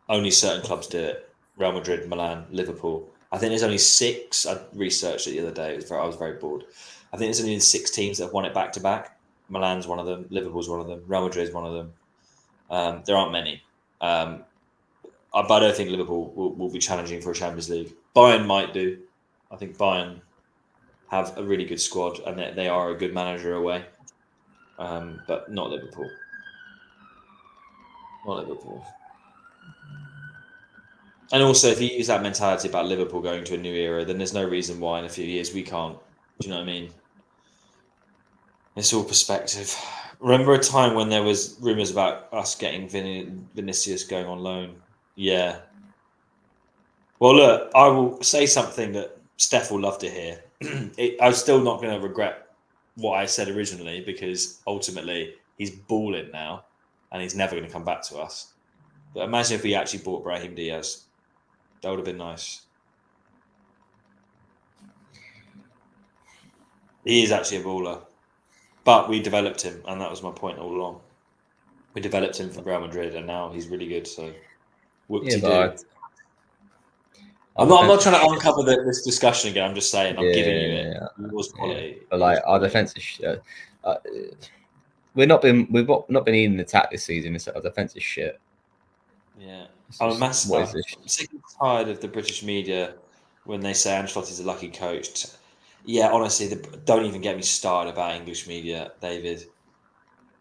Only certain clubs do it. Real Madrid, Milan, Liverpool. I think there's only 6. I researched it the other day. I was very bored. I think there's only 6 teams that have won it back to back. Milan's one of them. Liverpool's one of them. Real Madrid's one of them. There aren't many. But I don't think Liverpool will be challenging for a Champions League. Bayern might do. I think Bayern have a really good squad and they are a good manager away. But not Liverpool. Not Liverpool. And also, if you use that mentality about Liverpool going to a new era, then there's no reason why in a few years we can't. Do you know what I mean? It's all perspective. Remember a time when there was rumours about us getting Vinicius going on loan? Yeah. Well, look, I will say something that Steph will love to hear. I'm still not going to regret what I said originally because ultimately he's balling now and he's never going to come back to us. But imagine if we actually bought Brahim Diaz. That would have been nice. He is actually a baller. But we developed him, and that was my point all along. We developed him for Real Madrid, and now he's really good. So, whoop-de-doo. I'm not trying to uncover this discussion again. I'm just saying, I'm giving you it. It was quality. But like our defense is we've not been eating the attack this season. Our defense is shit. Yeah, I'm sick and tired of the British media when they say Ancelotti's a lucky coach. Yeah, honestly, don't even get me started about English media, David.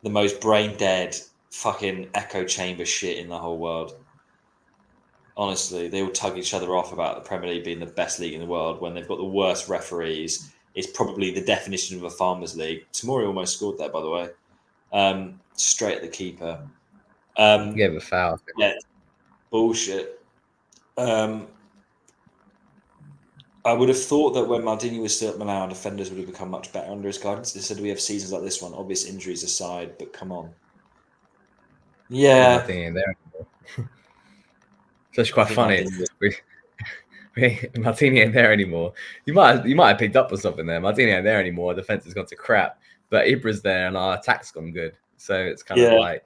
The most brain dead fucking echo chamber shit in the whole world. Honestly, they all tug each other off about the Premier League being the best league in the world when they've got the worst referees. It's probably the definition of a farmers' league. Tomori almost scored that, by the way. Straight at the keeper. Gave a foul. Yeah, bullshit. I would have thought that when Maldini was still at Milan, our defenders would have become much better under his guidance. They said we have seasons like this one, obvious injuries aside, but come on. Yeah. Maldini ain't there anymore. So it's quite funny. Maldini ain't there anymore. You might have picked up on something there. Maldini ain't there anymore. Our defense has gone to crap, but Ibra's there and our attack's gone good. So it's kind of like.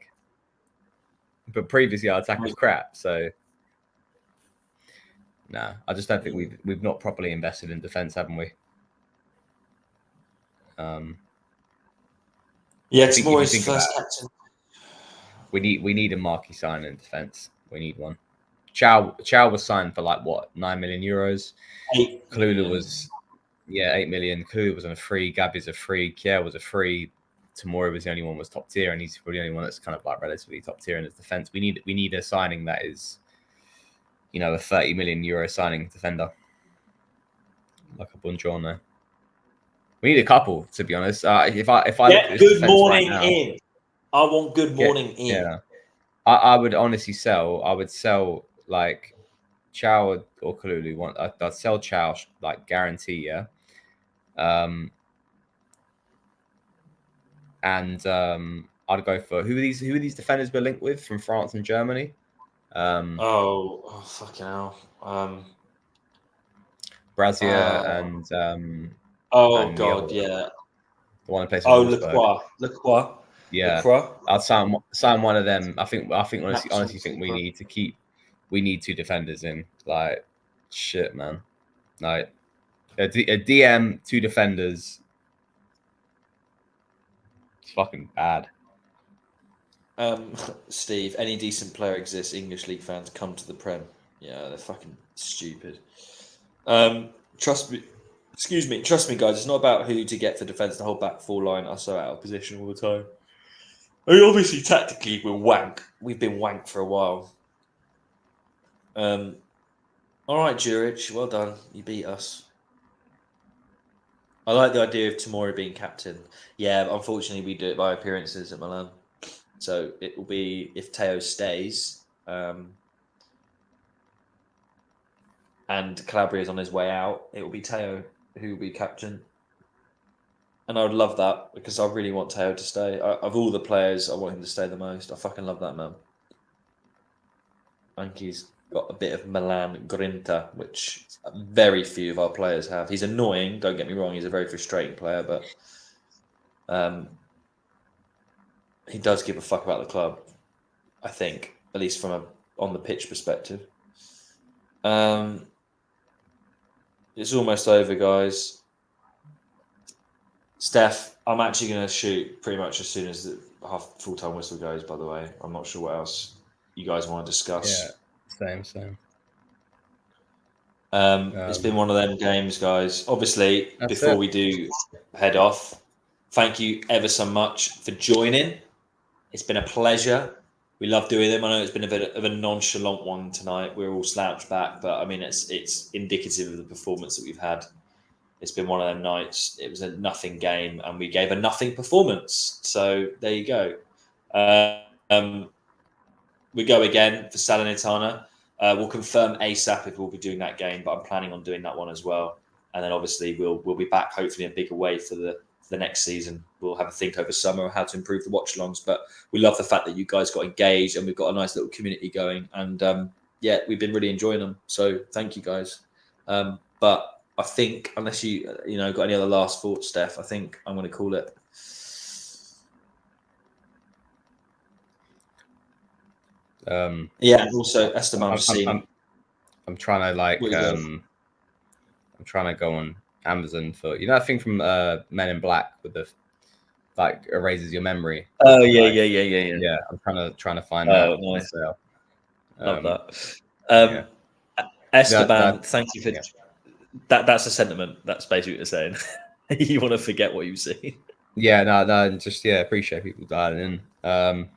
But previously our attack was crap. So nah, I just don't think we've not properly invested in defense, haven't we? Yeah, it's more his first captain. We need a marquee sign in defense. We need one. Chow was signed for like what, 9 million euros. Kalulu was 8 million. Kalulu was on a free. Gabi's a free. Kier was a free. Tomori was the only one was top tier, and he's probably the only one that's kind of like relatively top tier in his defense. We need a signing that is, a 30 million euro signing defender, like a Buongiorno. We need a couple, to be honest. If I look at this good morning right now, in. I want good morning in. Yeah, I would honestly sell. I would sell like Chow or Kalulu. I'd sell Chow like guarantee, yeah. And I'd go for who are these defenders we're linked with from France and Germany? Oh fucking hell. Brazier and oh god, yeah. The one who plays for Lacroix. Yeah, Lacroix. I'd sign one of them. I think honestly think we need 2 defenders in. Like shit, man. Like a DM, 2 defenders. It's fucking bad. Steve, any decent player exists. English league fans come to the Prem. Yeah, they're fucking stupid. Trust me, guys. It's not about who to get for defense. The whole back 4 line are so out of position all the time. I mean, obviously, tactically, we're wank. We've been wank for a while. All right, Juric, well done. You beat us. I like the idea of Tomori being captain. Yeah, but unfortunately, we do it by appearances at Milan. So it will be if Teo stays and Calabria is on his way out, it will be Teo who will be captain. And I would love that because I really want Teo to stay. Of all the players, I want him to stay the most. I fucking love that man. I think he's got a bit of Milan grinta, which very few of our players have. He's annoying, don't get me wrong. He's a very frustrating player, but he does give a fuck about the club, I think, at least from a on the pitch perspective. It's almost over, guys. Steph, I'm actually going to shoot pretty much as soon as the full-time whistle goes, by the way. I'm not sure what else you guys want to discuss. Yeah, same. It's been one of them games, guys. Obviously, before we do head off, thank you ever so much for joining. It's been a pleasure. We love doing them. I know it's been a bit of a nonchalant one tonight. We're all slouched back, but I mean, it's indicative of the performance that we've had. It's been one of them nights. It was a nothing game, and we gave a nothing performance. So there you go. We go again for Salernitana. We'll confirm ASAP if we'll be doing that game, but I'm planning on doing that one as well. And then obviously we'll be back hopefully in a bigger way for the next season. We'll have a think over summer of how to improve the watch-alongs. But we love the fact that you guys got engaged and we've got a nice little community going. And yeah, we've been really enjoying them. So thank you guys. But I think unless you got any other last thoughts, Steph, I think I'm going to call it. Yeah. Also, Esteban. I'm trying to I'm trying to go on Amazon for that thing from Men in Black with the erases your memory. Oh yeah. Yeah, I'm trying to find that. Nice. Love that. Esteban, thank you for that. That's a sentiment. That's basically what you're saying. You want to forget what you've seen. Yeah, no, just appreciate people dialing in.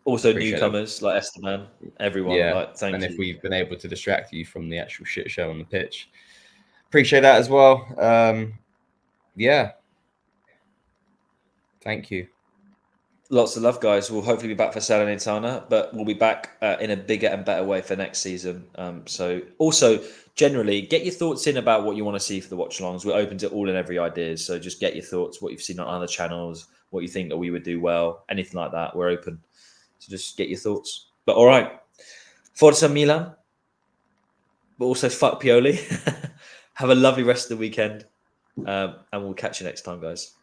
Also, newcomers like Esteban, everyone. Thank you. And if we've been able to distract you from the actual shit show on the pitch, appreciate that as well. Yeah. Thank you. Lots of love, guys. We'll hopefully be back for Salernitana, but we'll be back in a bigger and better way for next season. So also, generally, get your thoughts in about what you want to see for the watch-alongs. We're open to all and every ideas. So just get your thoughts, what you've seen on other channels, what you think that we would do well, anything like that. We're open. So just get your thoughts. But all right. Forza Milan. But also fuck Pioli. Have a lovely rest of the weekend. And we'll catch you next time, guys.